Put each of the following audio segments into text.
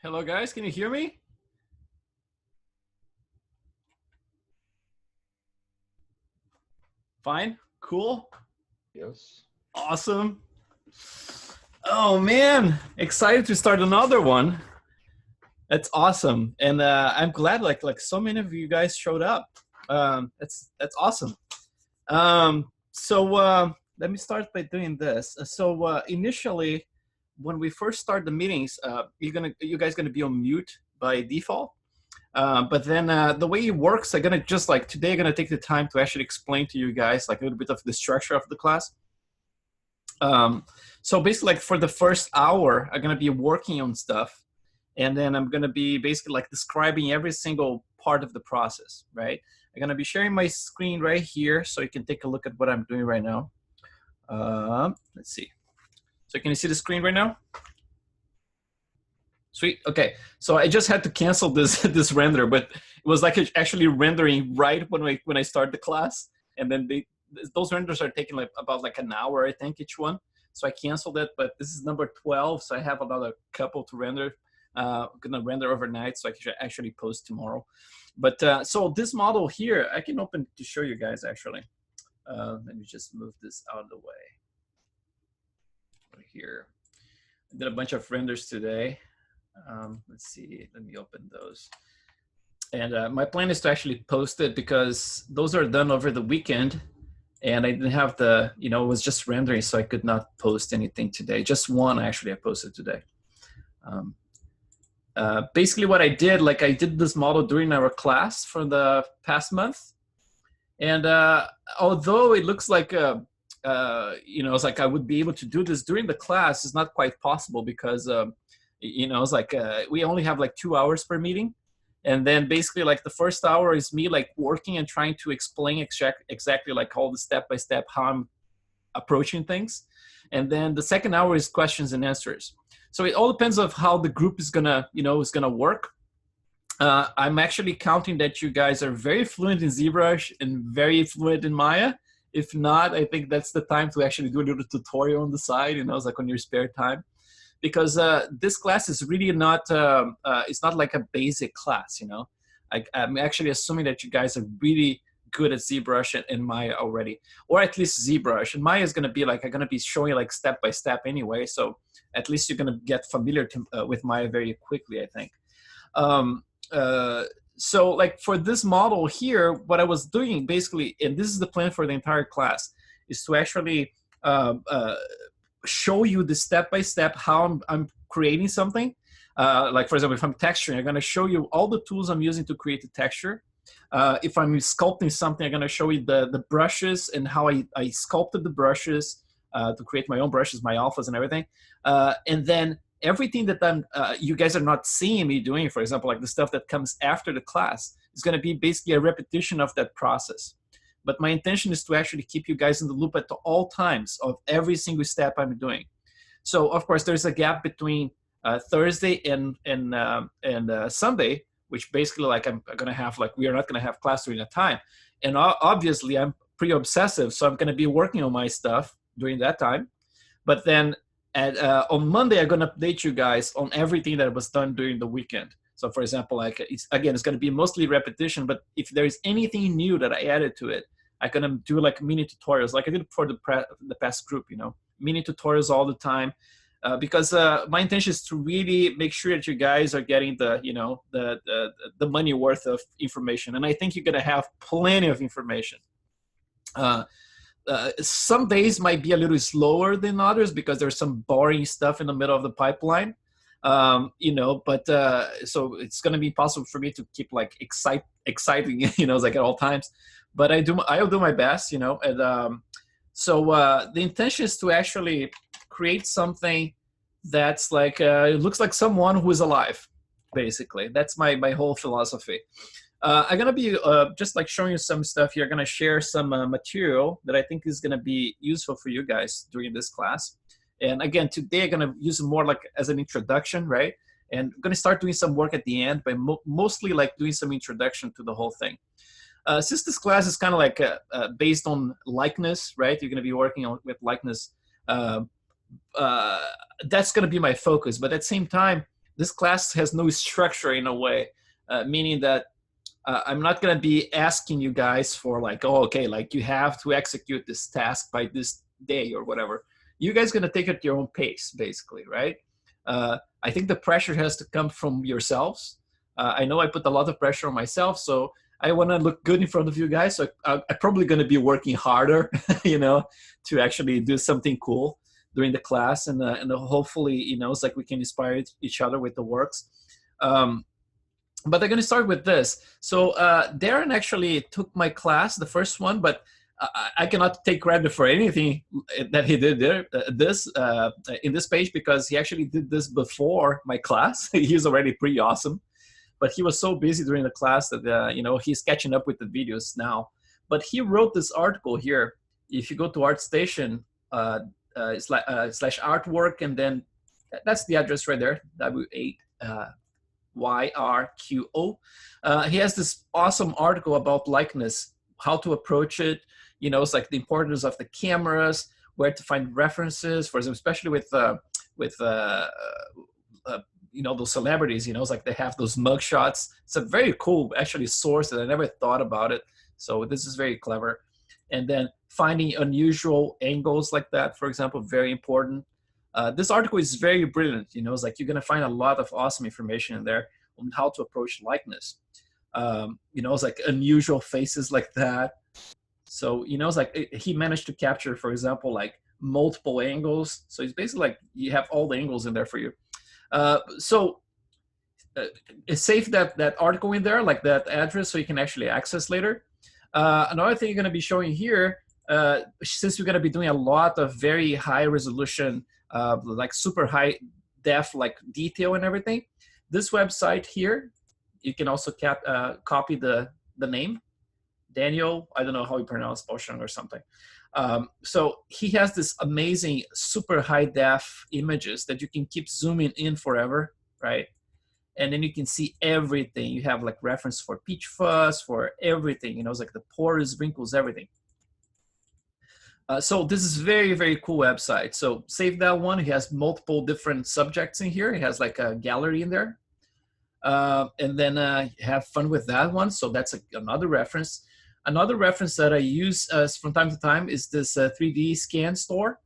Hello guys, can you hear me? Fine, cool, Yes. awesome. Oh man, excited to start another one. That's awesome, and I'm glad like so many of you guys showed up. That's awesome. So let me start by doing this. So initially, when we first start the meetings, you guys gonna be on mute by default. But then the way it works, I'm gonna just like today, I'm gonna take the time to actually explain to you guys like a little bit of the structure of the class. So basically, like for the first hour, I'm gonna be working on stuff, and then I'm gonna be basically like describing every single part of the process, right? I'm gonna be sharing my screen right here, so you can take a look at what I'm doing right now. Let's see. So can you see the screen right now? Sweet. Okay. So I just had to cancel this this render, but it was like actually rendering right when I start the class, and then those renders are taking like about like an hour, I think, each one. So I canceled it, but this is number 12, so I have another couple to render. Gonna render overnight, so I can actually post tomorrow. But so this model here, I can open to show you guys actually. Let me just move this out of the way. Right here. I did a bunch of renders today. Let's see, let me open those. And my plan is to actually post it because those are done over the weekend, and I didn't have the, it was just rendering, so I could not post anything today. Just one actually I posted today. Basically what I did, like I did this model during our class for the past month. And although it looks like, it's like I would be able to do this during the class, it's not quite possible because it's like we only have like 2 hours per meeting, and then basically like the first hour is me like working and trying to explain exactly like all the step by step how I'm approaching things, and then the second hour is questions and answers. So it all depends on how the group is gonna work. I'm actually counting that you guys are very fluent in ZBrush and very fluent in Maya. If not, I think that's the time to actually do a little tutorial on the side, it's like on your spare time, because this class is really not, it's not like a basic class, I'm actually assuming that you guys are really good at ZBrush and Maya already, or at least ZBrush. And Maya is going to be like, I'm going to be showing like step by step anyway, so at least you're going to get familiar with Maya very quickly, I think. So like for this model here, what I was doing basically, and this is the plan for the entire class, is to actually show you the step-by-step how I'm creating something. Like for example, if I'm texturing, I'm gonna show you all the tools I'm using to create the texture. If I'm sculpting something, I'm gonna show you the brushes and how I sculpted the brushes to create my own brushes, my alphas and everything. And then everything that you guys are not seeing me doing, for example, like the stuff that comes after the class, is gonna be basically a repetition of that process. But my intention is to actually keep you guys in the loop at all times of every single step I'm doing. So of course, there's a gap between Thursday and Sunday, which basically like I'm gonna have like we are not gonna have class during that time. And obviously, I'm pretty obsessive, so I'm gonna be working on my stuff during that time. But then on Monday, I'm gonna update you guys on everything that was done during the weekend. So for example, like it's gonna be mostly repetition, but if there is anything new that I added to it, I'm gonna do like mini tutorials, like I did for the past group, mini tutorials all the time, because my intention is to really make sure that you guys are getting the money worth of information, and I think you're gonna have plenty of information. Some days might be a little slower than others because there's some boring stuff in the middle of the pipeline, but so it's going to be possible for me to keep like exciting, like at all times, but I'll do my best, and so the intention is to actually create something that's like, it looks like someone who is alive, basically. That's my whole philosophy. I'm gonna be just like showing you some stuff here. I'm gonna share some material that I think is gonna be useful for you guys during this class. And again, today I'm gonna use it more like as an introduction, right? And I'm gonna start doing some work at the end, but mostly like doing some introduction to the whole thing. Since this class is kind of like based on likeness, right? You're gonna be working with likeness. That's gonna be my focus, but at the same time, this class has no structure in a way, meaning that I'm not going to be asking you guys for like, oh, okay, like you have to execute this task by this day or whatever. You guys going to take it at your own pace, basically, right? I think the pressure has to come from yourselves. I know I put a lot of pressure on myself, so I want to look good in front of you guys. So I'm probably going to be working harder, you know, to actually do something cool during the class, and hopefully, you know, it's like we can inspire each other with the works. But I'm going to start with this. So Darren actually took my class, the first one, but I cannot take credit for anything that he did there, in this page, because he actually did this before my class. He's already pretty awesome, but he was so busy during the class that, you know, he's catching up with the videos now. But he wrote this article here. If you go to Artstation, / artwork, and then that's the address right there, W8. YRQO. He has this awesome article about likeness, how to approach it. You know, it's like the importance of the cameras, where to find references, for example, especially with you know, those celebrities. You know, it's like they have those mug shots. It's a very cool, actually, source that I never thought about it. So this is very clever. And then finding unusual angles like that, for example, very important. This article is very brilliant. You know, it's like you're going to find a lot of awesome information in there on how to approach likeness. You know, it's like unusual faces like that. So, you know, it's like he managed to capture, for example, like multiple angles. So it's basically like you have all the angles in there for you. Save that article in there, like that address, so you can actually access later. Another thing you're going to be showing here, since you're going to be doing a lot of very high resolution, like super high def, like detail and everything, this website here, you can also copy the name, Daniel, I don't know how you pronounce Boshang or something. So he has this amazing super high def images that you can keep zooming in forever, right? And then you can see everything. You have like reference for peach fuzz, for everything, you know, it's like the pores, wrinkles, everything. So this is very, very cool website. So save that one. He has multiple different subjects in here. He has like a gallery in there. And then have fun with that one. So that's another reference. Another reference that I use from time to time is this 3D scan store.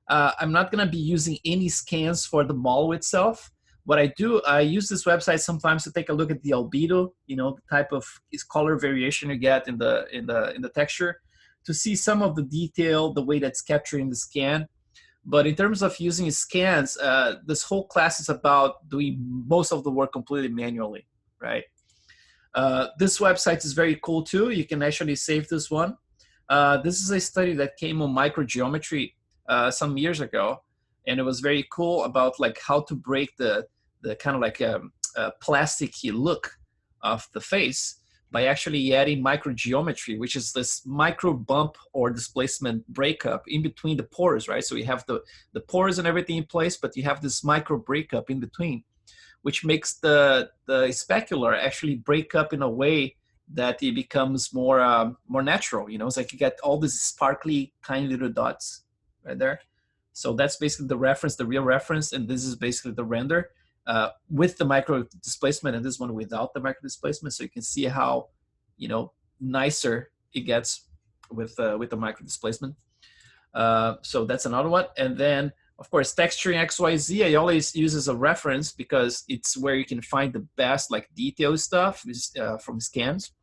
I'm not going to be using any scans for the model itself. What I do, I use this website sometimes to take a look at the albedo, you know, the type of color variation you get in the texture, to see some of the detail, the way that's capturing the scan. But in terms of using scans, this whole class is about doing most of the work completely manually, right? This website is very cool too. You can actually save this one. This is a study that came on microgeometry some years ago, and it was very cool about like how to break the kind of like plasticky look of the face by actually adding microgeometry, which is this micro bump or displacement breakup in between the pores, right? So you have the pores and everything in place, but you have this micro breakup in between, which makes the specular actually break up in a way that it becomes more natural. You know, it's like you get all these sparkly tiny little dots right there. So that's basically the reference, the real reference, and this is basically the render with the micro displacement, and this one without the micro displacement. So you can see how, you know, nicer it gets with the micro displacement. So that's another one. And then, of course, texturing XYZ, I always use as a reference because it's where you can find the best like detail stuff from scans.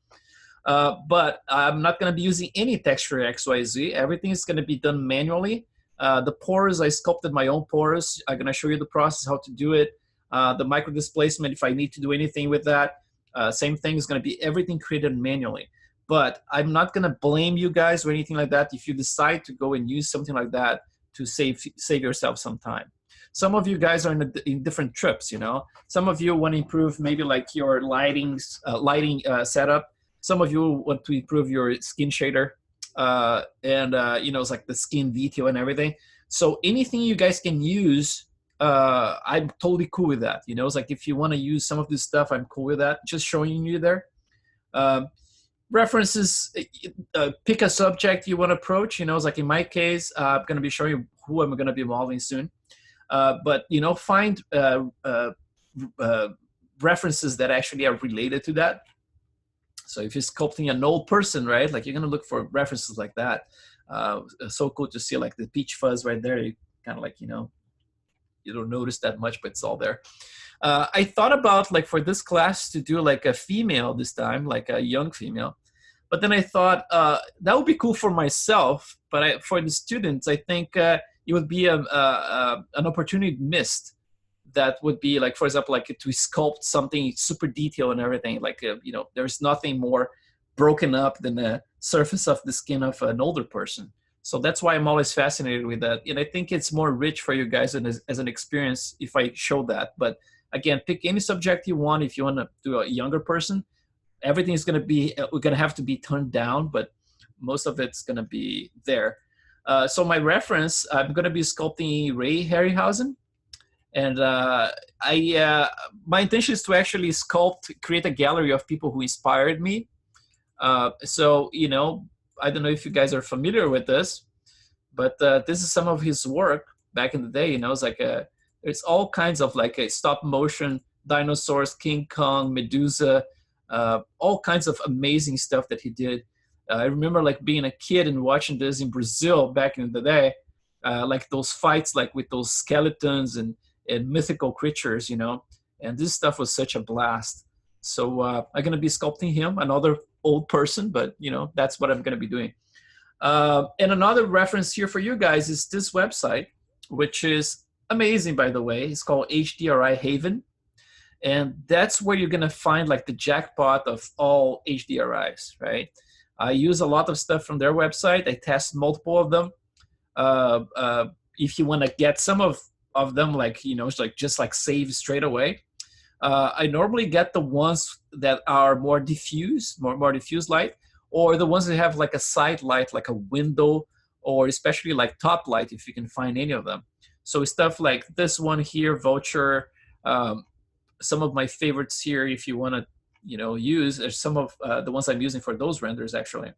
But I'm not going to be using any texture XYZ. Everything is going to be done manually. The pores, I sculpted my own pores. I'm going to show you the process, how to do it. The micro displacement, if I need to do anything with that, same thing, is going to be everything created manually. But I'm not going to blame you guys or anything like that if you decide to go and use something like that to save yourself some time. Some of you guys are in different trips, you know. Some of you want to improve maybe like your lighting setup. Some of you want to improve your skin shader, you know, it's like the skin detail and everything. So anything you guys can use, I'm totally cool with that. You know, it's like if you want to use some of this stuff, I'm cool with that. Just showing you there. References, pick a subject you want to approach. You know, it's like in my case, I'm going to be showing you who I'm going to be modeling soon. But, you know, find references that actually are related to that. So if you're sculpting an old person, right, like you're gonna look for references like that. So cool to see like the peach fuzz right there. You kind of like, you know, you don't notice that much, but it's all there. I thought about like for this class to do like a female this time, like a young female. But then I thought that would be cool for myself, but for the students, I think it would be an opportunity missed. That would be like, for example, like to sculpt something super detailed and everything. Like, you know, there's nothing more broken up than the surface of the skin of an older person. So that's why I'm always fascinated with that. And I think it's more rich for you guys as an experience if I show that. But again, pick any subject you want. If you want to do a younger person, everything is going to be, we're going to have to be toned down, but most of it's going to be there. So my reference, I'm going to be sculpting Ray Harryhausen. And my intention is to actually create a gallery of people who inspired me. So, you know, I don't know if you guys are familiar with this, but this is some of his work back in the day. You know, it's like it's all kinds of like a stop motion dinosaurs, King Kong, Medusa, all kinds of amazing stuff that he did. I remember like being a kid and watching this in Brazil back in the day, like those fights like with those skeletons and mythical creatures, you know, and this stuff was such a blast. So I'm going to be sculpting him, another old person, but you know, that's what I'm going to be doing. And another reference here for you guys is this website, which is amazing, by the way. It's called HDRI Haven. And that's where you're going to find like the jackpot of all HDRIs, right? I use a lot of stuff from their website. I test multiple of them. If you want to get some of them, like, you know, it's like just like save straight away. I normally get the ones that are more diffuse light, or the ones that have like a side light, like a window, or especially like top light, if you can find any of them. So stuff like this one here, Vulture, some of my favorites here, if you want to, you know, use, are some of the ones I'm using for those renders actually.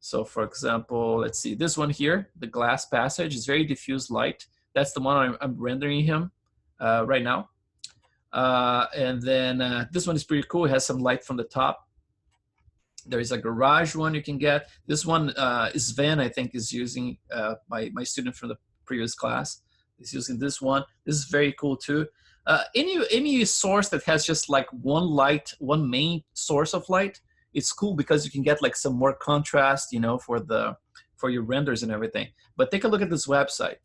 So for example, let's see, this one here, the Glass Passage, is very diffuse light. That's the one I'm rendering him right now. And then this one is pretty cool. It has some light from the top. There is a garage one you can get. This one Sven, I think, is using, my student from the previous class is using this one. This is very cool too. Any source that has just like one main source of light, it's cool because you can get like some more contrast, you know, for your renders and everything. But take a look at this website.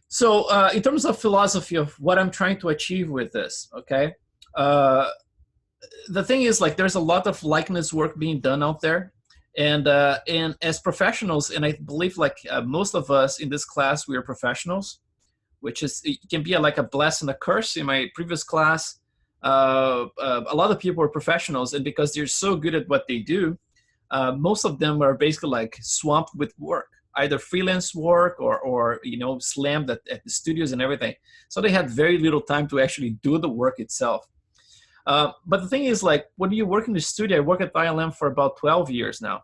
So in terms of philosophy of what I'm trying to achieve with this, okay, the thing is, like, there's a lot of likeness work being done out there, and as professionals, and I believe like most of us in this class, we are professionals, which is, it can be like a blessing and a curse. In my previous class, a lot of people are professionals, and because they're so good at what they do, most of them are basically like swamped with work, either freelance work or you know, slammed at the studios and everything. So they had very little time to actually do the work itself. But the thing is, like, when you work in the studio, I work at ILM for about 12 years now.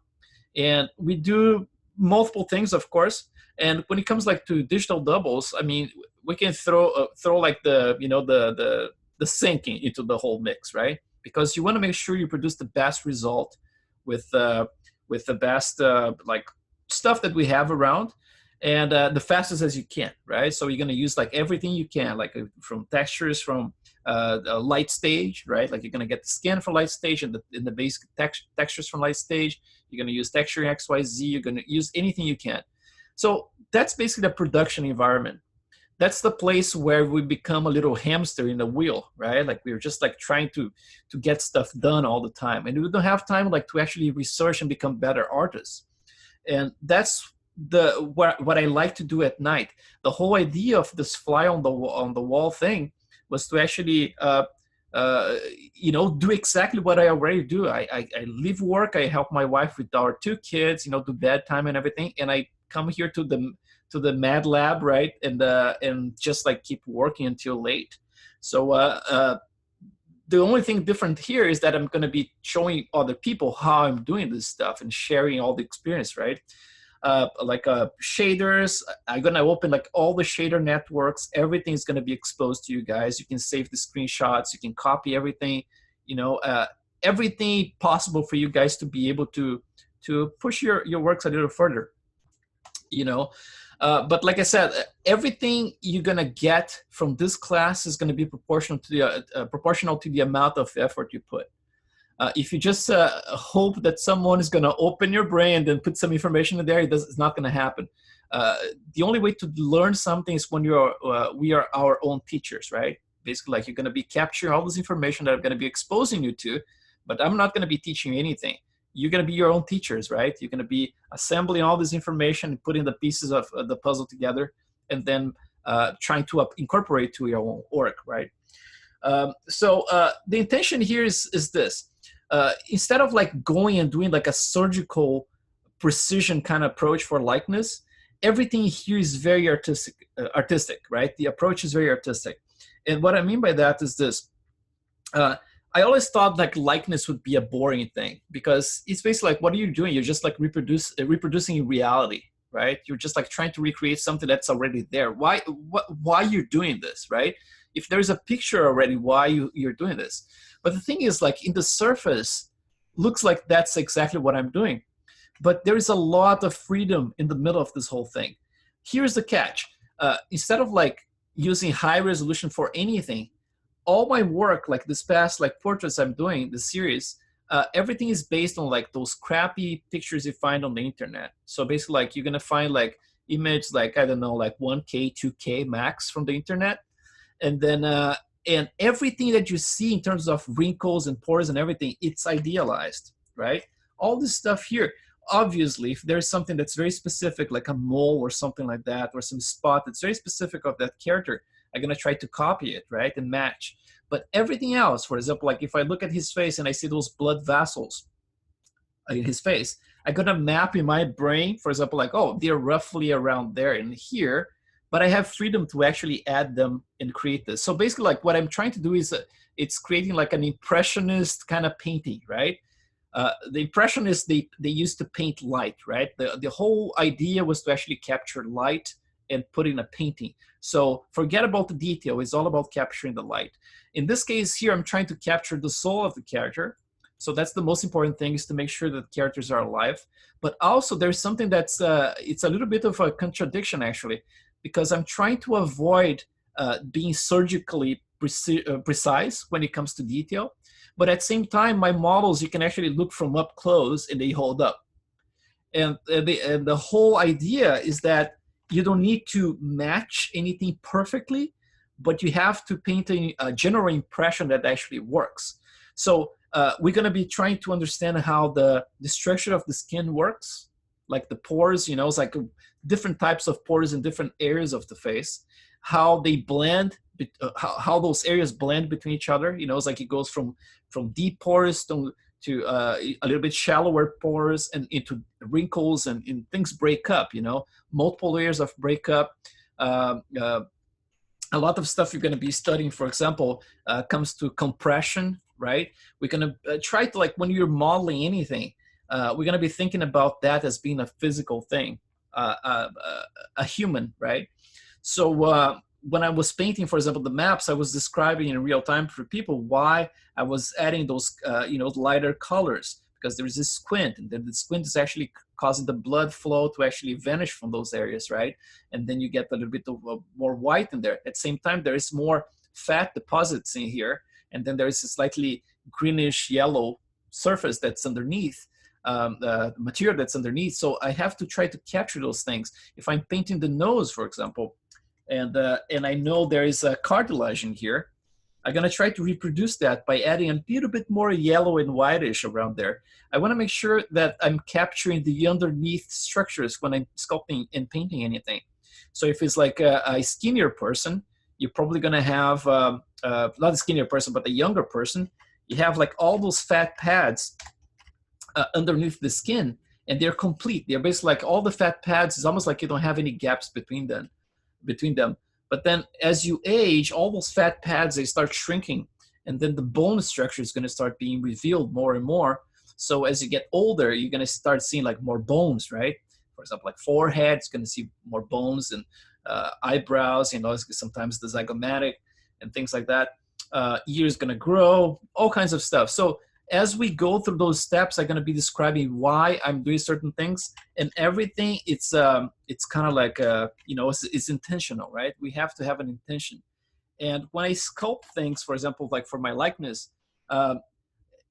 And we do multiple things, of course. And when it comes like to digital doubles, I mean, we can throw like the, you know, the syncing into the whole mix, right? Because you want to make sure you produce the best result with the best like stuff that we have around, and the fastest as you can, right? So you're going to use like everything you can, like from textures, from a light stage, right? Like you're going to get the scan for light stage and the basic textures from light stage. You're going to use texture XYZ. You're going to use anything you can. So that's basically the production environment. That's the place where we become a little hamster in the wheel, right? Like we're just like trying to get stuff done all the time, and we don't have time like to actually research and become better artists. And that's what I like to do at night. The whole idea of this fly on the wall thing was to actually you know, do exactly what I already do. I leave work, I help my wife with our 2 kids, you know, do bedtime and everything, and I come here to the Mad Lab, right, and just like keep working until late. So the only thing different here is that I'm going to be showing other people how I'm doing this stuff and sharing all the experience, right? shaders. I'm gonna open like all the shader networks. Everything is gonna be exposed to you guys. You can save the screenshots. You can copy everything. You know, everything possible for you guys to be able to push your works a little further. You know, but like I said, everything you're gonna get from this class is gonna be proportional to the amount of effort you put. If you just hope that someone is going to open your brain and then put some information in there, it's not going to happen. The only way to learn something is when we are our own teachers, right? Basically, like you're going to be capturing all this information that I'm going to be exposing you to, but I'm not going to be teaching you anything. You're going to be your own teachers, right? You're going to be assembling all this information and putting the pieces of the puzzle together, and then trying to incorporate to your own work, right? So the intention here is this. Instead of like going and doing like a surgical precision kind of approach for likeness, everything here is very artistic, right? The approach is very artistic. And what I mean by that is this. I always thought like likeness would be a boring thing, because it's basically like, what are you doing? You're just like reproducing reality, right? You're just like trying to recreate something that's already there. Why you're doing this, right? If there's a picture already, why you're doing this? But the thing is, like, in the surface, looks like that's exactly what I'm doing. But there is a lot of freedom in the middle of this whole thing. Here's the catch. Instead of like using high resolution for anything, all my work, like this past like portraits I'm doing, the series, everything is based on like those crappy pictures you find on the internet. So basically, like, you're gonna find like image like, I don't know, like 1K, 2K max from the internet. And then and everything that you see in terms of wrinkles and pores and everything, it's idealized, right? All this stuff here, obviously, if there's something that's very specific, like a mole or something like that, or some spot that's very specific of that character, I'm gonna try to copy it, right, and match. But everything else, for example, like if I look at his face and I see those blood vessels in his face, I'm gonna map in my brain, for example, like, oh, they're roughly around there and here, but I have freedom to actually add them and create this. So basically, like, what I'm trying to do is it's creating like an impressionist kind of painting, right? The impressionists, they used to paint light, right? The whole idea was to actually capture light and put in a painting. So forget about the detail. It's all about capturing the light. In this case here, I'm trying to capture the soul of the character. So that's the most important thing, is to make sure that characters are alive. But also there's something that's, it's a little bit of a contradiction actually, because I'm trying to avoid being surgically precise when it comes to detail. But at the same time, my models, you can actually look from up close and they hold up. And the whole idea is that you don't need to match anything perfectly, but you have to paint a general impression that actually works. So we're going to be trying to understand how the structure of the skin works, like the pores, you know, it's like different types of pores in different areas of the face, how they blend, how those areas blend between each other. You know, it's like it goes from deep pores to a little bit shallower pores and into wrinkles, and things break up, you know, multiple layers of breakup. A lot of stuff you're going to be studying, for example, comes to compression, right? We're going to try to, like, when you're modeling anything, we're going to be thinking about that as being a physical thing, a human, right? So when I was painting, for example, the maps, I was describing in real time for people why I was adding those, you know, lighter colors, because there's this squint, and then the squint is actually causing the blood flow to actually vanish from those areas, right? And then you get a little bit of more white in there. At the same time, there is more fat deposits in here, and then there is a slightly greenish yellow surface that's underneath, the material that's underneath. So I have to try to capture those things. If I'm painting the nose, for example, and I know there is a cartilage in here, I'm going to try to reproduce that by adding a little bit more yellow and whitish around there. I want to make sure that I'm capturing the underneath structures when I'm sculpting and painting anything. So if it's like a skinnier person, you're probably going to have, not a skinnier person, but a younger person, you have like all those fat pads underneath the skin, and they're complete. They're basically like all the fat pads, it's almost like you don't have any gaps between them. But then as you age, all those fat pads, they start shrinking, and then the bone structure is going to start being revealed more and more. So as you get older, you're going to start seeing like more bones, right? for example, like forehead, it's going to see more bones, and eyebrows, you know, sometimes the zygomatic and things like that. Ears going to grow, all kinds of stuff. So as we go through those steps, I'm going to be describing why I'm doing certain things, and everything. It's kind of like you know, it's intentional, right? We have to have an intention. And when I sculpt things, for example, like for my likeness,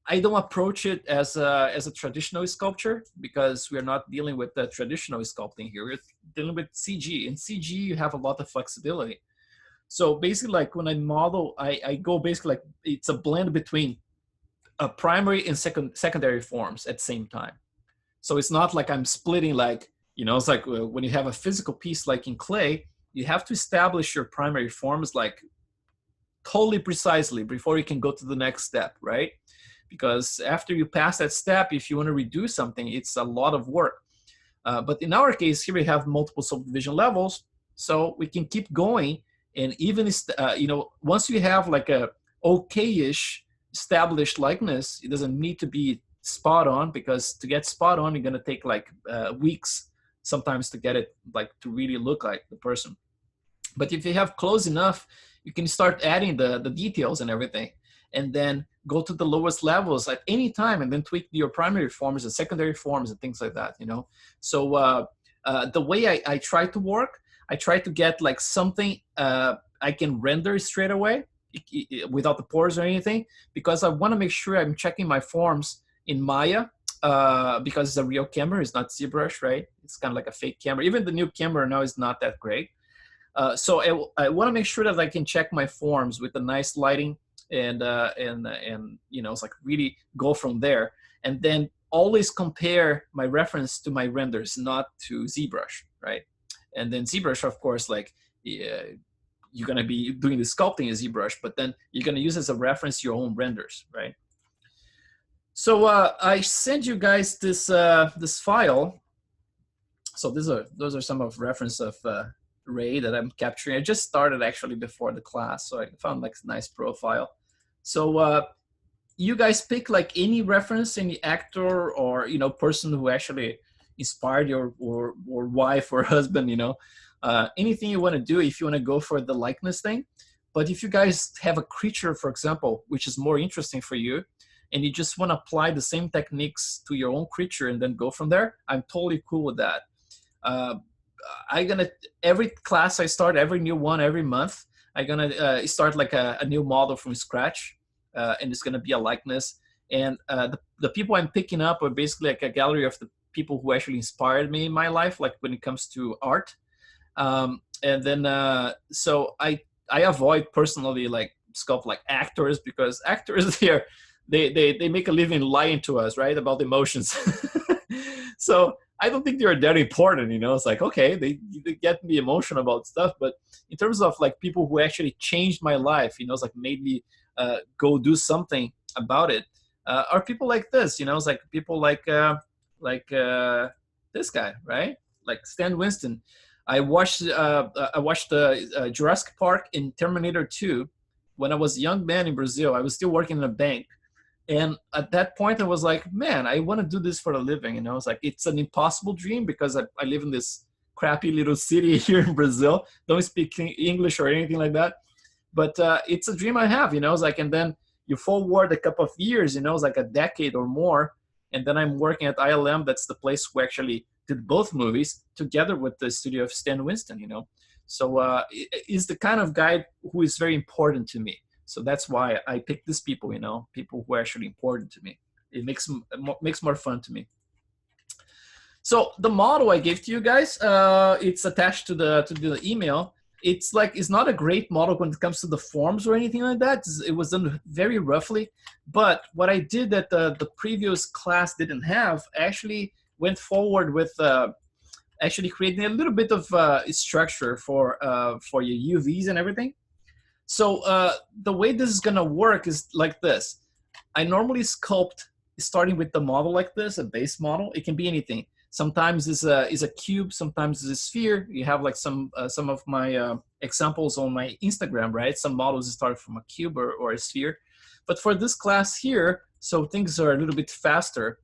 I don't approach it as a traditional sculpture, because we're not dealing with the traditional sculpting here. We're dealing with CG. In CG, you have a lot of flexibility. So basically, like when I model, I go basically like it's a blend between primary and secondary forms at the same time. So it's not like I'm splitting, like, you know, it's like when you have a physical piece like in clay, you have to establish your primary forms like totally precisely before you can go to the next step, right? Because after you pass that step, if you want to redo something, it's a lot of work. But in our case, here we have multiple subdivision levels, so we can keep going. And even, you know, once you have like a okay-ish established likeness, it doesn't need to be spot on, because to get spot on, you're going to take like weeks sometimes to get it like to really look like the person. But if you have close enough, you can start adding the details and everything, and then go to the lowest levels at any time, and then tweak your primary forms and secondary forms and things like that, you know? So the way I try to work, I try to get like something I can render straight away without the pores or anything, because I want to make sure I'm checking my forms in Maya, because it's a real camera, it's not ZBrush, right? It's kind of like a fake camera. Even the new camera now is not that great. So I want to make sure that I can check my forms with a nice lighting, and you know, it's like really go from there, and then always compare my reference to my renders, not to ZBrush, right? And then ZBrush, of course, like you're gonna be doing the sculpting in ZBrush, but then you're gonna use as a reference your own renders, right? So I sent you guys this this file. So those are some of reference of Ray that I'm capturing. I just started actually before the class, so I found like a nice profile. So you guys pick like any reference, any actor or, you know, person who actually inspired you, or wife or husband, you know, anything you want to do if you want to go for the likeness thing. But if you guys have a creature, for example, which is more interesting for you, and you just want to apply the same techniques to your own creature and then go from there, I'm totally cool with that. Every class I start, every new one every month, I'm gonna start like a new model from scratch, and it's gonna be a likeness. And the people I'm picking up are basically like a gallery of the people who actually inspired me in my life, like when it comes to art. And then so I avoid personally like sculpt like actors, because actors here they make a living lying to us, right, about emotions. So I don't think they're that important, you know. It's like, okay, they get me emotional about stuff, but in terms of like people who actually changed my life, you know, it's like made me go do something about it, are people like this, you know. It's like people like this guy, right? Like Stan Winston. I watched the Jurassic Park and Terminator 2 when I was a young man in Brazil. I was still working in a bank. And at that point, I was like, man, I want to do this for a living. You know, it's like, it's an impossible dream because I live in this crappy little city here in Brazil. Don't speak English or anything like that. But it's a dream I have, you know. It's like, and then you forward a couple of years, you know, it's like a decade or more. And then I'm working at ILM. That's the place who actually did both movies together with the studio of Stan Winston, you know. So he's the kind of guy who is very important to me. So that's why I pick these people, you know, people who are actually important to me. It makes more fun to me. So the model I gave to you guys, it's attached to the email. It's like, it's not a great model when it comes to the forms or anything like that. It was done very roughly. But what I did that the previous class didn't have, actually went forward with actually creating a little bit of structure for your UVs and everything. So the way this is gonna work is like this. I normally sculpt starting with the model like this, a base model. It can be anything. Sometimes it's a cube, sometimes it's a sphere. You have like some of my examples on my Instagram, right? Some models start from a cube or a sphere. But for this class here, so things are a little bit faster,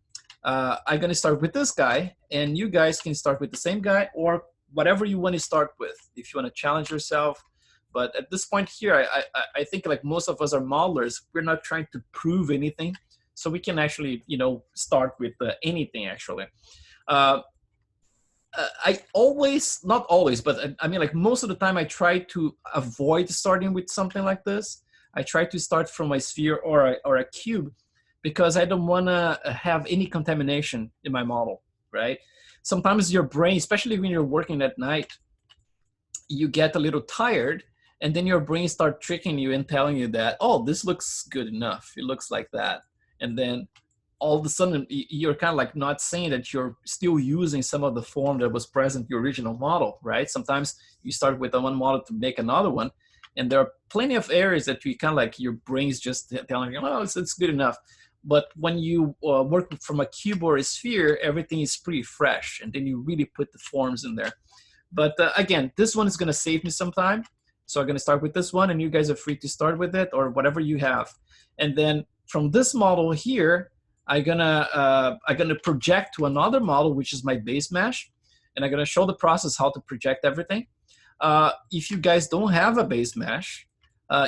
I'm going to start with this guy, and you guys can start with the same guy or whatever you want to start with if you want to challenge yourself. But at this point here, I think like most of us are modelers. We're not trying to prove anything, so we can actually, you know, start with anything actually. I always, not always, but I mean like most of the time I try to avoid starting with something like this. I try to start from a sphere or a cube because I don't want to have any contamination in my model, right? Sometimes your brain, especially when you're working at night, you get a little tired and then your brain starts tricking you and telling you that, oh, this looks good enough. It looks like that. And then all of a sudden you're kind of like not saying that you're still using some of the form that was present in the original model, right? Sometimes you start with one model to make another one, and there are plenty of areas that you kind of like your brain's just telling you, oh, it's good enough. But when you work from a cube or a sphere, everything is pretty fresh, and then you really put the forms in there. But again, this one is going to save me some time. So I'm going to start with this one, and you guys are free to start with it or whatever you have. And then from this model here, I'm gonna project to another model, which is my base mesh, and I'm gonna show the process how to project everything. If you guys don't have a base mesh,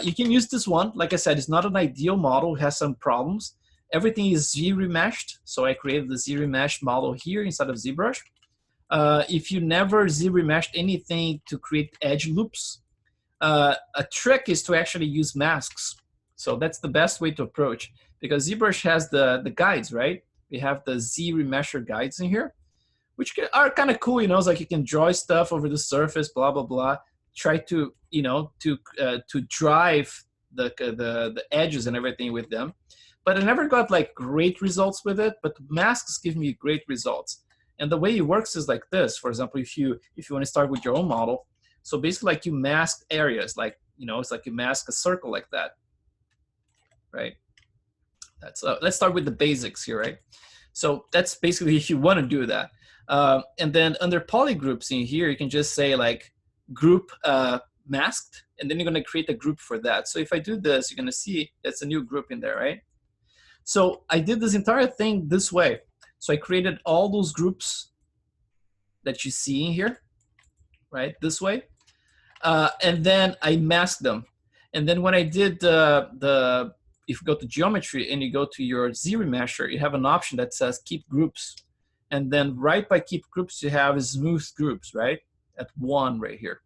you can use this one. Like I said, it's not an ideal model; it has some problems. Everything is Z-remeshed, so I created the Z-remesh model here inside of ZBrush. If you never Z-remeshed anything to create edge loops, a trick is to actually use masks. So that's the best way to approach, because ZBrush has the guides, right? We have the Z-remesher guides in here, which are kind of cool, you know. It's like you can draw stuff over the surface, blah, blah, blah. Try to, you know, to drive the edges and everything with them. But I never got like great results with it, but masks give me great results. And the way it works is like this. For example, if you want to start with your own model, so basically like you mask areas, like, you know, it's like you mask a circle like that, right? That's let's start with the basics here, right? So that's basically if you want to do that. And then under polygroups in here, you can just say like group masked, and then you're going to create a group for that. So if I do this, you're going to see that's a new group in there, right? So I did this entire thing this way. So I created all those groups that you see in here, right, this way. And then I masked them. And then when I did if you go to geometry and you go to your Z-remesher, you have an option that says keep groups. And then right by keep groups, you have smooth groups, right? At 1 right here.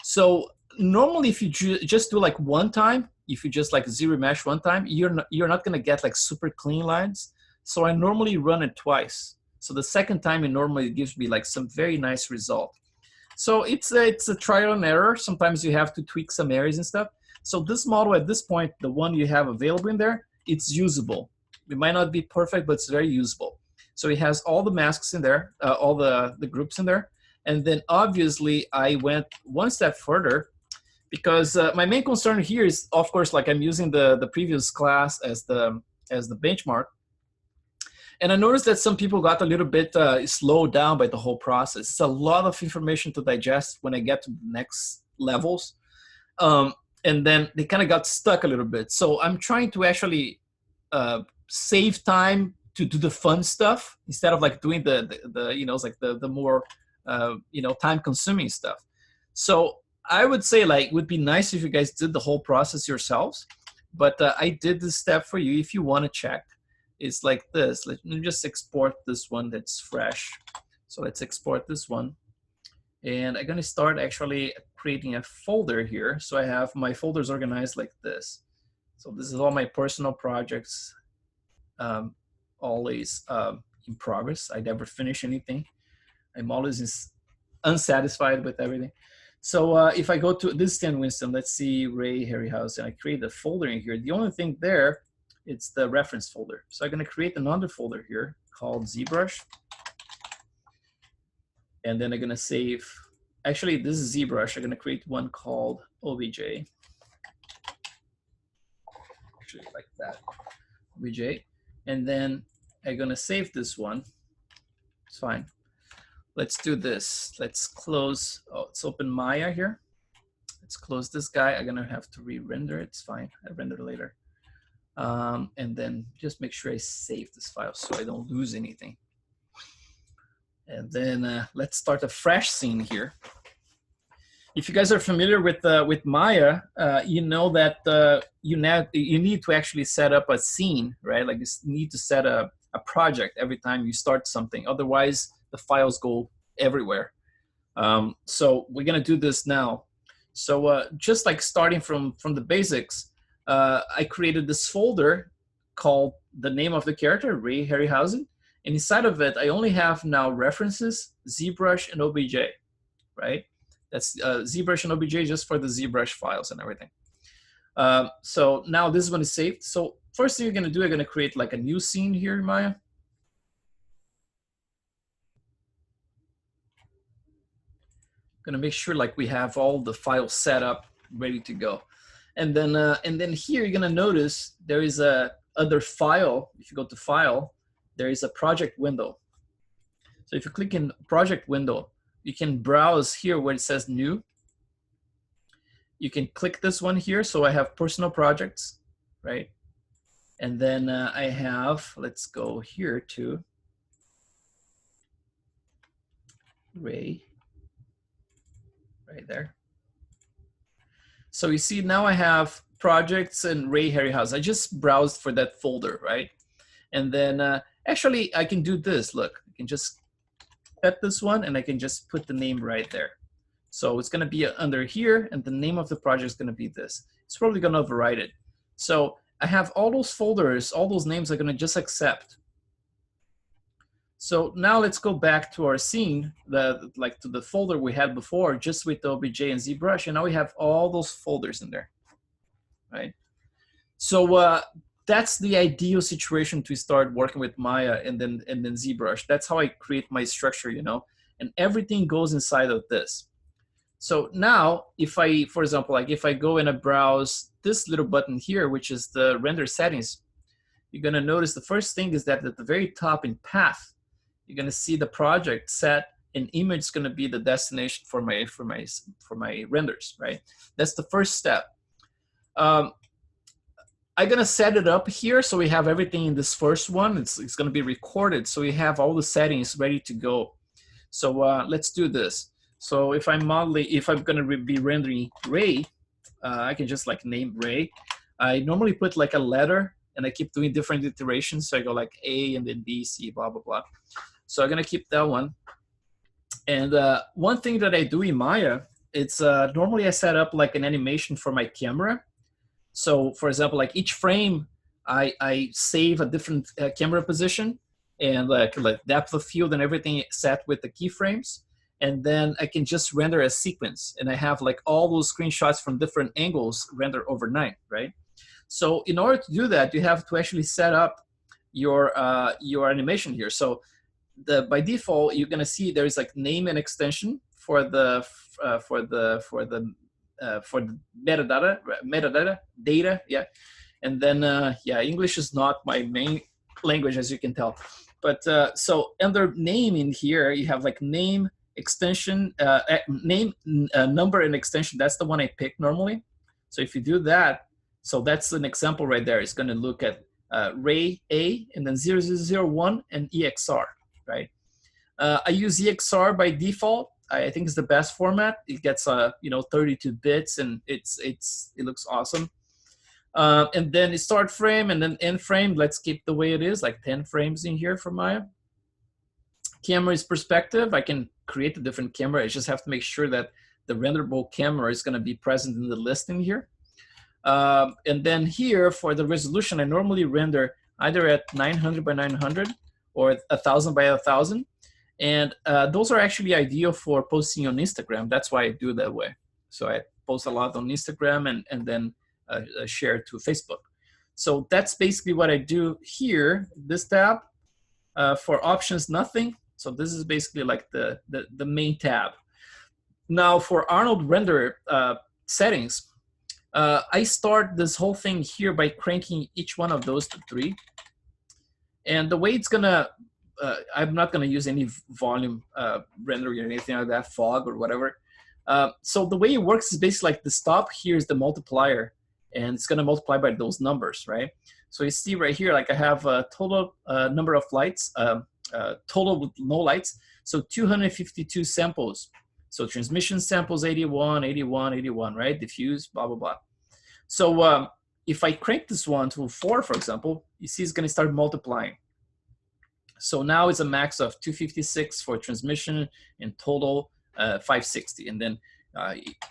So normally if you just do like one time, if you just like Z-remesh one time, you're not gonna get like super clean lines. So I normally run it twice. So the second time it normally gives me like some very nice result. So it's a trial and error. Sometimes you have to tweak some areas and stuff. So this model at this point, the one you have available in there, it's usable. It might not be perfect, but it's very usable. So it has all the masks in there, all the groups in there. And then obviously I went one step further, because my main concern here is, of course, like I'm using the previous class as the benchmark. And I noticed that some people got a little bit slowed down by the whole process. It's a lot of information to digest when I get to the next levels. And then they kind of got stuck a little bit. So I'm trying to actually save time to do the fun stuff instead of like doing the you know, it's like the more you know, time consuming stuff. So I would say like it would be nice if you guys did the whole process yourselves, but I did this step for you if you want to check. It's like this. Let me just export this one that's fresh. So let's export this one. And I'm going to start actually creating a folder here. So I have my folders organized like this. So this is all my personal projects, always in progress. I never finish anything. I'm always unsatisfied with everything. So if I go to this Stan Winston, let's see Ray Harryhouse, and I create a folder in here. The only thing there, it's the reference folder. So I'm going to create another folder here called ZBrush. And then I'm going to save, actually this is ZBrush. I'm going to create one called OBJ. Actually like that, OBJ. And then I'm going to save this one. It's fine. Let's do this. Let's close, oh, let's open Maya here. Let's close this guy. I'm going to have to re-render it. It's fine. I render later. And then just make sure I save this file so I don't lose anything. And then let's start a fresh scene here. If you guys are familiar with Maya, you know that you need to actually set up a scene, right? Like you need to set a project every time you start something. Otherwise, the files go everywhere. So we're gonna do this now. So just like starting from the basics, I created this folder called the name of the character, Ray Harryhausen. And inside of it, I only have now references, ZBrush, and OBJ, right? That's ZBrush and OBJ just for the ZBrush files and everything. So now this one is saved. So first thing you're gonna do, you're gonna create like a new scene here in Maya. Gonna make sure like we have all the files set up, ready to go. And then here you're gonna notice there is a other file. If you go to File, there is a project window. So if you click in project window, you can browse here where it says new. You can click this one here. So I have personal projects, right? And then I have, let's go here to Ray, right there. So you see now I have projects and Ray Harryhausen. I just browsed for that folder, right? And then actually I can do this. Look, I can just cut this one and I can just put the name right there. So it's gonna be under here and the name of the project is gonna be this. It's probably gonna override it. So I have all those folders, all those names are gonna just accept. So now let's go back to our scene, like to the folder we had before, just with the OBJ and ZBrush, and now we have all those folders in there, right? So that's the ideal situation to start working with Maya and then ZBrush. That's how I create my structure, you know, and everything goes inside of this. So now, if I, for example, like if I go and I browse this little button here, which is the render settings, you're gonna notice the first thing is that at the very top in path, you're gonna see the project set, and image is gonna be the destination for my renders, right? That's the first step. I'm gonna set it up here so we have everything in this first one. It's gonna be recorded, so we have all the settings ready to go. So let's do this. So if I'm gonna be rendering Ray, I can just like name Ray. I normally put like a letter, and I keep doing different iterations. So I go like A and then B, C, blah blah blah. So I'm gonna keep that one. And one thing that I do in Maya, it's normally I set up like an animation for my camera. So for example, like each frame, I save a different camera position and like depth of field and everything set with the keyframes. And then I can just render a sequence. And I have like all those screenshots from different angles rendered overnight, right? So in order to do that, you have to actually set up your animation here. So by default, you're gonna see there is like name and extension for the metadata data, yeah. And then yeah, English is not my main language, as you can tell. But so under name in here, you have like name, extension, name, number, and extension. That's the one I pick normally. So if you do that, so that's an example right there. It's going to look at Ray A and then 0001 and EXR, right? I use EXR by default. I think it's the best format. It gets 32 bits and it looks awesome. And then the start frame and then end frame. Let's keep the way it is, like 10 frames in here for Maya. Camera is perspective. I can create a different camera. I just have to make sure that the renderable camera is going to be present in the listing here. And then here for the resolution, I normally render either at 900 by 900 or 1000 by 1000. And those are actually ideal for posting on Instagram. That's why I do it that way. So I post a lot on Instagram and then share it to Facebook. So that's basically what I do here. This tab for options, nothing. So this is basically like the main tab. Now for Arnold render settings, I start this whole thing here by cranking each one of those to 3. And the way it's gonna, I'm not gonna use any volume rendering or anything like that, fog or whatever. So the way it works is basically like the stop here is the multiplier, and it's gonna multiply by those numbers, right? So you see right here, like I have a total number of lights, total with no lights. So 252 samples. So transmission samples 81, 81, 81, right? Diffuse, blah, blah, blah. So if I crank this one to 4, for example, you see it's going to start multiplying. So now it's a max of 256 for transmission and total 560. And then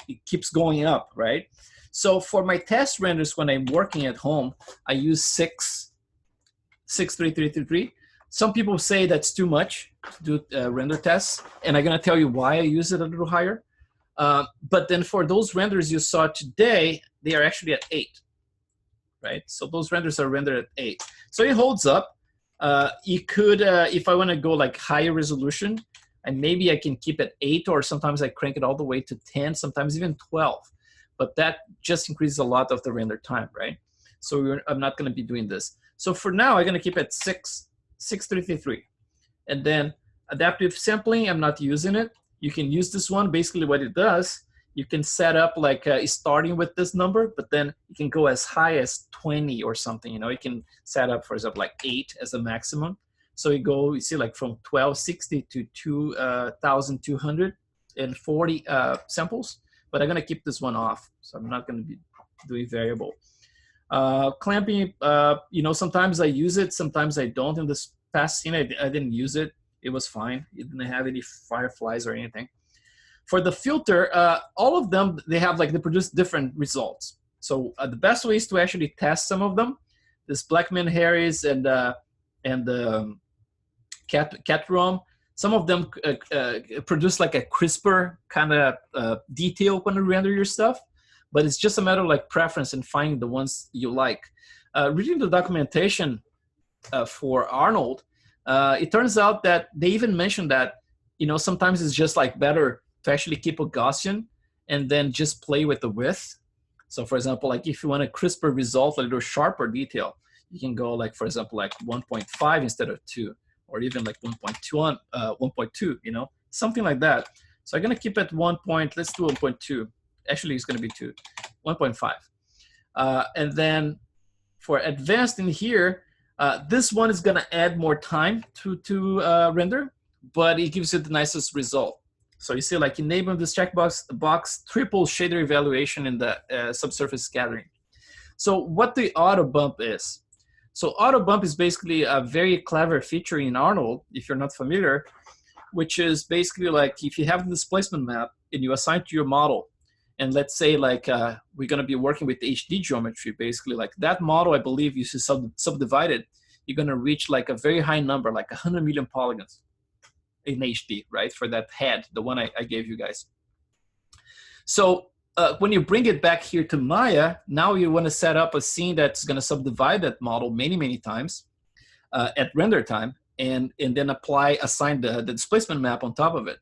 it keeps going up, right? So for my test renders, when I'm working at home, I use 63333. Some people say that's too much to do render tests, and I'm gonna tell you why I use it a little higher. But then for those renders you saw today, they are actually at 8, right? So those renders are rendered at 8. So it holds up. You could, if I wanna go like higher resolution, and maybe I can keep it 8, or sometimes I crank it all the way to 10, sometimes even 12. But that just increases a lot of the render time, right? So I'm not gonna be doing this. So for now, I'm gonna keep it 633. And then adaptive sampling, I'm not using it. You can use this one. Basically what it does, you can set up like starting with this number, but then you can go as high as 20 or something. You know, you can set up, for example, like 8 as a maximum. So you see like from 1260 to 2240 samples, but I'm gonna keep this one off. So I'm not gonna be doing variable. Clamping, you know, sometimes I use it, sometimes I don't. In this past scene, I didn't use it. It was fine. It didn't have any fireflies or anything. For the filter, all of them, they produce different results. So the best way is to actually test some of them. This Blackman Harris and Cat Rom, some of them produce like a crisper kind of detail when you render your stuff, but it's just a matter of like preference and finding the ones you like. Reading the documentation for Arnold, it turns out that they even mentioned that, you know, sometimes it's just like better to actually keep a Gaussian and then just play with the width. So for example, like if you want a crisper result, a little sharper detail, you can go like, for example, like 1.5 instead of 2, or even like 1.2, you know, something like that. So I'm gonna keep it 1. Let's do 1.2. Actually, it's gonna be 2, 1.5. And then for advanced in here, this one is gonna add more time to render, but it gives you the nicest result. So you see, like enabling this checkbox, triple shader evaluation in the subsurface scattering. So what the auto bump is. So auto bump is basically a very clever feature in Arnold, if you're not familiar, which is basically like if you have the displacement map and you assign to your model, and let's say like we're gonna be working with HD geometry, basically like that model, I believe you see subdivided, you're gonna reach like a very high number, like 100 million polygons in HD, right? For that head, the one I gave you guys. So when you bring it back here to Maya, now you want to set up a scene that's going to subdivide that model many times at render time, and then assign the displacement map on top of it.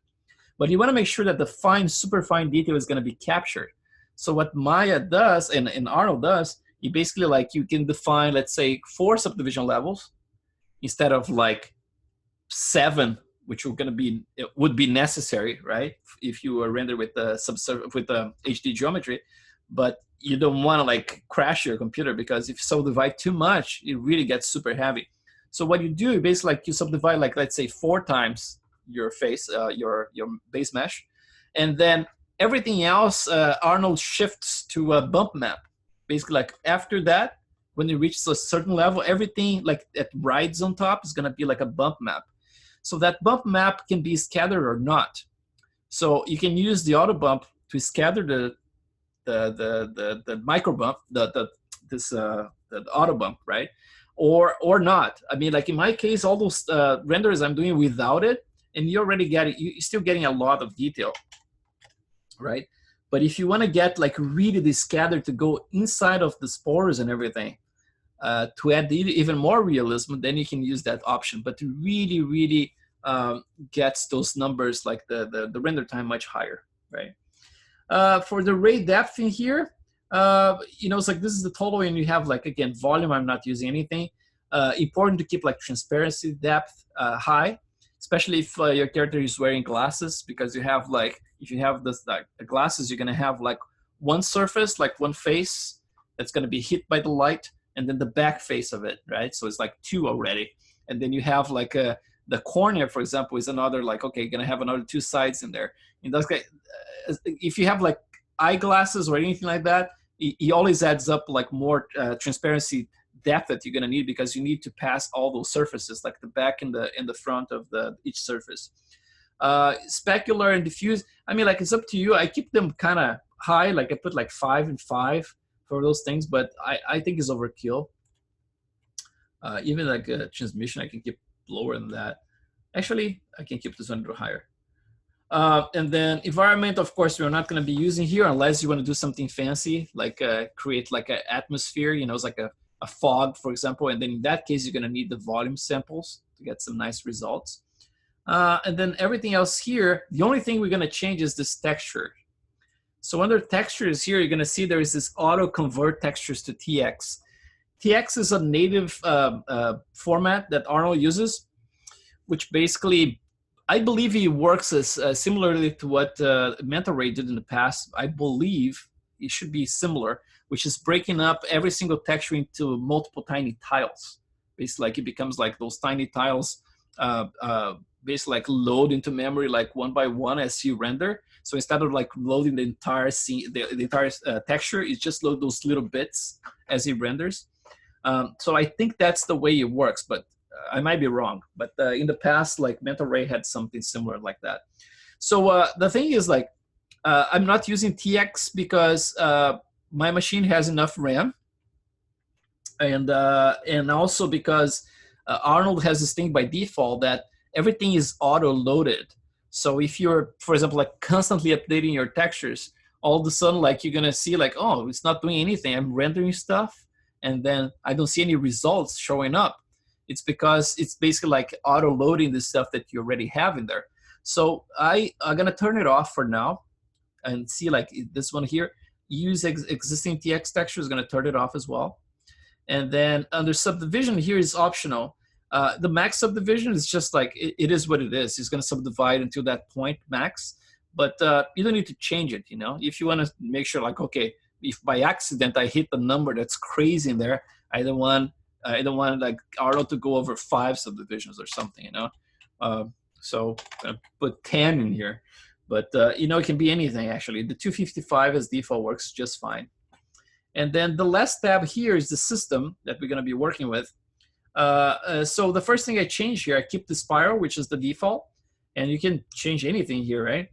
But you want to make sure that the super fine detail is going to be captured. So what Maya does and Arnold does, you basically like you can define, let's say, 4 subdivision levels instead of like 7, which would be necessary, right? If you were rendered with the HD geometry, but you don't want to like crash your computer, because if you subdivide too much, it really gets super heavy. So what you do, basically, like you subdivide like, let's say 4 times your face, your base mesh, and then everything else, Arnold shifts to a bump map. Basically, like after that, when you reach a certain level, everything like that rides on top is gonna be like a bump map. So that bump map can be scattered or not. So you can use the auto bump to scatter the micro bump, the auto bump, right? Or not. I mean, like in my case, all those renders I'm doing without it, and you're still getting a lot of detail, right? But if you want to get like really the scatter to go inside of the spores and everything, to add even more realism, then you can use that option. But to really gets those numbers, like the render time, much higher, right? For the ray depth in here, you know, it's like this is the total, and you have like, again, volume, I'm not using anything. Important to keep like transparency depth high, especially if your character is wearing glasses, because you have like, if you have this like glasses, you're gonna have like one surface, like one face that's gonna be hit by the light, and then the back face of it, right? So it's like 2 already. And then you have like the cornea, for example, is another, like, okay, you're gonna have another 2 sides in there. And that's if you have like eyeglasses or anything like that, it always adds up like more transparency depth that you're gonna need, because you need to pass all those surfaces, like the back and the front of each surface. Specular and diffuse, I mean, like, it's up to you. I keep them kind of high, like I put like 5 and 5 for those things, but I think it's overkill. Even like a transmission, I can keep lower than that. Actually, I can keep this one a little higher. And then environment, of course, we're not going to be using here unless you want to do something fancy, like create like an atmosphere, you know, it's like a fog, for example. And then in that case, you're going to need the volume samples to get some nice results. And then everything else here, the only thing we're going to change is this texture. So under textures here, you're going to see there is this auto convert textures to TX. TX is a native format that Arnold uses, which basically, I believe it works as similarly to what Mental Ray did in the past. I believe it should be similar, which is breaking up every single texture into multiple tiny tiles. Basically, like it becomes like those tiny tiles basically like load into memory like one by one as you render. So instead of like loading the entire scene, the entire texture, it's just load those little bits as it renders. So I think that's the way it works, but I might be wrong. But in the past, like Mental Ray had something similar like that. So the thing is, like, I'm not using TX because my machine has enough RAM, and also because Arnold has this thing by default that everything is auto-loaded. So if you're, for example, like constantly updating your textures, all of a sudden, like you're gonna see like, oh, it's not doing anything. I'm rendering stuff, and then I don't see any results showing up. It's because it's basically like auto-loading the stuff that you already have in there. So I'm gonna turn it off for now, and see like this one here. Use existing TX texture is gonna turn it off as well. And then under subdivision here is optional. The max subdivision is just like, it is what it is. It's gonna subdivide until that point max, but you don't need to change it, you know? If you wanna make sure like, okay, if by accident I hit the number that's crazy in there, I don't want like Arnold to go over 5 subdivisions or something, you know? So I'm gonna put 10 in here, but you know, it can be anything actually. The 255 as default works just fine. And then the last tab here is the system that we're gonna be working with. So the first thing I change here, I keep the spiral, which is the default, and you can change anything here, right?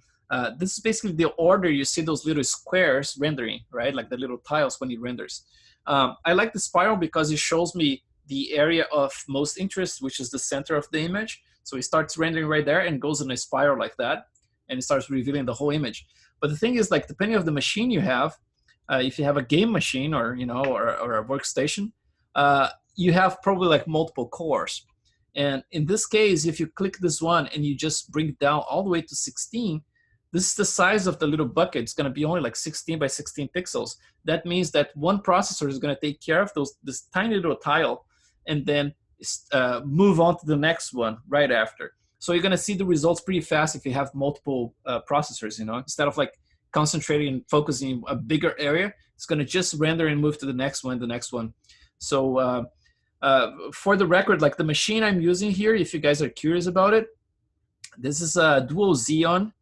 This is basically the order you see those little squares rendering, right? Like the little tiles when it renders. I like the spiral because it shows me the area of most interest, which is the center of the image. So it starts rendering right there and goes in a spiral like that, and it starts revealing the whole image. But the thing is, like, depending on the machine you have, if you have a game machine or, you know, or a workstation, you have probably like multiple cores. And in this case, if you click this one and you just bring it down all the way to 16, this is the size of the little bucket. It's going to be only like 16 by 16 pixels. That means that one processor is going to take care of this tiny little tile and then move on to the next one right after. So you're going to see the results pretty fast if you have multiple processors, you know, instead of like concentrating and focusing a bigger area, it's going to just render and move to the next one, the next one. So for the record, like the machine I'm using here, if you guys are curious about it, this is a dual Xeon,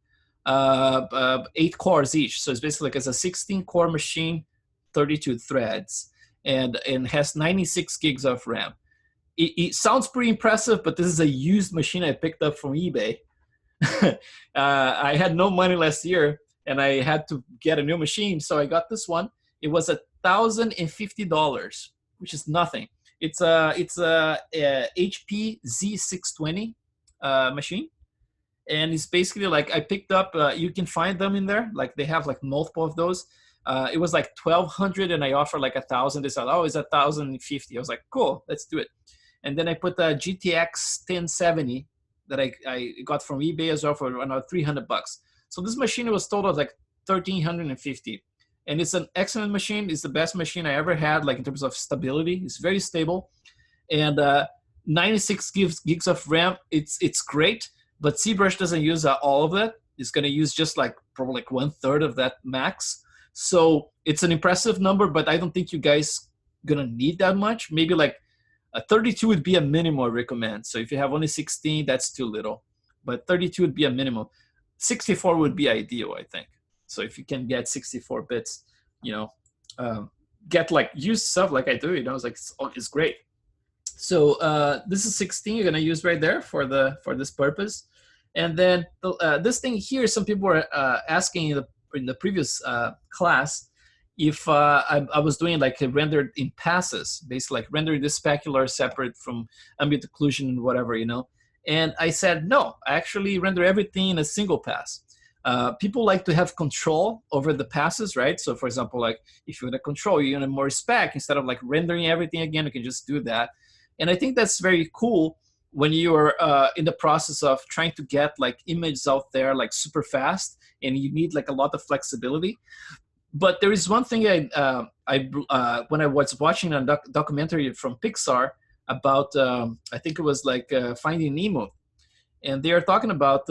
8 cores each. So it's basically like it's a 16 core machine, 32 threads, and has 96 gigs of RAM. It sounds pretty impressive, but this is a used machine I picked up from eBay. I had no money last year and I had to get a new machine. So I got this one. It was $1,050, which is nothing. It's a HP Z620 machine. And it's basically like I picked up, you can find them in there. Like they have like multiple of those. It was like 1,200 and I offered like 1,000. They said, oh, it's 1,050. I was like, cool, let's do it. And then I put the GTX 1070 that I got from eBay as well for another $300. So this machine was total like 1,350. And it's an excellent machine. It's the best machine I ever had, like in terms of stability. It's very stable. And 96 gigs of RAM, it's great. But ZBrush doesn't use all of that. It's going to use just like probably like 1/3 of that max. So it's an impressive number, but I don't think you guys gonna need that much. Maybe like a 32 would be a minimum I recommend. So if you have only 16, that's too little. But 32 would be a minimum. 64 would be ideal, I think. So if you can get 64 bits, you know, get like use stuff like I do, you know, it's great. So this is 16 you're gonna use right there for this purpose. And then this thing here, some people were asking in the previous class if I was doing like a rendered in passes, basically like rendering the specular separate from ambient occlusion and whatever, you know. And I said, no, I actually render everything in a single pass. People like to have control over the passes, right? So for example, like if you're gonna control, you're gonna more spec instead of like rendering everything again, you can just do that. And I think that's very cool when you're in the process of trying to get like images out there like super fast and you need like a lot of flexibility. But there is one thing when I was watching a documentary from Pixar about, I think it was like Finding Nemo, and they are talking about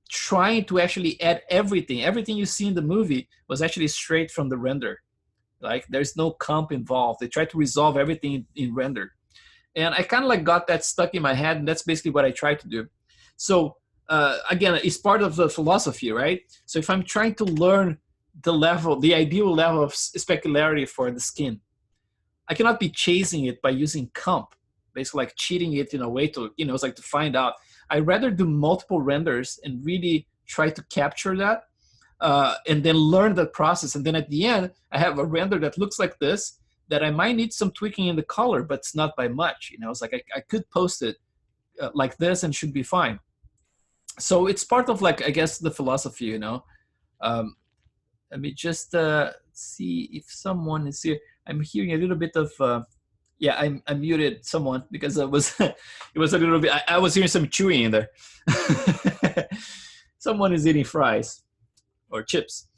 trying to actually add everything. Everything you see in the movie was actually straight from the render. Like there's no comp involved. They tried to resolve everything in render. And I kind of like got that stuck in my head, and that's basically what I tried to do. So again, it's part of the philosophy, right? So if I'm trying to learn the ideal level of specularity for the skin, I cannot be chasing it by using comp, basically like cheating it in a way to, you know, it's like to find out. I'd rather do multiple renders and really try to capture that and then learn the process. And then at the end, I have a render that looks like this, that I might need some tweaking in the color, but it's not by much. You know, it's like I could post it like this and should be fine. So it's part of like, I guess, the philosophy, you know. Let me just see if someone is here. I'm hearing a little bit of, yeah, I muted someone because it was a little bit, I was hearing some chewing in there. Someone is eating fries or chips.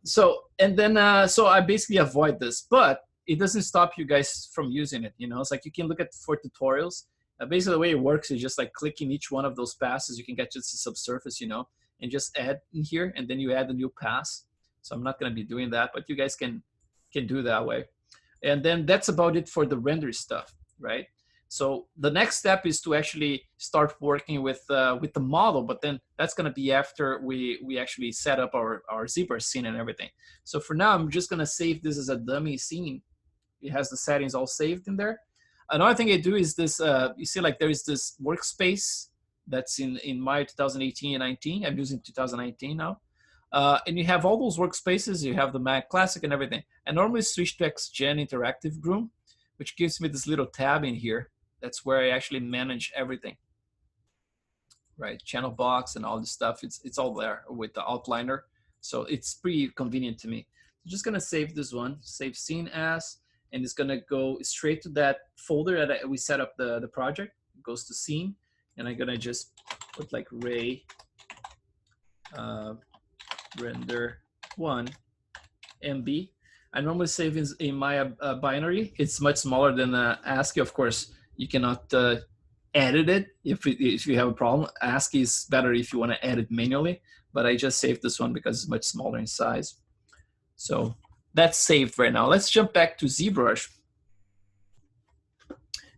So I basically avoid this, but it doesn't stop you guys from using it. You know, it's like you can look at for tutorials. Basically the way it works is just like clicking each one of those passes, you can get just a subsurface, you know, and just add in here, and then you add a new pass. So I'm not going to be doing that, but you guys can do that way. And then that's about it for the render stuff, right? So the next step is to actually start working with the model, but then that's going to be after we actually set up our ZBrush scene and everything. So for now, I'm just going to save this as a dummy scene. It has the settings all saved in there. Another thing I do is this, you see like there is this workspace that's in my 2018 and 19. I'm using 2019 now. And you have all those workspaces. You have the Mac Classic and everything. I normally switch to XGen Interactive Groom, which gives me this little tab in here. That's where I actually manage everything, right? Channel box and all this stuff. It's all there with the outliner. So it's pretty convenient to me. I'm just gonna save this one, save scene as, and it's gonna go straight to that folder that we set up the project. It goes to scene, and I'm gonna just put like Ray render 1 MB. I normally save in my binary. It's much smaller than ASCII. Of course, you cannot edit it if you have a problem. ASCII is better if you want to edit manually, but I just saved this one because it's much smaller in size. So that's saved right now. Let's jump back to ZBrush.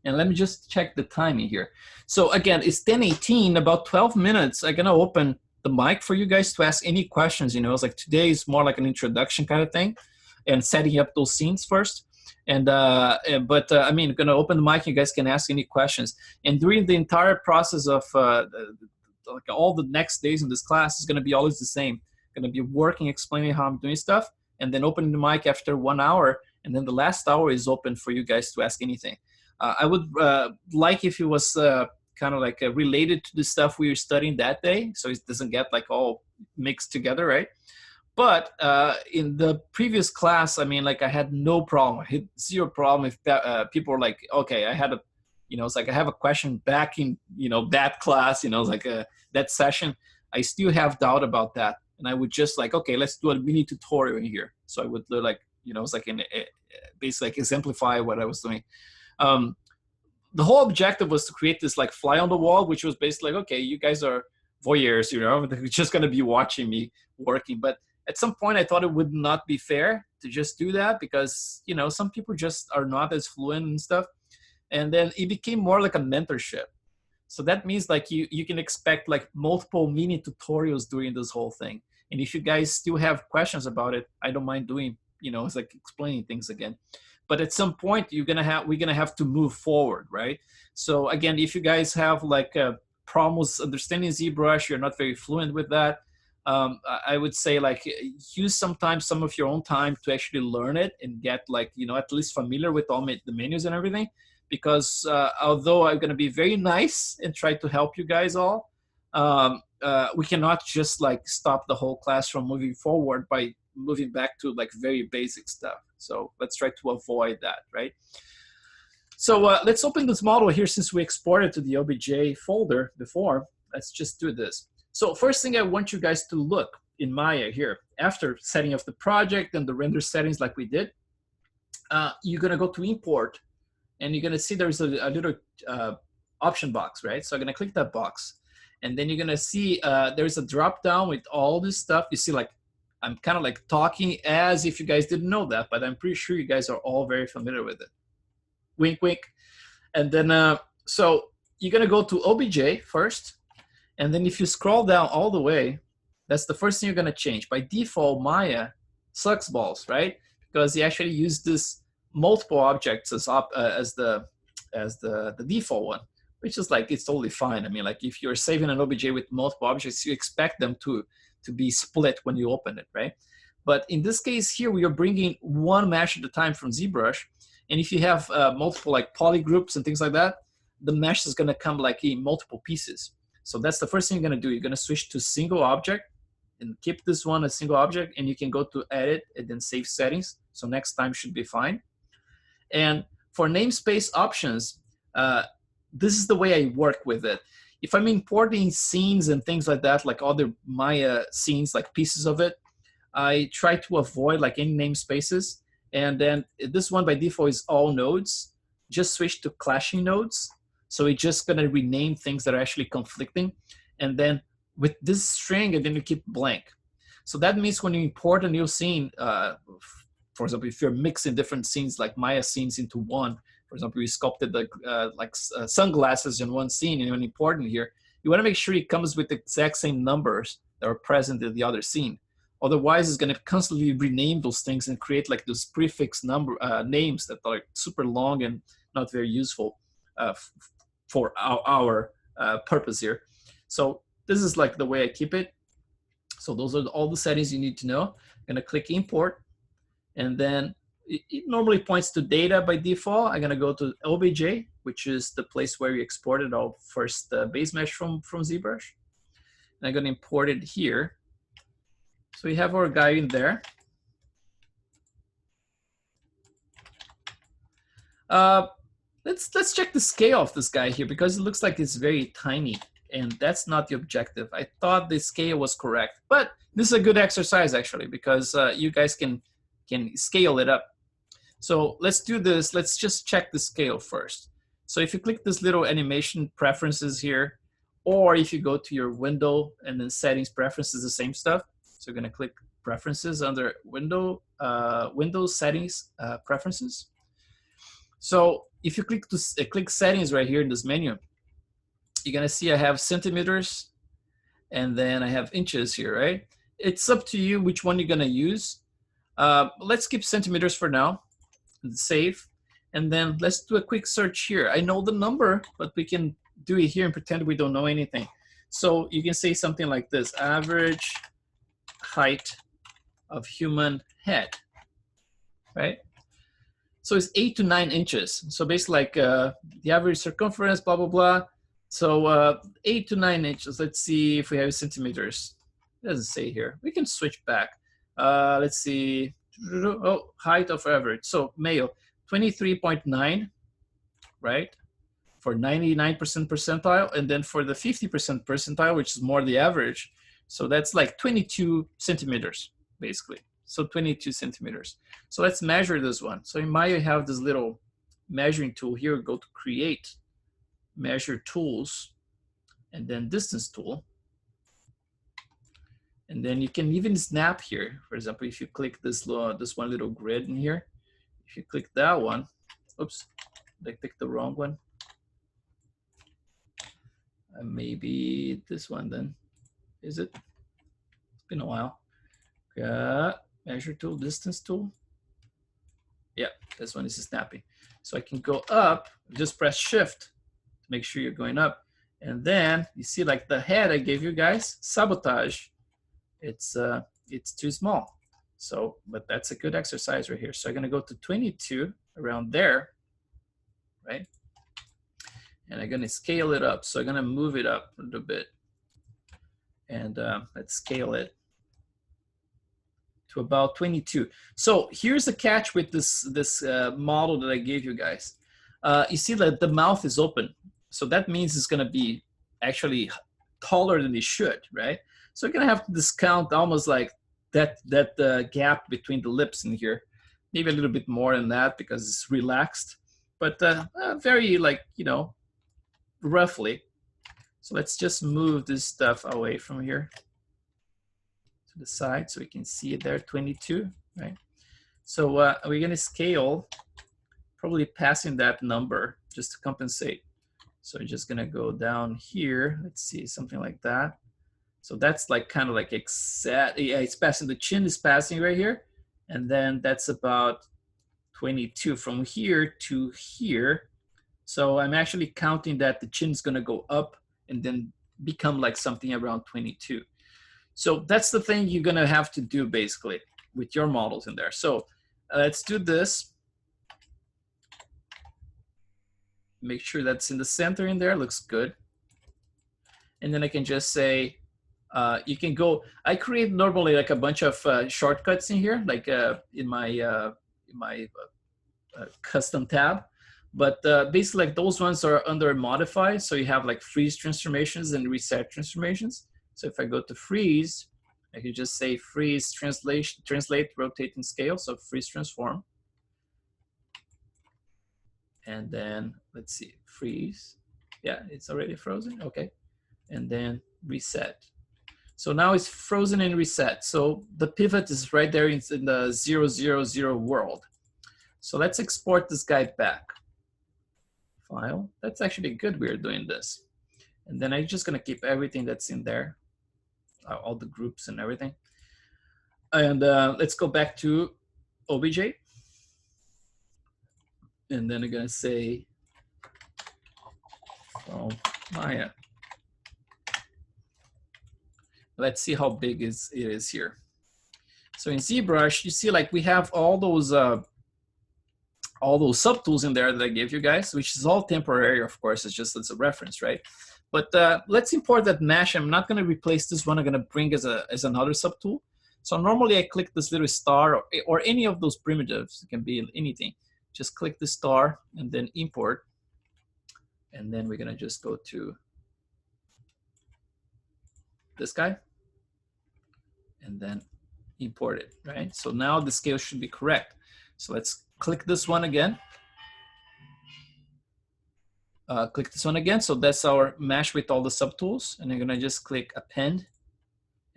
And let me just check the timing here. So again, it's 10:18, about 12 minutes. I'm gonna open the mic for you guys to ask any questions. You know, it's like today is more like an introduction kind of thing and setting up those scenes first. And I mean, I'm gonna open the mic. You guys can ask any questions. And during the entire process of like all the next days in this class is gonna be always the same. Gonna be working, explaining how I'm doing stuff, and then opening the mic after 1 hour. And then the last hour is open for you guys to ask anything. I would like if it was kind of like related to the stuff we were studying that day, so it doesn't get like all mixed together, right? But in the previous class, I mean, like I had no problem. I had zero problem if people were like, okay, I had a, you know, it's like I have a question back in, you know, that class, you know, like that session. I still have doubt about that. And I would just like, okay, let's do a mini tutorial in here. So I would like, you know, it's like basically like exemplify what I was doing. The whole objective was to create this like fly on the wall, which was basically like, okay, you guys are voyeurs, you know, they're just going to be watching me working. But At some point, I thought it would not be fair to just do that because, you know, some people just are not as fluent and stuff. And then it became more like a mentorship. So that means like you can expect like multiple mini tutorials during this whole thing. And if you guys still have questions about it, I don't mind doing, you know, it's like explaining things again. But at some point we're gonna have to move forward, right? So again, if you guys have like problems understanding ZBrush, you're not very fluent with that, I would say like use sometimes some of your own time to actually learn it and get like, you know, at least familiar with all the menus and everything. Because although I'm gonna be very nice and try to help you guys all, we cannot just like stop the whole class from moving forward by moving back to like very basic stuff. So let's try to avoid that, right? So let's open this model here since we exported to the OBJ folder before. Let's just do this. So first thing I want you guys to look in Maya here, after setting up the project and the render settings like we did, you're gonna go to import and you're gonna see there's a little option box, right? So I'm gonna click that box. And then you're gonna see there's a drop down with all this stuff. You see like, I'm kind of like talking as if you guys didn't know that, but I'm pretty sure you guys are all very familiar with it. Wink, wink. And then, so you're gonna go to OBJ first. And then if you scroll down all the way, that's the first thing you're gonna change. By default, Maya sucks balls, right? Because you actually use this multiple objects as the default one, which is like, it's totally fine. I mean, like if you're saving an OBJ with multiple objects, you expect them to be split when you open it, right? But in this case here, we are bringing one mesh at a time from ZBrush. And if you have multiple like poly groups and things like that, the mesh is gonna come like in multiple pieces. So that's the first thing you're gonna do. You're gonna switch to single object and keep this one a single object, and you can go to edit and then save settings. So next time should be fine. And for namespace options, this is the way I work with it. If I'm importing scenes and things like that, like other Maya scenes, like pieces of it, I try to avoid like any namespaces. And then this one by default is all nodes. Just switch to clashing nodes. So it's just gonna rename things that are actually conflicting. And then with this string, and then you keep blank. So that means when you import a new scene, for example, if you're mixing different scenes like Maya scenes into one, for example, we sculpted the sunglasses in one scene, and when important here, you want to make sure it comes with the exact same numbers that are present in the other scene. Otherwise, it's going to constantly rename those things and create like those prefix number names that are super long and not very useful for our purpose here. So this is like the way I keep it. So those are all the settings you need to know. I'm going to click import, and then it normally points to data by default. I'm gonna go to OBJ, which is the place where we exported our first base mesh from ZBrush. And I'm gonna import it here. So we have our guy in there. Let's check the scale of this guy here, because it looks like it's very tiny, and that's not the objective. I thought the scale was correct, but this is a good exercise actually, because you guys can scale it up. So let's do this. Let's just check the scale first. So if you click this little animation preferences here, or if you go to your window and then settings preferences, the same stuff. So you're gonna click preferences under window, Windows settings preferences. So if you click settings right here in this menu, you're gonna see I have centimeters and then I have inches here, right? It's up to you which one you're gonna use. Let's keep centimeters for now and save. And then let's do a quick search here. I know the number, but we can do it here and pretend we don't know anything. So you can say something like this: average height of human head, right? So it's 8 to 9 inches. So basically like the average circumference, blah, blah, blah. So 8 to 9 inches. Let's see if we have centimeters. It doesn't say here. We can switch back. Let's see. Oh, height of average. So male, 23.9, right? For 99% percentile. And then for the 50% percentile, which is more the average. So that's like 22 centimeters, basically. So 22 centimeters. So let's measure this one. So in Maya, you have this little measuring tool here. Go to create, measure tools, and then distance tool. And then you can even snap here. For example, if you click this one little grid in here, if you click that one, oops, I picked the wrong one. Maybe this one then, is it? It's been a while. Measure tool, distance tool. Yeah, this one is snapping. So I can go up, just press shift to make sure you're going up. And then you see like the head I gave you guys, sabotage. It's too small. So, but that's a good exercise right here. So I'm gonna go to 22 around there, right? And I'm gonna scale it up. So I'm gonna move it up a little bit. And let's scale it to about 22. So here's the catch with this model that I gave you guys. You see that the mouth is open. So that means it's gonna be actually taller than it should, right? So you're gonna have to discount almost like that gap between the lips in here. Maybe a little bit more than that because it's relaxed, but very like, you know, roughly. So let's just move this stuff away from here to the side so we can see it there, 22, right? So we're gonna scale, probably passing that number just to compensate. So we're just gonna go down here. Let's see, something like that. So that's like kind of like exact, yeah, it's passing, the chin is passing right here. And then that's about 22 from here to here. So I'm actually counting that the chin is gonna go up and then become like something around 22. So that's the thing you're gonna have to do basically with your models in there. So let's do this. Make sure that's in the center in there, looks good. And then I can just say, you can go, I create normally like a bunch of shortcuts in here, like in my custom tab. But basically like those ones are under modify. So you have like freeze transformations and reset transformations. So if I go to freeze, I can just say freeze, translate, rotate, and scale. So freeze transform. And then let's see, freeze. Yeah, it's already frozen, okay. And then reset. So now it's frozen and reset. So the pivot is right there in the 0, 0, 0 world. So let's export this guy back. File, that's actually good we're doing this. And then I'm just gonna keep everything that's in there, all the groups and everything. And let's go back to OBJ. And then I'm gonna say, oh, Maya. Let's see how big it is here. So in ZBrush, you see like we have all those subtools in there that I gave you guys, which is all temporary, of course, it's just as a reference, right? But let's import that mesh. I'm not gonna replace this one, I'm gonna bring as another subtool. So normally I click this little star or any of those primitives, it can be anything. Just click the star and then import. And then we're gonna just go to this guy and then import it, right? So now the scale should be correct. So let's click this one again. Click this one again. So that's our mesh with all the subtools. And I'm gonna just click append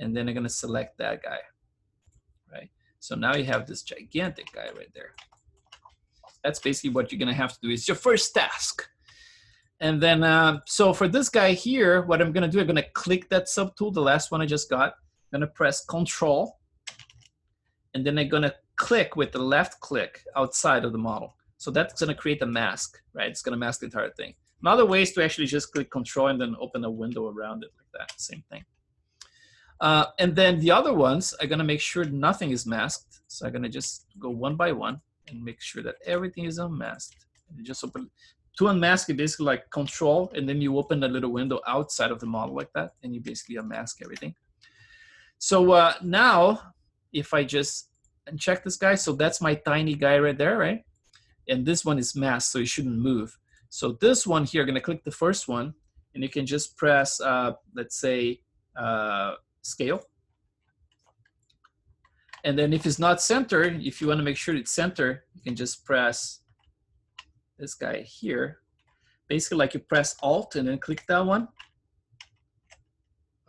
and then I'm gonna select that guy, right? So now you have this gigantic guy right there. That's basically what you're gonna have to do. It's your first task. And then, so for this guy here, what I'm gonna do, I'm gonna click that subtool, the last one I just got. I'm gonna press Control, and then I'm gonna click with the left click outside of the model. So that's gonna create a mask, right? It's gonna mask the entire thing. Another way is to actually just click Control and then open a window around it like that, same thing. And then the other ones, I'm gonna make sure nothing is masked. So I'm gonna just go one by one and make sure that everything is unmasked. And you just open, to unmask it, basically like Control, and then you open a little window outside of the model like that, and you basically unmask everything. So now, if I just uncheck this guy, so that's my tiny guy right there, right? And this one is masked, so it shouldn't move. So this one here, I'm gonna click the first one, and you can just press, let's say, scale. And then if it's not centered, if you wanna make sure it's centered, you can just press this guy here. Basically like you press Alt and then click that one.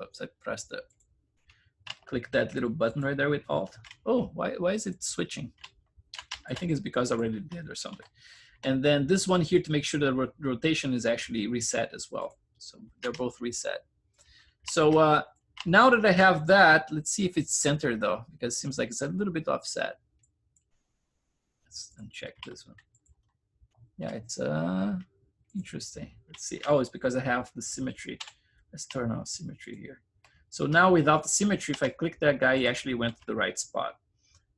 Oops, I pressed it. Click that little button right there with Alt. Oh, why is it switching? I think it's because I already did or something. And then this one here to make sure the rotation is actually reset as well. So they're both reset. So now that I have that, let's see if it's centered though, because it seems like it's a little bit offset. Let's uncheck this one. Yeah, it's interesting. Let's see. Oh, it's because I have the symmetry. Let's turn on symmetry here. So now without the symmetry, if I click that guy, he actually went to the right spot.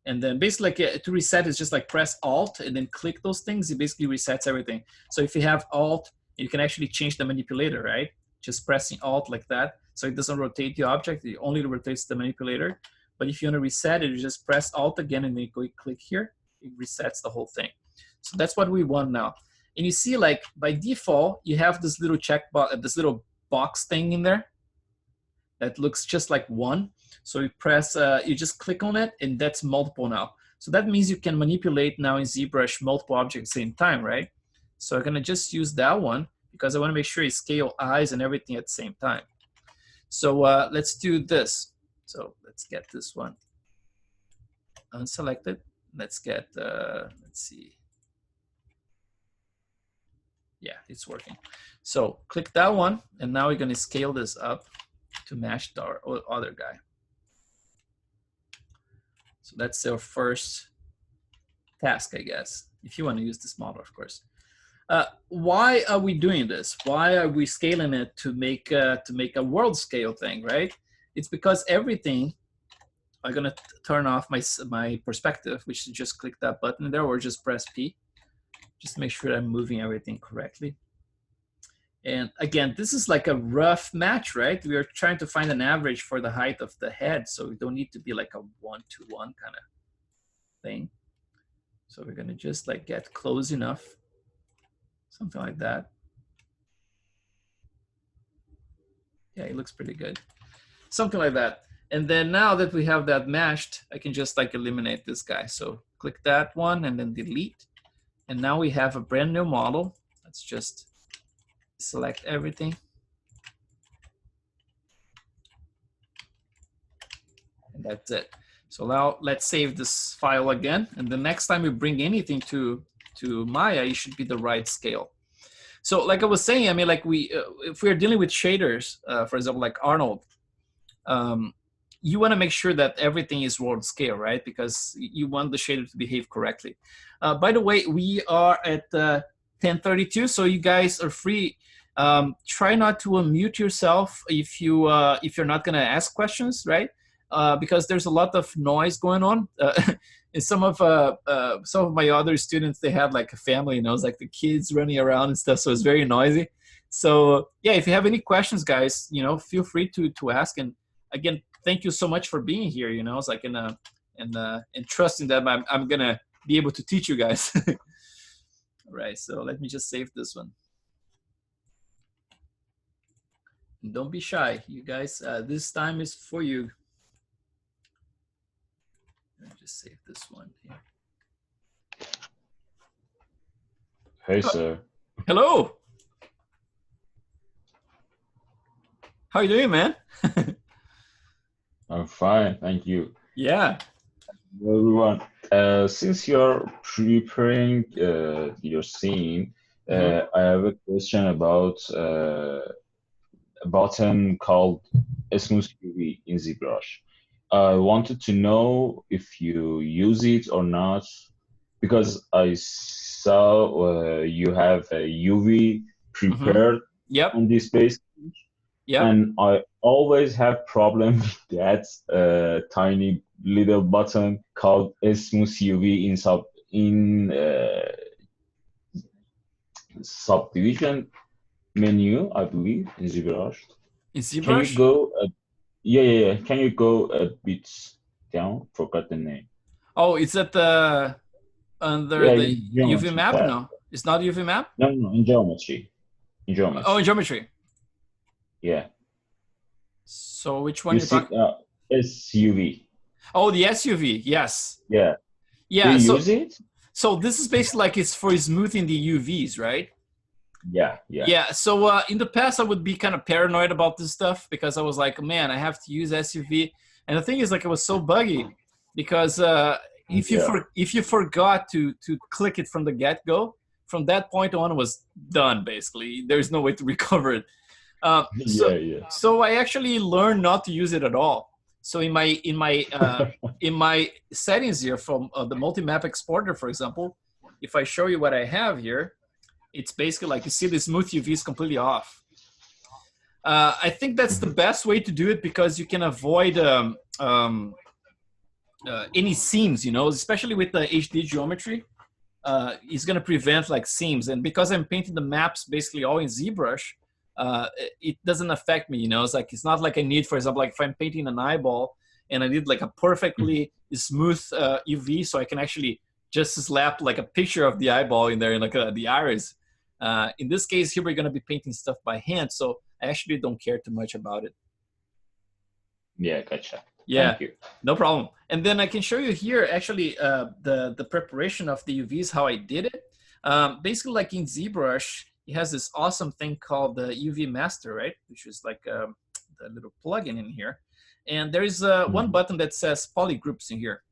And then basically like, to reset is just like press Alt and then click those things. It basically resets everything. So if you have Alt, you can actually change the manipulator, right? Just pressing Alt like that. So it doesn't rotate the object, it only rotates the manipulator. But if you want to reset it, you just press Alt again and then go click here. It resets the whole thing. So that's what we want now. And you see like by default, you have this little check box, this little box thing in there that looks just like one. So you press, you just click on it and that's multiple now. So that means you can manipulate now in ZBrush multiple objects at the same time, right? So I'm gonna just use that one because I wanna make sure you scale eyes and everything at the same time. So let's do this. So let's get this one unselected. Let's get, let's see. Yeah, it's working. So click that one and now we're gonna scale this up to match our other guy. So that's our first task, I guess, if you want to use this model, of course. Why are we doing this? Why are we scaling it to make a world scale thing, right? It's because everything, I'm gonna turn off my perspective, which is just click that button there or just press P, just to make sure I'm moving everything correctly. And again, this is like a rough match, right? We are trying to find an average for the height of the head, so we don't need to be like a 1-to-1 kind of thing. So we're gonna just like get close enough, something like that. Yeah, it looks pretty good. Something like that. And then now that we have that matched, I can just like eliminate this guy. So click that one and then delete. And now we have a brand new model. Let's just select everything. And that's it. So now let's save this file again. And the next time we bring anything to Maya, it should be the right scale. So like I was saying, I mean, like if we're dealing with shaders, for example, like Arnold, you want to make sure that everything is world scale, right? Because you want the shader to behave correctly. By the way, we are at 10:32, so you guys are free. Try not to unmute yourself if you're not going to ask questions, right? Because there's a lot of noise going on. And some of my other students, they have like a family, you know, it's like the kids running around and stuff, so it's very noisy. So yeah, if you have any questions, guys, you know, feel free to ask. And again, thank you so much for being here. You know, it's like and trusting that I'm gonna be able to teach you guys. All right, so let me just save this one. And don't be shy, you guys. This time is for you. Let me just save this one here. Hey, sir. Hello. How you doing, man? I'm fine, thank you. Yeah. Hello, everyone. Since you're preparing your scene, I have a question about a button called Smooth UV in ZBrush. I wanted to know if you use it or not, because I saw you have a UV prepared on this page. Yeah. And I always have problem with that tiny little button called Smooth UV in subdivision menu, I believe, in ZBrush. In ZBrush? Can you go? Yeah. Can you go a bit down? Forgot the name. Oh, it's at the under the UV map. Tab. No, it's not UV map. No, in geometry. In geometry. Oh, in geometry. Yeah. So which one? You see, SUV. Oh, the SUV. Yes. Yeah. Yeah. Do you use it? So this is basically like it's for smoothing the UVs, right? Yeah. Yeah. So in the past, I would be kind of paranoid about this stuff because I was like, man, I have to use SUV And the thing is, like, it was so buggy because Yeah. if you forgot to click it from the get go, from that point on, it was done. Basically, there's no way to recover it. Uh, so Yeah, yeah. so I actually learned not to use it at all. So in my settings here from the multi-map exporter, for example, if I show you what I have here, it's basically like you see the smooth UV is completely off. I think that's the Mhm. best way to do it because you can avoid any seams, you know, especially with the HD geometry. It's going to prevent like seams. And because I'm painting the maps basically all in ZBrush, it doesn't affect me, you know. It's like, it's not like I need, for example, like if I'm painting an eyeball and I need like a perfectly smooth UV so I can actually just slap like a picture of the eyeball in there and like the iris. In this case here, we're going to be painting stuff by hand. So I actually don't care too much about it. Yeah, gotcha. Yeah, Thank you. no problem. And then I can show you here actually the preparation of the UVs, how I did it. Basically, like in ZBrush, it has this awesome thing called the UV Master, right? Which is like a little plugin in here. And there is one Mhm. button that says polygroups in here.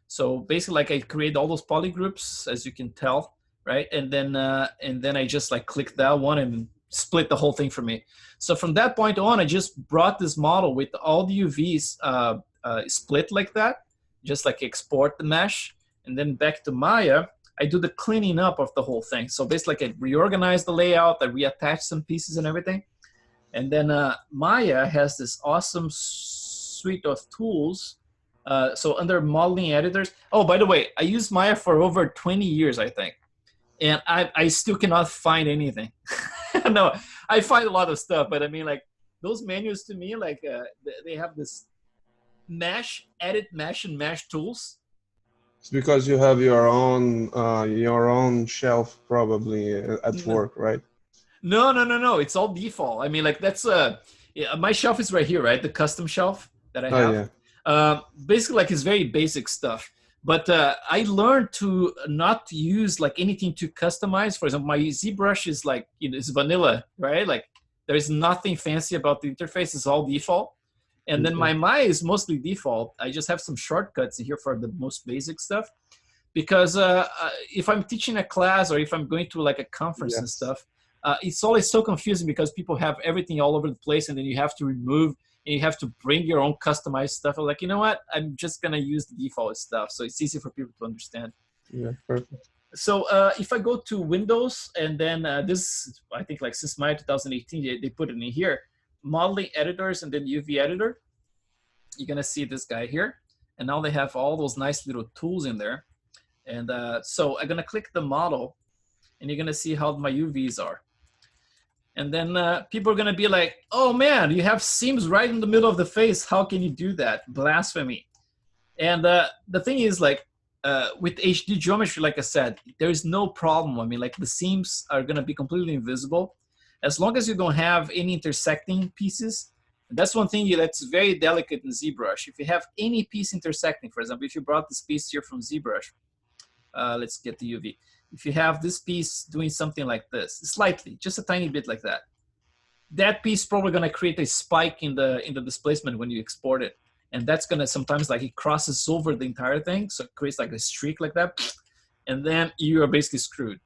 So basically, like I create all those polygroups, as you can tell, right? And then I just like click that one and split the whole thing for me. So from that point on, I just brought this model with all the UVs split like that, just like export the mesh, and then back to Maya. I do the cleaning up of the whole thing. So basically, like I reorganize the layout, I reattach some pieces and everything. And then Maya has this awesome suite of tools. So under modeling editors, oh, by the way, I used Maya for over 20 years, I think. And I still cannot find anything. No, I find a lot of stuff, but I mean, like those menus to me, like they have this mesh, edit mesh, and mesh tools. It's because you have your own shelf probably at work, right? No. It's all default. I mean, like that's yeah, my shelf is right here, right? The custom shelf that I Oh have. yeah. Basically, like it's very basic stuff. But I learned to not use like anything to customize. For example, my ZBrush is like, you know, it's vanilla, right? Like there is nothing fancy about the interface. It's all default. And then Okay. my Maya is mostly default. I just have some shortcuts here for the most basic stuff. Because if I'm teaching a class or if I'm going to like a conference and Yes. stuff, it's always so confusing because people have everything all over the place, and then you have to remove and you have to bring your own customized stuff. I'm like, you know what? I'm just gonna use the default stuff, so it's easy for people to understand. Yeah. Perfect. So if I go to Windows and then this, I think like since Maya 2018, they put it in here, modeling editors and then UV editor. You're gonna see this guy here, and now they have all those nice little tools in there. And so I'm gonna click the model, and you're gonna see how my UVs are. And then people are gonna be like, "Oh man, you have seams right in the middle of the face. How can you do that? Blasphemy!" And the thing is, like with HD geometry, like I said, there is no problem. I mean, like the seams are gonna be completely invisible, as long as you don't have any intersecting pieces. That's one thing that's very delicate in ZBrush. If you have any piece intersecting, for example, if you brought this piece here from ZBrush, let's get the UV. If you have this piece doing something like this, slightly, just a tiny bit like that, that piece is probably going to create a spike in the displacement when you export it, and that's going to sometimes like it crosses over the entire thing, so it creates like a streak like that, and then you are basically screwed.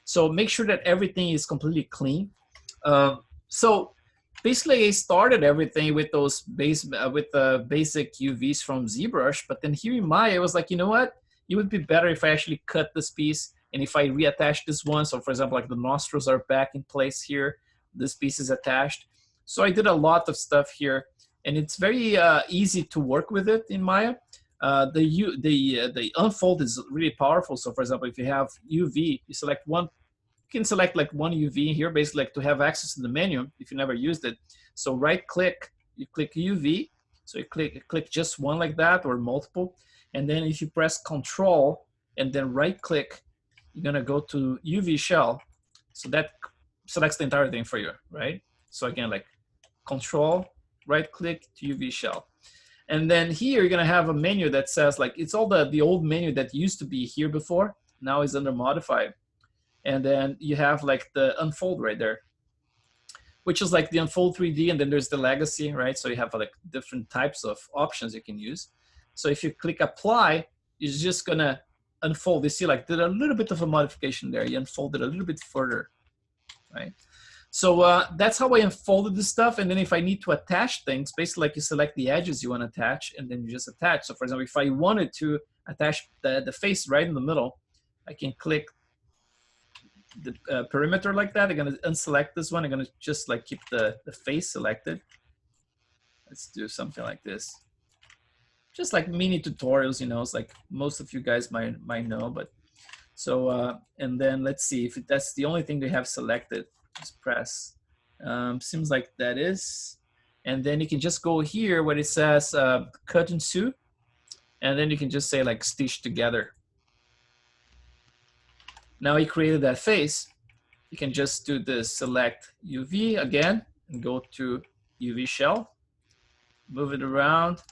So make sure that everything is completely clean. So basically, I started everything with those basic UVs from ZBrush, but then here in Maya, I was like, you know what? It would be better if I actually cut this piece and if I reattach this one. So for example, like the nostrils are back in place here. This piece is attached. So I did a lot of stuff here, and it's very easy to work with it in Maya. The unfold is really powerful. So for example, if you have UV, you select one, you can select like one UV here, basically like to have access to the menu if you never used it. So right click, you click UV. So you click just one like that or multiple. And then if you press Control and then right click, you're gonna go to UV shell. So that selects the entire thing for you, right? So again, like Control, right click to UV shell. And then here you're gonna have a menu that says like, it's all the old menu that used to be here before, now is under modify. And then you have like the unfold right there, which is like the unfold 3D, and then there's the legacy, right? So you have like different types of options you can use. So if you click apply, it's just gonna unfold. You see, like, did a little bit of a modification there. You unfold it a little bit further, right? So that's how I unfolded this stuff. And then if I need to attach things, basically like you select the edges you want to attach, and then you just attach. So for example, if I wanted to attach the face right in the middle, I can click the perimeter like that. I'm going to unselect this one. I'm going to just like keep the face selected. Let's do something like this. Just like mini tutorials, you know, it's like most of you guys might know. But so, and then let's see if that's the only thing they have selected. Just press. Seems like that is. And then you can just go here where it says cut and sew. And then you can just say like stitch together. Now you created that face. You can just do this, select UV again, and go to UV shell. Move it around.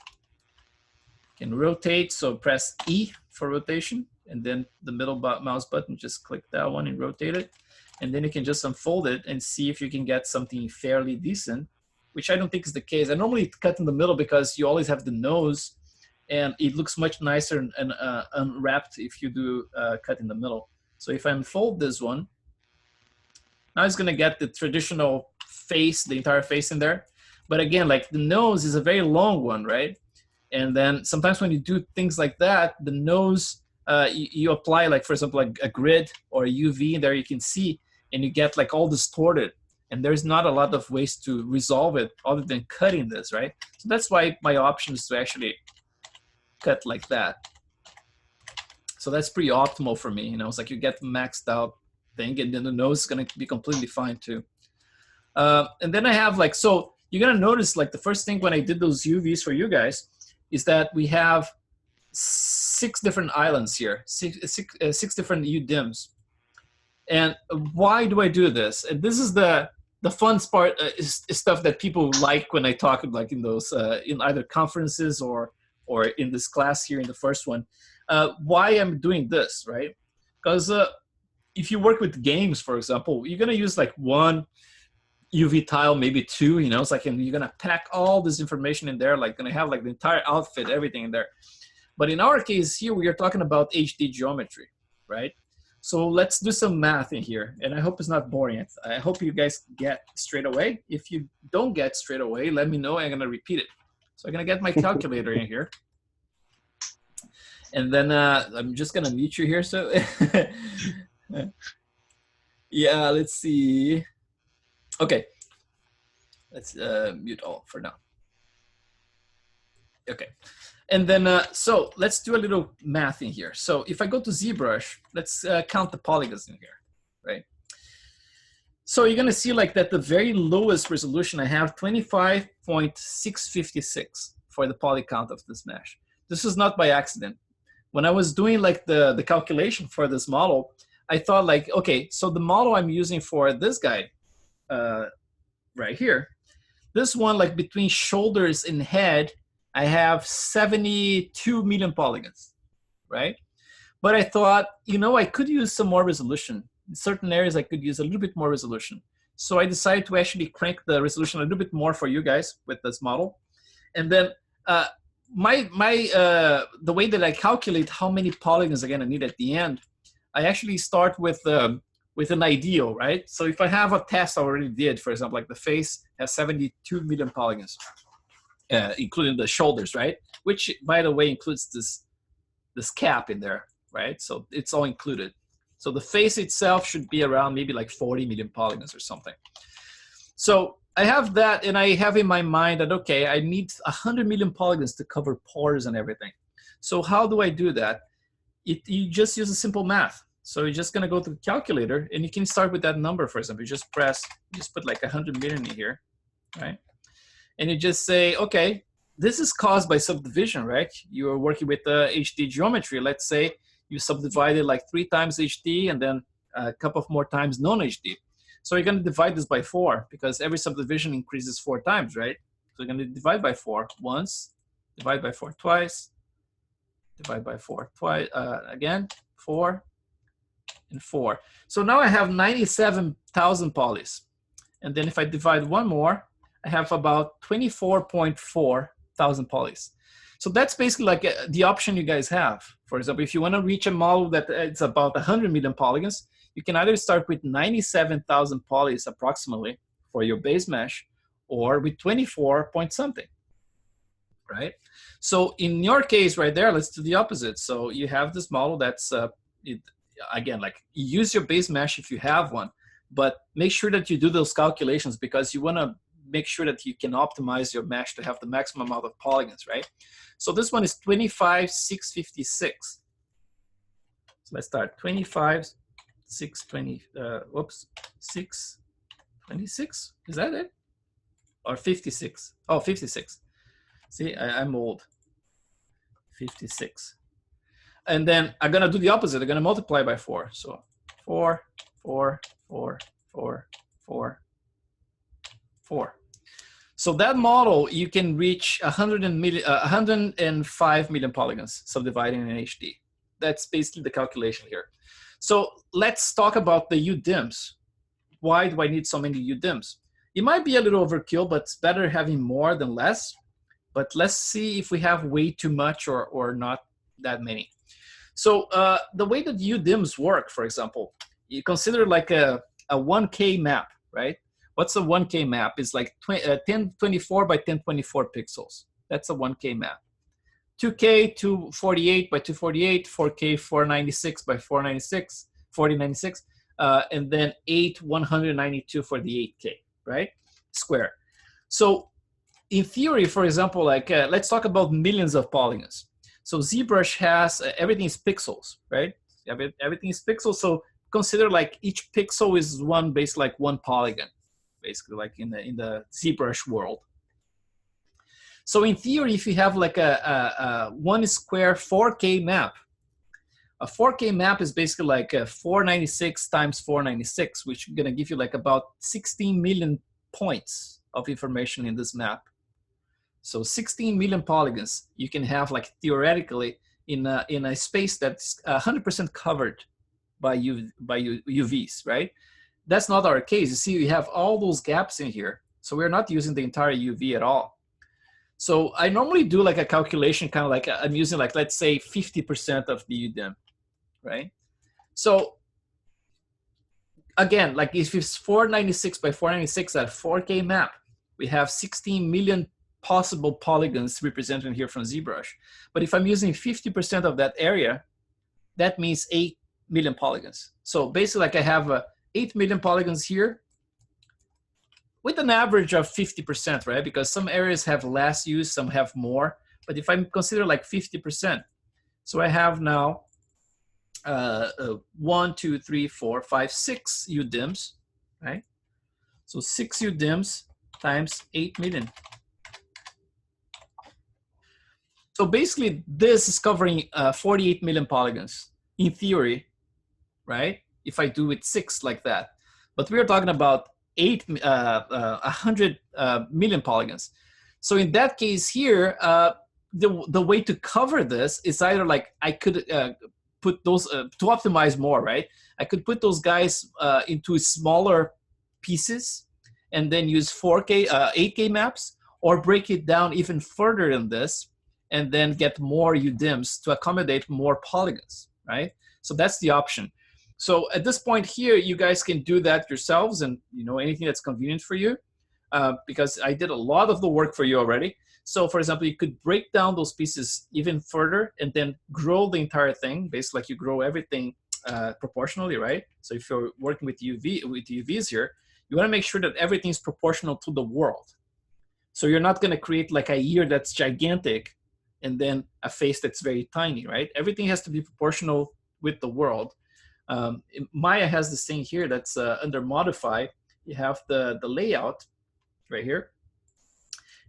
You can rotate, so press E for rotation. And then the middle mouse button, just click that one and rotate it. And then you can just unfold it and see if you can get something fairly decent, which I don't think is the case. I normally cut in the middle because you always have the nose, and it looks much nicer and unwrapped if you do cut in the middle. So if I unfold this one, now it's gonna get the traditional face, the entire face in there. But again, like the nose is a very long one, right? And then sometimes when you do things like that, the nose, you apply like, for example, like a grid or a UV in there, you can see, and you get like all distorted. And there's not a lot of ways to resolve it other than cutting this, right? So that's why my option is to actually cut like that. So that's pretty optimal for me. You know, it's like you get maxed out thing, and then the nose is gonna be completely fine too. And then I have like, so you're gonna notice like the first thing when I did those UVs for you guys is that we have 6 different islands here, six different UDIMs. And why do I do this? And this is the fun part, is stuff that people like when I talk like in those, in either conferences or in this class here in the first one. Why I'm doing this, right? Because if you work with games, for example, you're gonna use like 1 UV tile, maybe 2, you know, it's like, and you're gonna pack all this information in there, like gonna have like the entire outfit, everything in there. But in our case here, we are talking about HD geometry, right? So let's do some math in here, and I hope it's not boring. I hope you guys get straight away. If you don't get straight away, let me know. I'm gonna repeat it. So I'm gonna get my calculator in here. And then I'm just gonna mute you here. So yeah, let's see. Okay, let's mute all for now. Okay, and then so let's do a little math in here. So if I go to ZBrush, let's count the polygons in here, right? So you're gonna see like that the very lowest resolution I have 25.656 for the poly count of this mesh. This is not by accident. When I was doing like the calculation for this model, I thought like, okay, so the model I'm using for this guy right here, this one, like between shoulders and head, I have 72 million polygons, right? But I thought, you know, I could use some more resolution. In certain areas, I could use a little bit more resolution. So I decided to actually crank the resolution a little bit more for you guys with this model. And then the way that I calculate how many polygons I'm gonna need at the end, I actually start with an ideal, right? So if I have a test I already did, for example, like the face has 72 million polygons, including the shoulders, right? Which, by the way, includes this cap in there, right? So it's all included. So the face itself should be around maybe like 40 million polygons or something. So I have that, and I have in my mind that, okay, I need 100 million polygons to cover pores and everything. So how do I do that? You just use a simple math. So you're just gonna go to the calculator, and you can start with that number, for example. You just put like 100 million in here, right? And you just say, okay, this is caused by subdivision, right? You're working with HD geometry. Let's say you subdivided like 3 times HD and then a couple of more times non-HD. So you're gonna divide this by 4 because every subdivision increases 4 times, right? So you're gonna divide by 4 once, divide by 4 twice, divide by 4 twice, again, 4 and 4. So now I have 97,000 polys. And then if I divide one more, I have about 24.4 thousand polys. So that's basically like the option you guys have. For example, if you want to reach a model that it's about 100 million polygons, you can either start with 97,000 polys approximately for your base mesh, or with 24 point something, right? So in your case right there, let's do the opposite. So you have this model that's, again, like use your base mesh if you have one, but make sure that you do those calculations because you want to make sure that you can optimize your mesh to have the maximum amount of polygons, right? So this one is 25,656. So let's start 626. Is that it? Or 56? Oh, 56. See, I'm old. 56. And then I'm gonna do the opposite. I'm gonna multiply by 4. So 4, 4, 4, 4, 4, 4. So that model, you can reach 105 million polygons subdividing in HD. That's basically the calculation here. So let's talk about the UDIMs. Why do I need so many UDIMs? It might be a little overkill, but it's better having more than less. But let's see if we have way too much or not that many. So the way that UDIMs work, for example, you consider like a 1K map, right? What's a 1K map? It's like 1024 by 1024 pixels. That's a 1K map. 2K 248 by 248, 4K 496 by 4096, and then 192 for the 8K, right? Square. So in theory, for example, like let's talk about millions of polygons. So ZBrush has everything is pixels, right? Everything is pixels. So consider like each pixel is basically like one polygon, basically like in the ZBrush world. So in theory, if you have like a 1 square 4K map, a 4K map is basically like a 496 times 496, which is gonna give you like about 16 million points of information in this map. So 16 million polygons you can have like theoretically in a space that's 100% covered by UVs, right? That's not our case. You see, we have all those gaps in here. So we're not using the entire UV at all. So I normally do like a calculation, kind of like I'm using like, let's say 50% of the UDIM, right? So again, like if it's 496 by 496 at 4K map, we have 16 million possible polygons represented here from ZBrush. But if I'm using 50% of that area, that means 8 million polygons. So basically like I have 8 million polygons here with an average of 50%, right? Because some areas have less use, some have more. But if I consider like 50%, so I have now 1, 2, 3, 4, 5, 6 UDIMs, right? So 6 UDIMs times 8 million. So basically this is covering 48 million polygons in theory, right? If I do it 6 like that. But we are talking about 100 million polygons. So in that case here, the way to cover this is either like I could put those, to optimize more, right? I could put those guys into smaller pieces and then use 4K, 8K maps, or break it down even further than this and then get more UDIMs to accommodate more polygons, right? So that's the option. So at this point here, you guys can do that yourselves and anything that's convenient for you because I did a lot of the work for you already. So for example, you could break down those pieces even further and then grow the entire thing, basically like you grow everything proportionally, right? So if you're working with UVs here, you wanna make sure that everything's proportional to the world. So you're not gonna create like a ear that's gigantic and then a face that's very tiny, right? Everything has to be proportional with the world. Maya has this thing here that's under modify. You have the layout right here.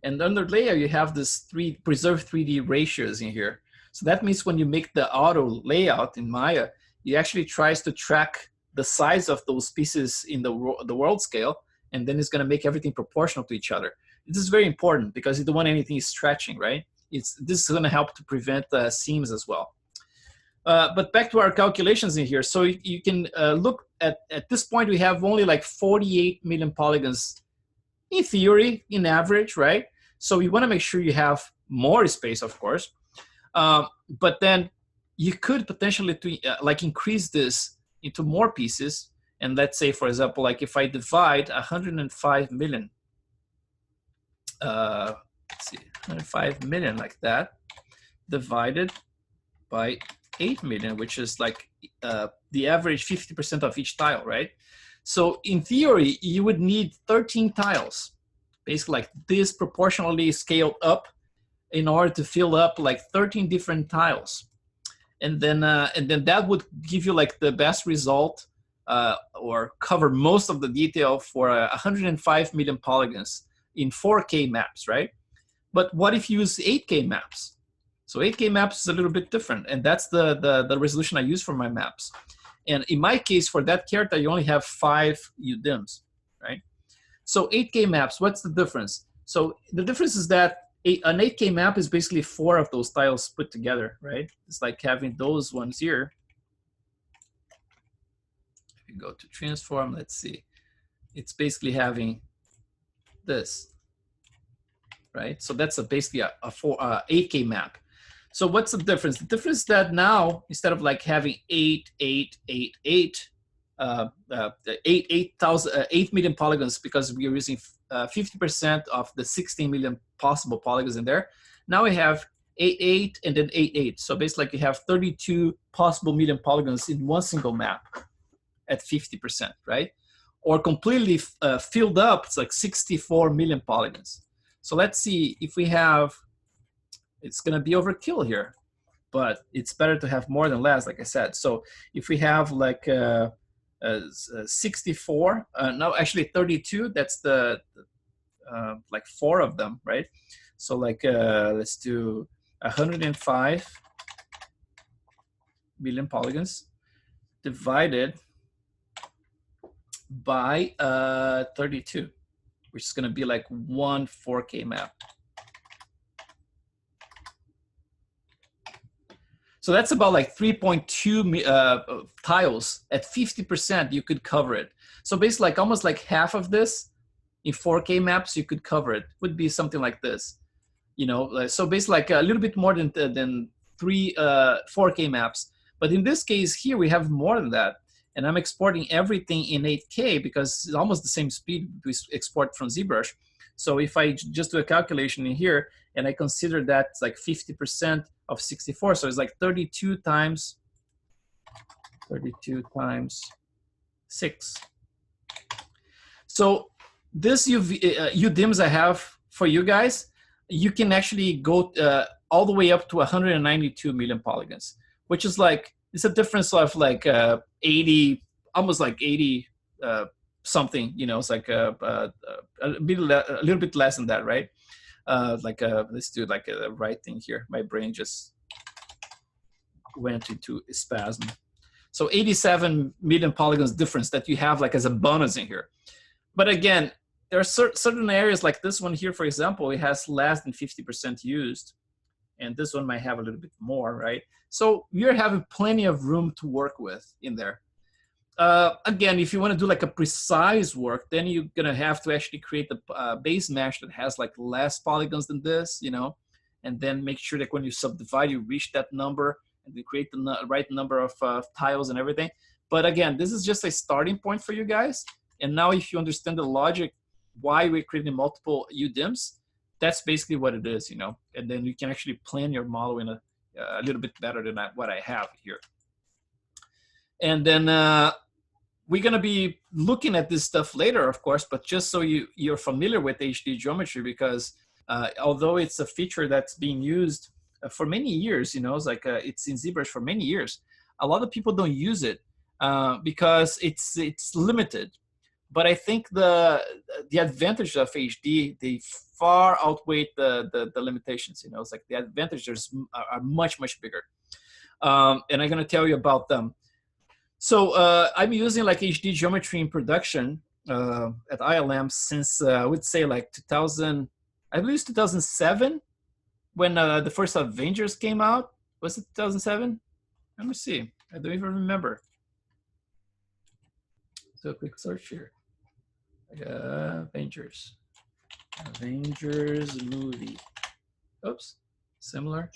And under layout, you have this preserve 3D ratios in here. So that means when you make the auto layout in Maya, it actually tries to track the size of those pieces in the world scale, and then it's gonna make everything proportional to each other. This is very important because you don't want anything stretching, right? This is gonna help to prevent seams as well. But back to our calculations in here. So you can look at this point, we have only like 48 million polygons in theory, in average, right? So you want to make sure you have more space, of course. But then you could potentially like increase this into more pieces. And let's say, for example, like if I divide 105 million, let's see, 105 million like that, divided by 8 million, which is like the average 50% of each tile, right? So in theory, you would need 13 tiles, basically like this proportionally scaled up in order to fill up like 13 different tiles. And then that would give you like the best result or cover most of the detail for 105 million polygons in 4K maps, right? But what if you use 8K maps? So 8K maps is a little bit different, and that's the resolution I use for my maps. And in my case, for that character, you only have 5 UDIMs, right? So 8K maps, what's the difference? So the difference is that an 8K map is basically 4 of those tiles put together, right? It's like having those ones here. If you go to transform, let's see. It's basically having this, right? So that's basically a 8K map. So what's the difference? The difference is that now, instead of like having 8 million polygons, because we are using 50% of the 16 million possible polygons in there, now we have 8 and then 8. So basically like you have 32 possible million polygons in one single map at 50%, right? Or completely filled up, it's like 64 million polygons. So let's see if we have, it's gonna be overkill here, but it's better to have more than less, like I said. So if we have like 64, no, actually 32, that's the like 4 of them, right? So like let's do 105 million polygons divided by 32, which is gonna be like one 4K map. So that's about like 3.2 tiles at 50%, you could cover it. So basically like almost like half of this in 4K maps, you could cover it. Would be something like this, you know? So basically like a little bit more than 3 4K maps. But in this case here, we have more than that. And I'm exporting everything in 8K because it's almost the same speed we export from ZBrush. So if I just do a calculation in here and I consider that it's like 50% of 64, so it's like 32 times 6. So this UDIMs I have for you guys, you can actually go all the way up to 192 million polygons, which is like, it's a difference of like 80, almost like 80 something, you know, it's like a little bit less than that, right? Let's do like a right thing here. My brain just went into a spasm. So 87 million polygons difference that you have like as a bonus in here. But again, there are certain areas like this one here, for example, it has less than 50% used. And this one might have a little bit more, right? So you're having plenty of room to work with in there. Again, if you want to do like a precise work, then you're gonna have to actually create a base mesh that has like less polygons than this, you know, and then make sure that when you subdivide, you reach that number and you create the right number of tiles and everything. But again, this is just a starting point for you guys. And now if you understand the logic, why we're creating multiple UDIMs, that's basically what it is, you know, and then you can actually plan your model in a little bit better than what I have here. And then we're going to be looking at this stuff later, of course, but just so you're familiar with HD geometry, because although it's a feature that's being used for many years, you know, it's like it's in ZBrush for many years, a lot of people don't use it because it's limited. But I think the advantage of HD, they far outweigh the limitations. You know, it's like the advantages are much, much bigger. And I'm going to tell you about them. So I'm using like HD geometry in production at ILM since I would say like 2000, I believe it's 2007 when the first Avengers came out. Was it 2007? Let me see. I don't even remember. So quick search here. Avengers movie. Oops, similar.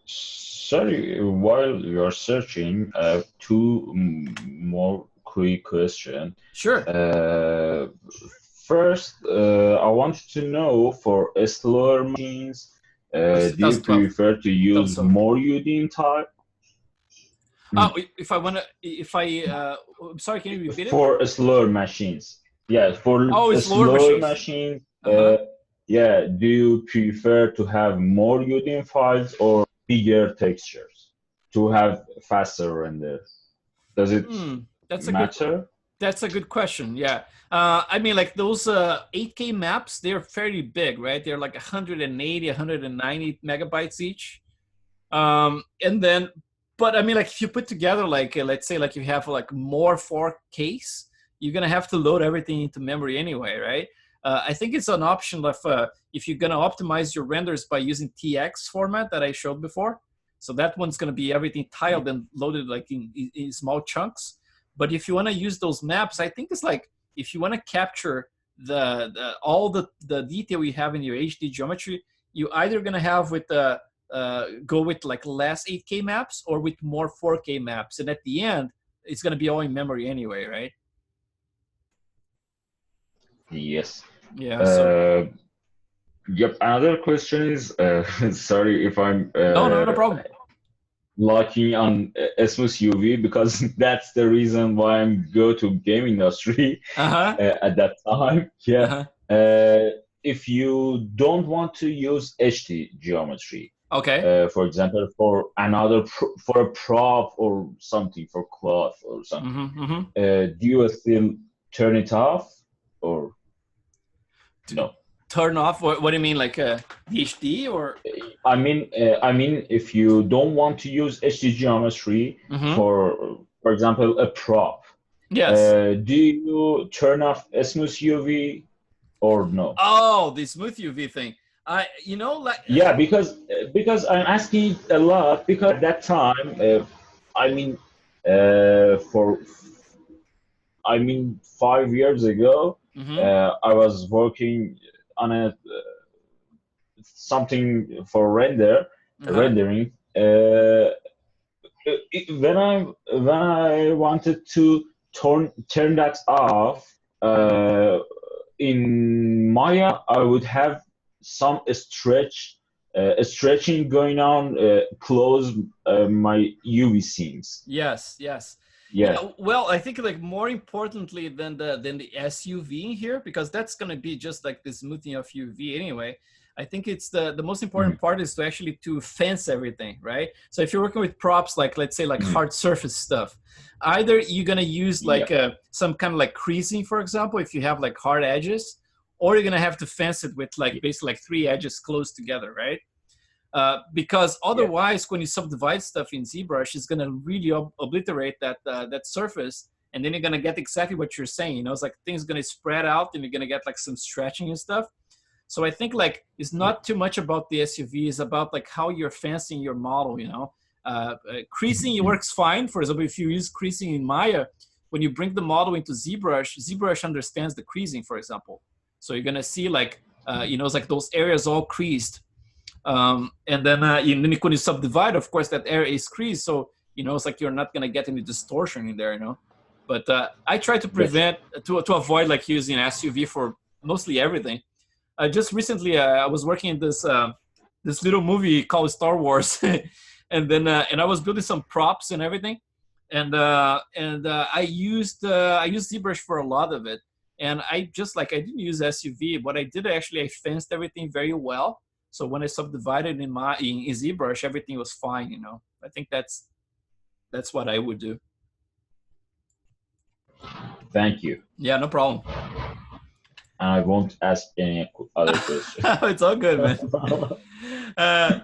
Sorry, while you're searching, I have two more quick questions. Sure. First, I wanted to know for slower machines, do you 2012. prefer to use 2007. more UDIN type? Oh, if I want to, I'm sorry, can you repeat it? For slower machines. Yeah, for it's slower slower machines. machines, yeah, do you prefer to have more UDIN files or bigger textures to have faster render? Does it That's matter? That's a good question. Yeah. I mean, like those 8K maps, they're fairly big, right? They're like 180, 190 megabytes each. And then, but I mean, like if you put together, like let's say, like you have like more 4Ks, you're gonna have to load everything into memory anyway, right? I think it's an option of if you're gonna optimize your renders by using TX format that I showed before. So that one's gonna be everything tiled and loaded like in small chunks. But if you want to use those maps, I think it's like if you want to capture all the detail you have in your HD geometry, you either gonna have with the go with like less 8K maps or with more 4K maps, and at the end, it's gonna be all in memory anyway, right? Yes. Yeah. So. Yep. Another question is, sorry if I'm No problem. locking on smooth UV because that's the reason why I'm go to game industry at that time. Yeah. If you don't want to use HD geometry, okay. For example, for for a prop or something for cloth or something, do you still turn it off or no? Turn off? What do you mean, like HD or? I mean, if you don't want to use HD geometry for example, a prop, yes. Do you turn off a smooth UV or no? Oh, the smooth UV thing. Like yeah, because I'm asking a lot because at that time, I mean, for 5 years ago, I was working on a something for rendering. When I wanted to turn that off in Maya, I would have some stretching going on close my UV scenes. Yes. Yeah. Well, I think like more importantly than the SUV in here, because that's gonna be just like the smoothing of UV anyway. I think it's the most important part is to actually to fence everything, right? So if you're working with props, like let's say like hard surface stuff, either you're gonna use like some kind of like creasing, for example, if you have like hard edges, or you're gonna have to fence it with like basically like 3 edges close together, right? Because otherwise, when you subdivide stuff in ZBrush, it's gonna really obliterate that surface, and then you're gonna get exactly what you're saying. It's like things gonna spread out, and you're gonna get like some stretching and stuff. So I think like it's not too much about the SUV; it's about like how you're fencing your model. Creasing works fine. For example, if you use creasing in Maya, when you bring the model into ZBrush understands the creasing, for example. So you're gonna see like it's like those areas all creased. And then when you subdivide, of course, that area is creased, so it's like you're not gonna get any distortion in there, But I try to prevent to avoid like using SUV for mostly everything. Just recently, I was working in this little movie called Star Wars, and then and I was building some props and everything, and I used ZBrush for a lot of it, and I didn't use SUV. What I did actually, I fenced everything very well. So when I subdivided in ZBrush, everything was fine. I think that's what I would do. Thank you. Yeah, no problem. And I won't ask any other questions. It's all good, man.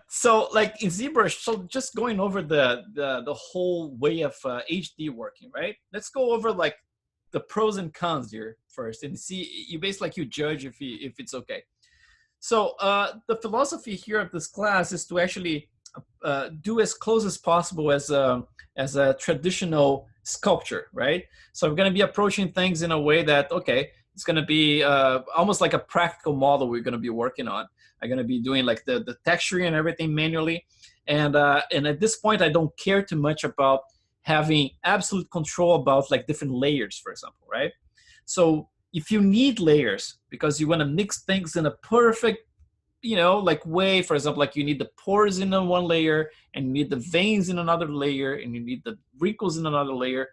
So like in ZBrush, so just going over the whole way of HD working, right? Let's go over like the pros and cons here first, and see you basically you judge if it's okay. So the philosophy here of this class is to actually do as close as possible as a traditional sculpture, right? So I'm going to be approaching things in a way that, okay, it's going to be almost like a practical model we're going to be working on. I'm going to be doing like the texturing and everything manually. And at this point, I don't care too much about having absolute control about like different layers, for example, right? So if you need layers because you want to mix things in a perfect, like way, for example, like you need the pores in one layer and you need the veins in another layer and you need the wrinkles in another layer,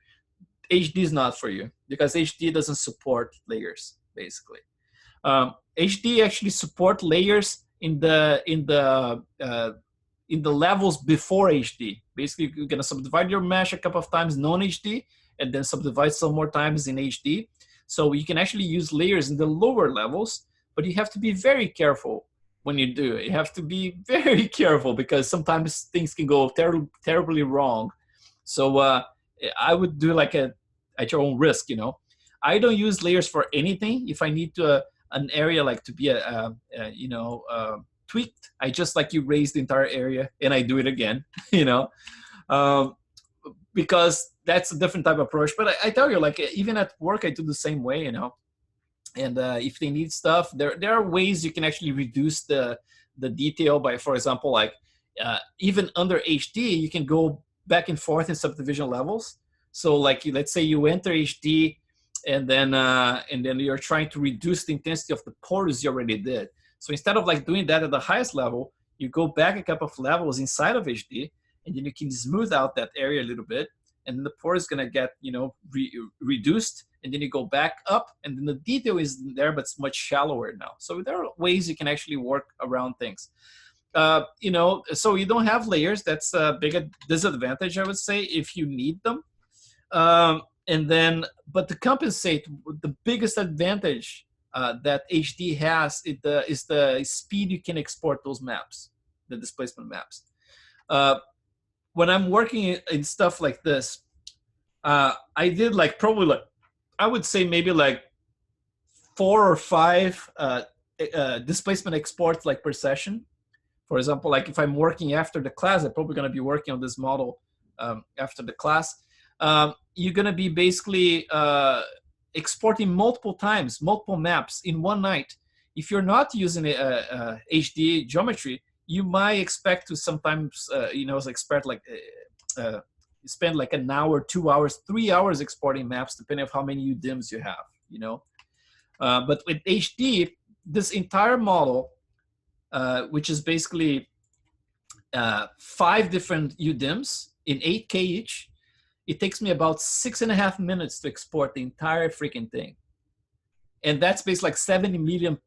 HD is not for you because HD doesn't support layers, basically. HD actually support layers in the levels before HD. Basically, you're gonna subdivide your mesh a couple of times non-HD and then subdivide some more times in HD. So you can actually use layers in the lower levels, but you have to be very careful when you do it. You have to be very careful because sometimes things can go terribly wrong. So I would do like at your own risk, I don't use layers for anything. If I need to an area like to be tweaked, I just like erase the entire area and I do it again, because that's a different type of approach. But I tell you, like even at work, I do the same way, And if they need stuff, there are ways you can actually reduce the detail by, for example, like even under HD, you can go back and forth in subdivision levels. So like let's say you enter HD and then you're trying to reduce the intensity of the pores you already did. So instead of like doing that at the highest level, you go back a couple of levels inside of HD and then you can smooth out that area a little bit. And then the pore is going to get, reduced. And then you go back up and then the detail is there, but it's much shallower now. So there are ways you can actually work around things. So you don't have layers. That's a big disadvantage, I would say, if you need them. But to compensate, the biggest advantage that HD has is the speed you can export those maps, the displacement maps. When I'm working in stuff like this, I did like probably like, I would say maybe like 4 or 5 displacement exports like per session. For example, like if I'm working after the class, I'm probably going to be working on this model after the class. You're going to be basically exporting multiple times, multiple maps in one night. If you're not using HD geometry, you might expect to sometimes, spend like an hour, 2 hours, 3 hours exporting maps, depending on how many UDIMs you have, But with HD, this entire model, which is basically 5 different UDIMs in 8K each, it takes me about 6.5 minutes to export the entire freaking thing. And that's basically like 70 million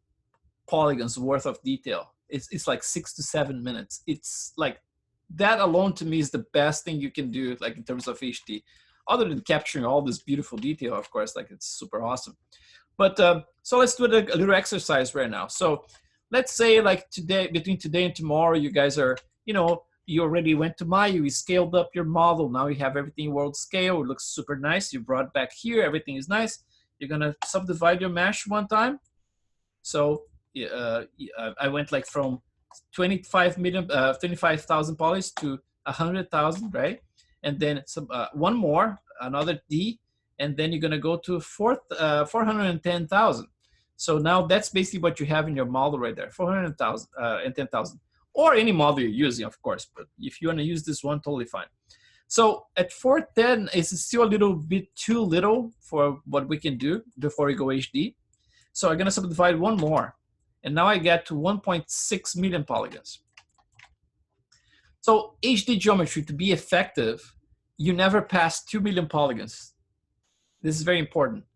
polygons worth of detail. It's like 6 to 7 minutes. It's like, that alone to me is the best thing you can do, like in terms of HD, other than capturing all this beautiful detail, of course, like it's super awesome. But so let's do a little exercise right now. So let's say like today, between today and tomorrow, you guys are, you already went to Maya, you scaled up your model. Now you have everything world scale. It looks super nice. You brought it back here. Everything is nice. You're going to subdivide your mesh one time. So I went like from 25,000 polys to 100,000, right? And then one more, another D, and then you're going to go to 410,000. So now that's basically what you have in your model right there, 400,000 and 10,000, or any model you're using, of course. But if you want to use this one, totally fine. So at 410, it's still a little bit too little for what we can do before we go HD. So I'm going to subdivide one more. And now I get to 1.6 million polygons. So HD geometry, to be effective, you never pass 2 million polygons. This is very important.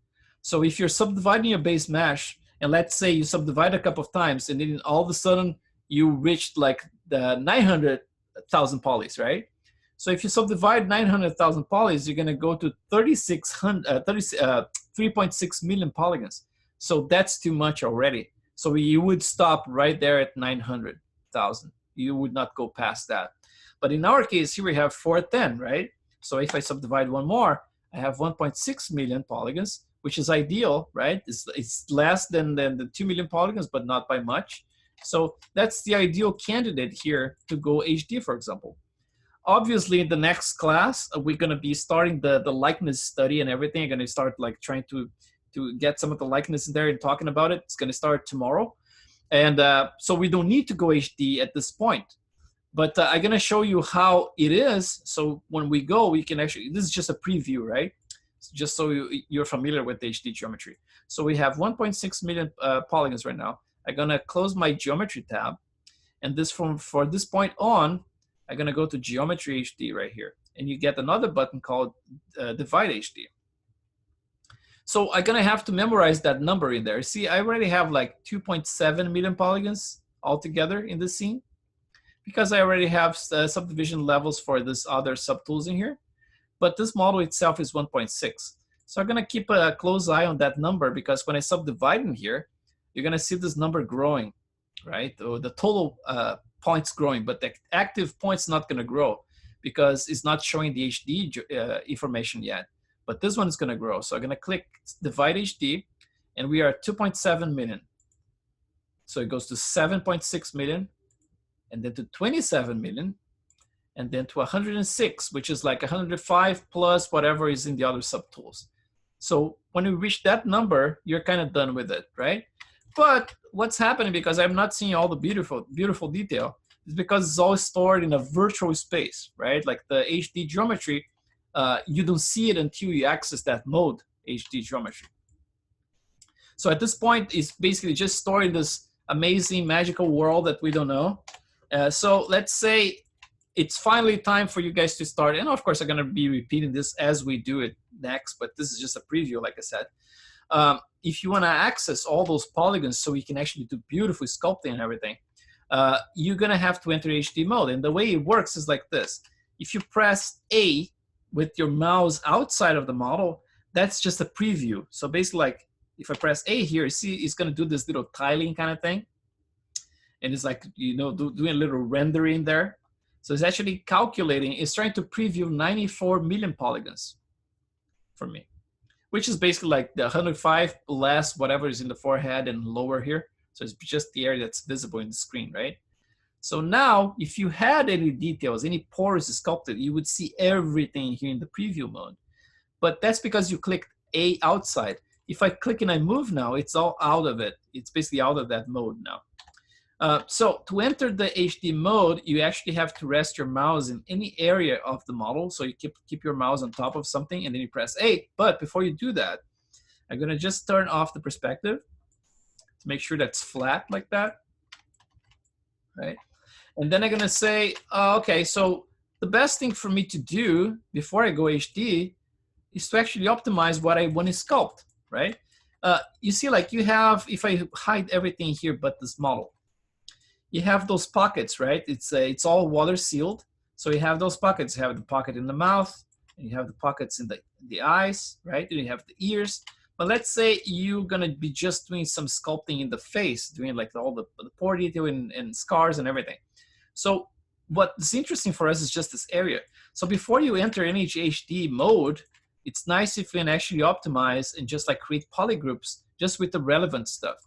So if you're subdividing your base mesh, and let's say you subdivide a couple of times, and then all of a sudden you reached like the 900,000 polys, right? So if you subdivide 900,000 polys, you're going to go to 3.6 million polygons. So that's too much already. So you would stop right there at 900,000. You would not go past that. But in our case, here we have 410, right? So if I subdivide one more, I have 1.6 million polygons, which is ideal, right? It's less than the 2 million polygons, but not by much. So that's the ideal candidate here to go HD, for example. Obviously, in the next class, we're going to be starting the likeness study and everything. I'm going to start like trying to get some of the likeness in there and talking about it. It's going to start tomorrow. And so we don't need to go HD at this point. But I'm going to show you how it is. So when we go, we can actually, this is just a preview, right? Just so you're familiar with HD geometry. So we have 1.6 million polygons right now. I'm going to close my geometry tab. And this for this point on, I'm going to go to Geometry HD right here. And you get another button called Divide HD. So I'm going to have to memorize that number in there. See, I already have like 2.7 million polygons altogether in this scene, because I already have subdivision levels for this other subtools in here. But this model itself is 1.6. So I'm going to keep a close eye on that number, because when I subdivide in here, you're going to see this number growing, right? Or the total points growing, but the active points not going to grow because it's not showing the HD information yet. But this one is going to grow. So I'm going to click Divide HD, and we are at 2.7 million. So it goes to 7.6 million, and then to 27 million, and then to 106, which is like 105 plus whatever is in the other subtools. So when we reach that number, you're kind of done with it, right? But what's happening, because I'm not seeing all the beautiful detail, is because it's all stored in a virtual space, right? Like the HD geometry, you don't see it until you access that mode, HD geometry. So at this point, it's basically just stored in this amazing magical world that we don't know. So let's say it's finally time for you guys to start. And of course, I'm going to be repeating this as we do it next, but this is just a preview, like I said. If you want to access all those polygons so you can actually do beautiful sculpting and everything, you're going to have to enter HD mode. And the way it works is like this. If you press A with your mouse outside of the model, that's just a preview. So basically, like if I press A here, see, it's going to do this little tiling kind of thing. And it's like, you know, doing a little rendering there. So it's actually calculating, it's trying to preview 94 million polygons for me, which is basically like the 105 less whatever is in the forehead and lower here. So it's just the area that's visible in the screen, right? So now, if you had any details, any pores sculpted, you would see everything here in the preview mode. But that's because you clicked A outside. If I click and I move now, it's all out of it. It's basically out of that mode now. So to enter the HD mode, you actually have to rest your mouse in any area of the model. So you keep your mouse on top of something and then you press A. But before you do that, I'm going to just turn off the perspective to make sure that's flat like that, right? And then I'm going to say, okay, so the best thing for me to do before I go HD is to actually optimize what I want to sculpt, right? You see, like you have, if I hide everything here but this model, you have those pockets, right? It's all water sealed. So you have those pockets. You have the pocket in the mouth, and you have the pockets in the eyes, right? And you have the ears. But let's say you're gonna be just doing some sculpting in the face, doing like all the pore detail and scars and everything. So what's interesting for us is just this area. So before you enter any HD mode, it's nice if you can actually optimize and just like create polygroups just with the relevant stuff.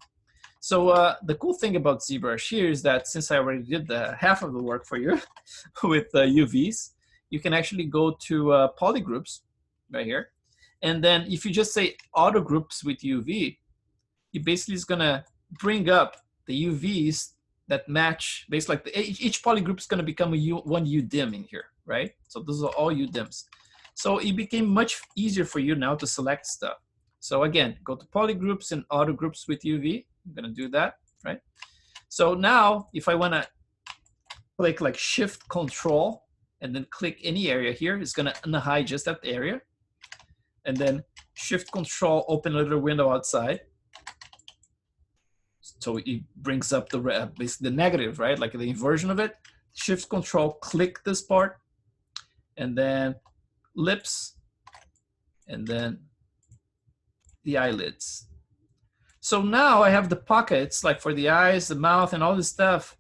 So the cool thing about ZBrush here is that since I already did half of the work for you with UVs, you can actually go to polygroups right here. And then if you just say auto groups with UV, it basically is going to bring up the UVs that match, basically like each polygroup is going to become one UDIM in here, right? So those are all UDIMs. So it became much easier for you now to select stuff. So again, go to polygroups and auto groups with UV. I'm going to do that, right? So now if I want to click like Shift Control and then click any area here, it's going to unhide just that area. And then Shift Control, open a little window outside. So it brings up basically the negative, right? Like the inversion of it. Shift Control, click this part, and then lips, and then the eyelids. So now I have the pockets, like for the eyes, the mouth, and all this stuff.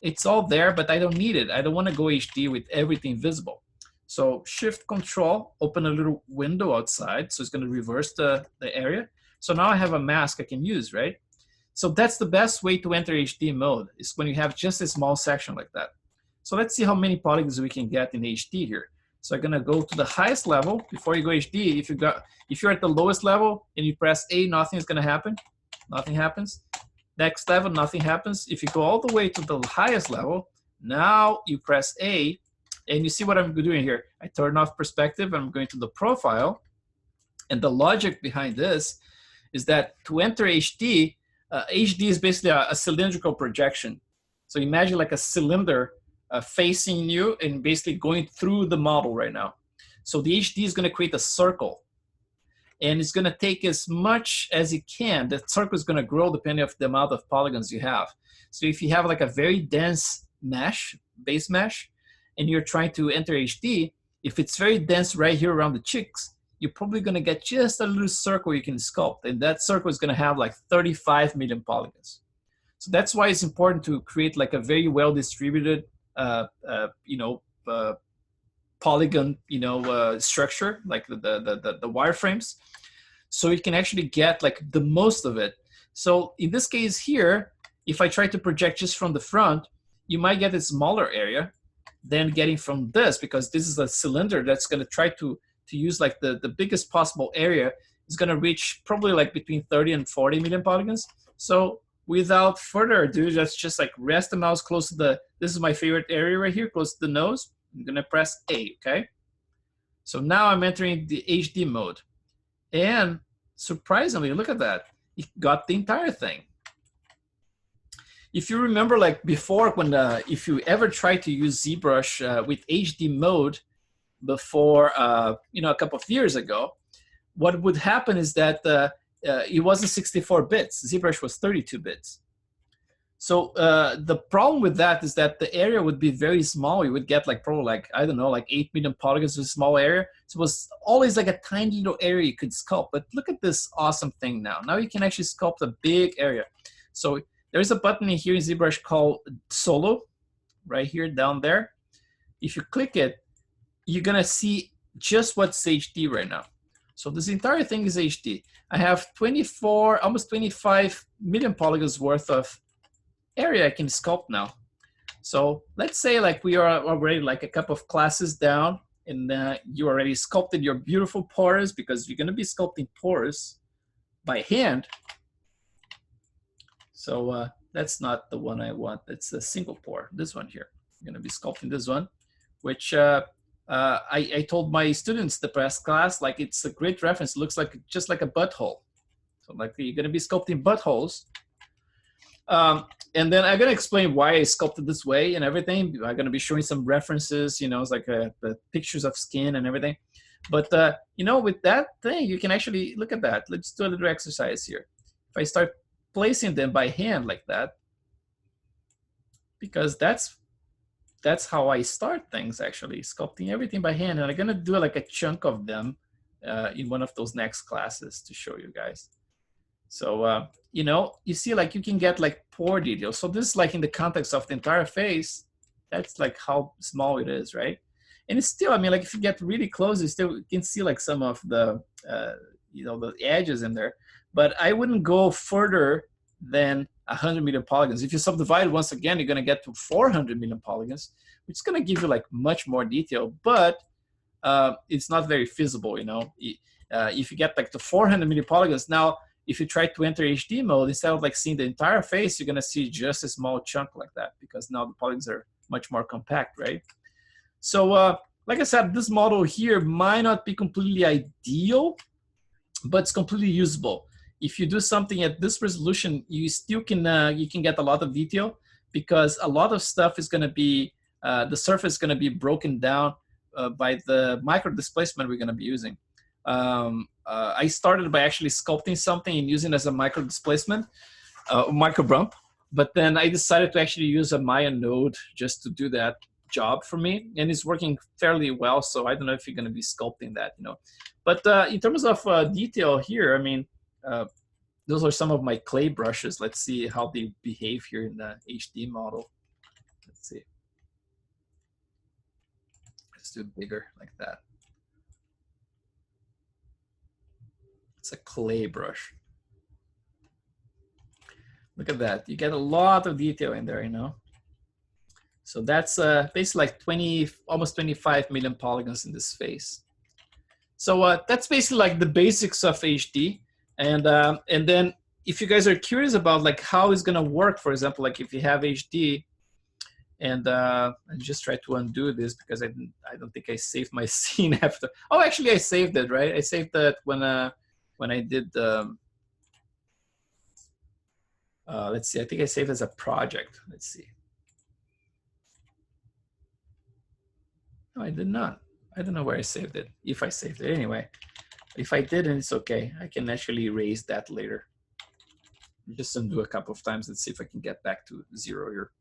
It's all there, but I don't need it. I don't want to go HD with everything visible. So Shift Control, open a little window outside. So it's going to reverse the area. So now I have a mask I can use, right? So that's the best way to enter HD mode, is when you have just a small section like that. So let's see how many polygons we can get in HD here. So I'm gonna go to the highest level. Before you go HD, if you're at the lowest level and you press A, nothing is gonna happen. Nothing happens. Next level, nothing happens. If you go all the way to the highest level, now you press A, and you see what I'm doing here. I turn off perspective, and I'm going to the profile. And the logic behind this is that to enter HD, HD is basically a cylindrical projection. So imagine like a cylinder facing you and basically going through the model right now. So the HD is going to create a circle, and it's going to take as much as it can. The circle is going to grow depending on the amount of polygons you have. So if you have like a very dense mesh, base mesh, and you're trying to enter HD, if it's very dense right here around the cheeks, you're probably going to get just a little circle you can sculpt, and that circle is going to have like 35 million polygons. So that's why it's important to create like a very well distributed, polygon, structure, like the wireframes, so you can actually get like the most of it. So in this case here, if I try to project just from the front, you might get a smaller area than getting from this, because this is a cylinder that's going to try to use like the biggest possible area. Is going to reach probably like between 30 and 40 million polygons. So without further ado, just like rest the mouse close to this is my favorite area right here, close to the nose. I'm going to press A, okay? So now I'm entering the HD mode. And surprisingly, look at that. It got the entire thing. If you remember, like before, when if you ever tried to use ZBrush with HD mode before, a couple of years ago, what would happen is that it wasn't 64 bits. ZBrush was 32 bits. So the problem with that is that the area would be very small. You would get like probably like, I don't know, like 8 million polygons, a small area. So it was always like a tiny little area you could sculpt. But look at this awesome thing now. Now you can actually sculpt a big area. So there's a button in here in ZBrush called Solo, right here down there. If you click it, you're gonna see just what's HD right now. So this entire thing is HD. I have 24, almost 25 million polygons worth of area I can sculpt now. So let's say like we are already like a couple of classes down, and you already sculpted your beautiful pores, because you're gonna be sculpting pores by hand. So that's not the one I want. It's a single pore, this one here. I'm gonna be sculpting this one, which I told my students the past class, like it's a great reference. It looks like just like a butthole. So like you're gonna be sculpting buttholes. And then I'm gonna explain why I sculpted this way and everything. I'm gonna be showing some references, it's like the pictures of skin and everything. But with that thing, you can actually look at that. Let's do a little exercise here. If I start placing them by hand like that, because that's how I start things, actually, sculpting everything by hand. And I'm gonna do like a chunk of them in one of those next classes to show you guys. So, you see like you can get like pore details. So this is like in the context of the entire face, that's like how small it is, right? And it's still, I mean, like if you get really close, you can see like some of the, the edges in there. But I wouldn't go further than 100 million polygons. If you subdivide once again, you're gonna get to 400 million polygons, which is gonna give you like much more detail, but it's not very feasible, If you get like to 400 million polygons, now, if you try to enter HD mode, instead of like seeing the entire face, you're gonna see just a small chunk like that, because now the polygons are much more compact, right? So like I said, this model here might not be completely ideal, but it's completely usable. If you do something at this resolution, you still can you can get a lot of detail, because a lot of stuff is gonna be, the surface is gonna be broken down by the micro displacement we're gonna be using. I started by actually sculpting something and using it as a micro displacement, micro bump, but then I decided to actually use a Maya node just to do that job for me, and it's working fairly well. So I don't know if you're going to be sculpting that, But in terms of detail here, I mean, those are some of my clay brushes. Let's see how they behave here in the HD model. Let's see. Let's do it bigger like that. It's a clay brush. Look at that. You get a lot of detail in there, you know. So that's basically like 20, almost 25 million polygons in this face. So that's basically like the basics of HD. And then if you guys are curious about like how it's gonna work, for example, like if you have HD, and I just try to undo this because I don't think I saved my scene after. Oh, actually I saved it, right? I saved that when I did let's see, I think I saved as a project. Let's see. No, I did not. I don't know where I saved it, if I saved it. Anyway, if I didn't, it's okay. I can actually erase that later. Just undo a couple of times. Let's see if I can get back to 0 here.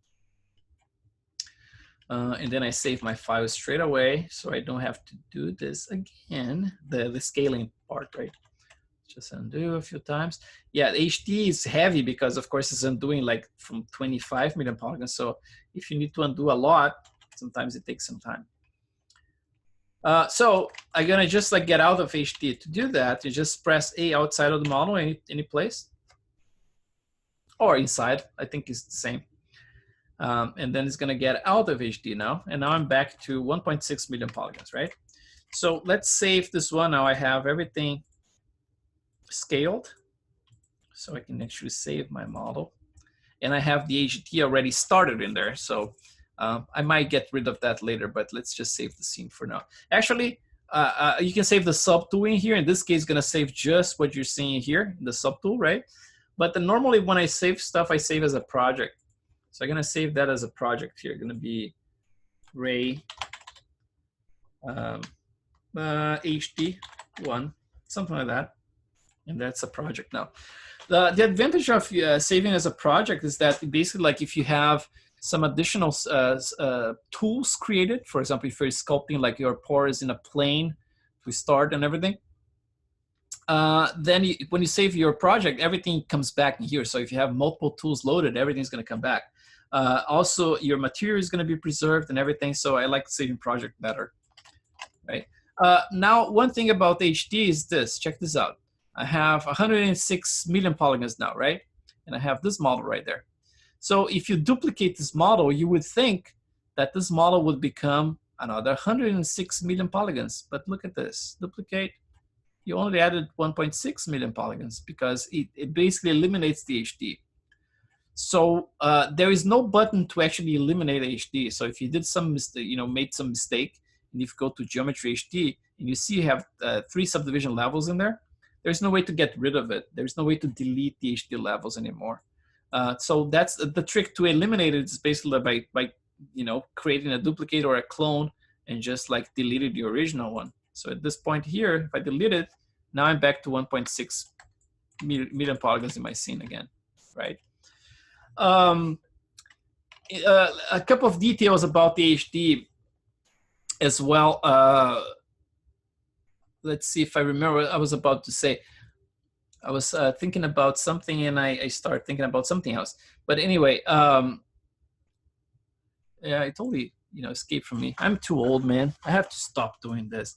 And then I save my file straight away, so I don't have to do this again, the scaling part, right? Just undo a few times. Yeah, HD is heavy because, of course, it's undoing like from 25 million polygons. So if you need to undo a lot, sometimes it takes some time. So I'm gonna just like get out of HD. To do that, you just press A outside of the model, any place, or inside. I think it's the same. And then it's gonna get out of HD now. And now I'm back to 1.6 million polygons, right? So let's save this one. Now I have everything scaled. So I can actually save my model. And I have the HD already started in there. So I might get rid of that later, but let's just save the scene for now. Actually, you can save the subtool in here. In this case, it's gonna save just what you're seeing here, the subtool, right? But normally when I save stuff, I save as a project. So I'm gonna save that as a project here. Gonna be Ray HD1, something like that. And that's a project now. The advantage of saving as a project is that basically like if you have some additional tools created, for example, if you're sculpting like your pores in a plane to start and everything, then when you save your project, everything comes back in here. So if you have multiple tools loaded, everything's gonna come back. Also, your material is gonna be preserved and everything. So I like saving project better, right? Now, one thing about HD is this, check this out. I have 106 million polygons now, right? And I have this model right there. So if you duplicate this model, you would think that this model would become another 106 million polygons. But look at this, duplicate, you only added 1.6 million polygons because it basically eliminates the HD. So there is no button to actually eliminate HD. So if you did some mistake, made some mistake, and if you go to Geometry HD, and you see you have 3 subdivision levels in there, there's no way to get rid of it. There's no way to delete the HD levels anymore. So that's the trick to eliminate it is basically by creating a duplicate or a clone and just like deleting the original one. So at this point here, if I delete it, now I'm back to 1.6 million polygons in my scene again, right? A couple of details about the HD as well. Let's see if I remember what I was about to say. I was thinking about something and I started thinking about something else. But anyway, yeah, it totally escaped from me. I'm too old, man. I have to stop doing this.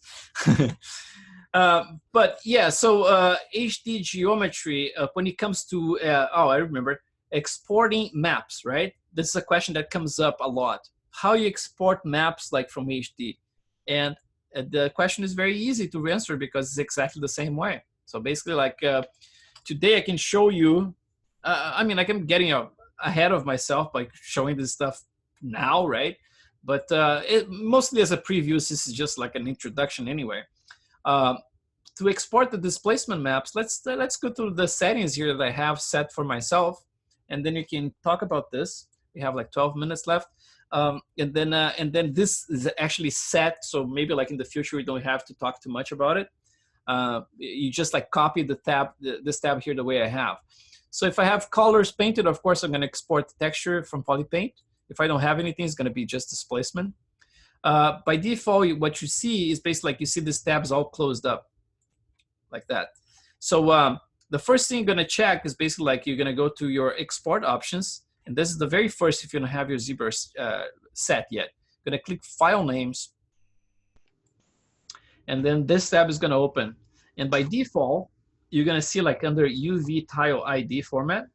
But yeah, so HD geometry, when it comes to, I remember, exporting maps, right? This is a question that comes up a lot. How you export maps like from HD? And the question is very easy to answer because it's exactly the same way. So basically like today I can show you, I mean, like I'm getting ahead of myself by showing this stuff now, right? But mostly as a preview, this is just like an introduction anyway. To export the displacement maps, let's go to the settings here that I have set for myself, and then you can talk about this. We have like 12 minutes left, and then this is actually set, so maybe like in the future we don't have to talk too much about it. You just like copy the tab, this tab here the way I have. So if I have colors painted, of course I'm going to export the texture from Polypaint. If I don't have anything, it's going to be just displacement. By default, what you see is basically like you see this tab is all closed up like that. So the first thing you're going to check is basically like you're going to go to your export options. And this is the very first if you don't have your ZBrush set yet. You're going to click File Names. And then this tab is going to open. And by default, you're going to see like under UV Tile ID format,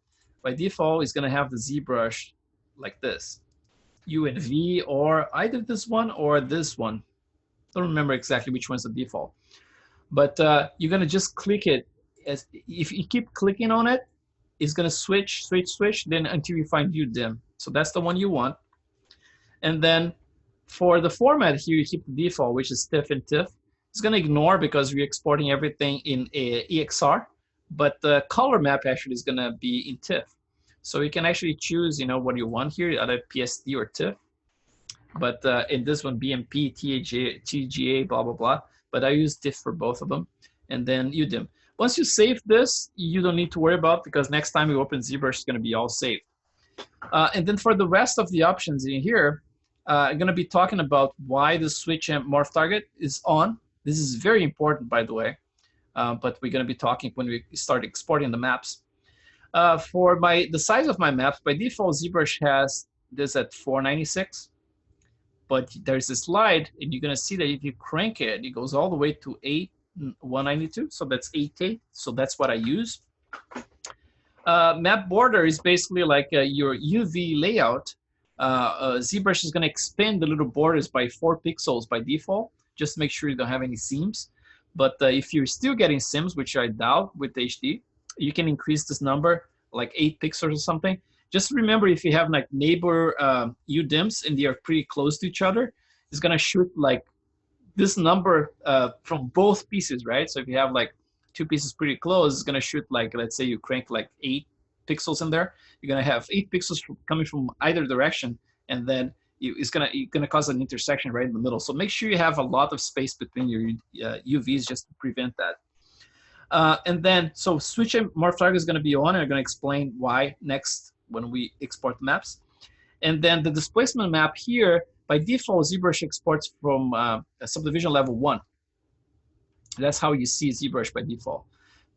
by default, it's going to have the ZBrush like this, U and V, or either this one or this one. Don't remember exactly which one's the default. But you're going to just click it. As if you keep clicking on it, it's going to switch, then until you find view dim. So that's the one you want. And then for the format here, you keep the default, which is TIFF and TIFF. It's going to ignore because we're exporting everything in EXR, but the color map actually is going to be in TIFF. So you can actually choose, you know, what you want here, either PSD or TIFF. But in this one, BMP, TGA, blah, blah, blah. But I use TIFF for both of them. And then UDIM. Once you save this, you don't need to worry about, because next time you open ZBrush, it's going to be all saved. And then for the rest of the options in here, I'm going to be talking about why the switch and morph target is on. This is very important, by the way, but we're going to be talking when we start exporting the maps. For the size of my maps, by default, ZBrush has this at 496, but there's a slide, and you're going to see that if you crank it, it goes all the way to 192, so that's 8K, so that's what I use. Map border is basically like your UV layout. ZBrush is going to expand the little borders by 4 pixels by default, just to make sure you don't have any seams. But if you're still getting seams, which I doubt with HD, you can increase this number like 8 pixels or something. Just remember, if you have like neighbor UDIMs and they are pretty close to each other, it's going to shoot like this number from both pieces, right? So if you have like 2 pieces pretty close, it's going to shoot like, let's say you crank like 8 pixels in there. You're going to have 8 pixels coming from either direction, and then it's going to cause an intersection right in the middle. So make sure you have a lot of space between your UVs just to prevent that. And then, so switch and morph target is going to be on, and I'm going to explain why next when we export maps. And then the displacement map here, by default, ZBrush exports from subdivision level 1. That's how you see ZBrush by default.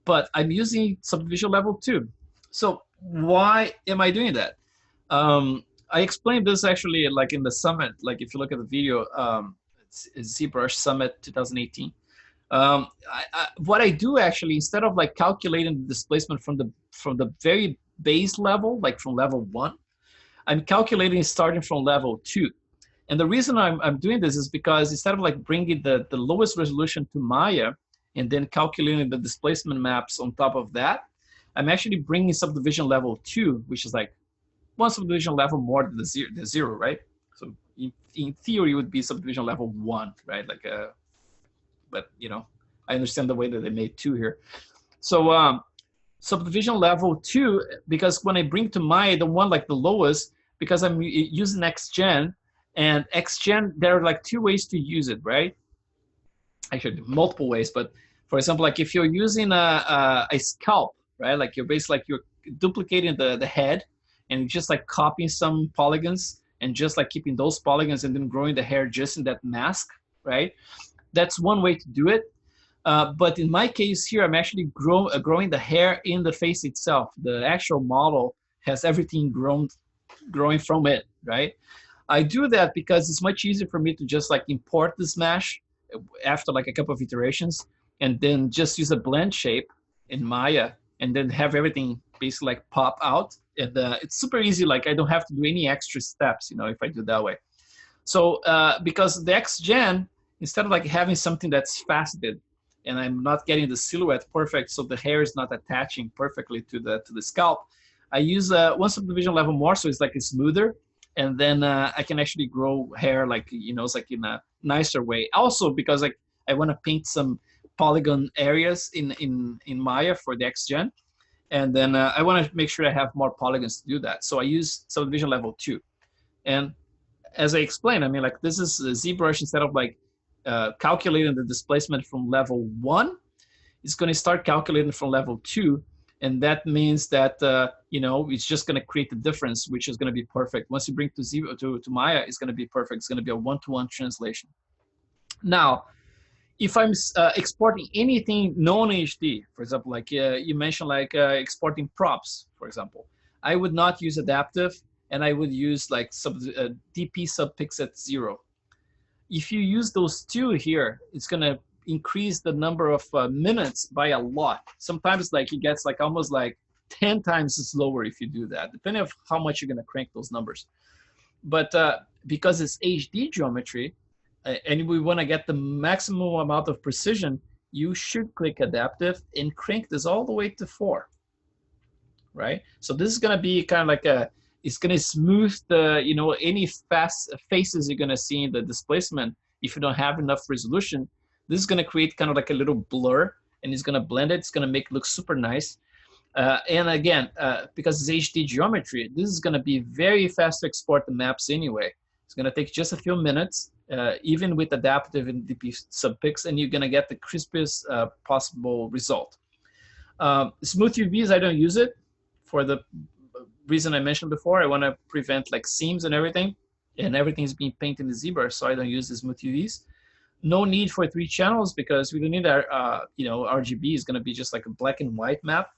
But I'm using subdivision level 2. So why am I doing that? I explained this actually like in the summit, like if you look at the video, ZBrush Summit 2018. What I do actually, instead of like calculating the displacement from the very base level, like from level 1, I'm calculating starting from level 2. And the reason I'm doing this is because instead of like bringing the lowest resolution to Maya and then calculating the displacement maps on top of that, I'm actually bringing subdivision level 2, which is like 1 subdivision level more than the zero, right? So in theory, it would be subdivision level 1, right? Like but you know, I understand the way that they made 2 here. So subdivision level 2, because when I bring to Maya the one like the lowest, because I'm using XGen, and XGen, there are like 2 ways to use it, right? Actually, multiple ways, but for example, like if you're using a scalp, right? Like you're basically like you're duplicating the head and just like copying some polygons and just like keeping those polygons and then growing the hair just in that mask, right? That's one way to do it. But in my case here, I'm actually growing the hair in the face itself. The actual model has everything growing from it, right? I do that because it's much easier for me to just like import this mesh after like a couple of iterations and then just use a blend shape in Maya and then have everything basically like pop out. And it's super easy. Like I don't have to do any extra steps, you know, if I do it that way. So because the XGen, instead of like having something that's faceted and I'm not getting the silhouette perfect, so the hair is not attaching perfectly to the scalp, I use 1 subdivision level more, so it's like it's smoother. And then I can actually grow hair like, you know, it's like in a nicer way. Also because like I want to paint some polygon areas in Maya for the XGen. And then I want to make sure I have more polygons to do that. So I use subdivision level 2. And as I explained, I mean, like this is ZBrush, instead of like calculating the displacement from level 1, it's going to start calculating from level 2. And that means that, you know, it's just going to create the difference, which is going to be perfect. Once you bring to Maya, it's going to be perfect. It's going to be a 1-to-1 translation. Now, if I'm exporting anything non-HD, for example, like you mentioned, like exporting props, for example, I would not use adaptive, and I would use like DP subpixel 0. If you use those 2 here, it's going to increase the number of minutes by a lot. Sometimes like it gets like almost like 10 times slower if you do that, depending on how much you're going to crank those numbers. But because it's HD geometry, and we want to get the maximum amount of precision, you should click adaptive and crank this all the way to 4, right? So this is going to be kind of like it's going to smooth the, you know, any fast faces you're going to see in the displacement. If you don't have enough resolution, this is going to create kind of like a little blur, and it's going to blend it. It's going to make it look super nice. And again, because it's HD geometry, this is going to be very fast to export the maps anyway. It's going to take just a few minutes, even with adaptive and DP subpix, and you're going to get the crispiest possible result. Smooth UVs, I don't use it for the reason I mentioned before. I want to prevent like seams and everything is being painted in the ZBrush, so I don't use the smooth UVs. No need for 3 channels because we don't need our, you know, RGB is going to be just like a black and white map.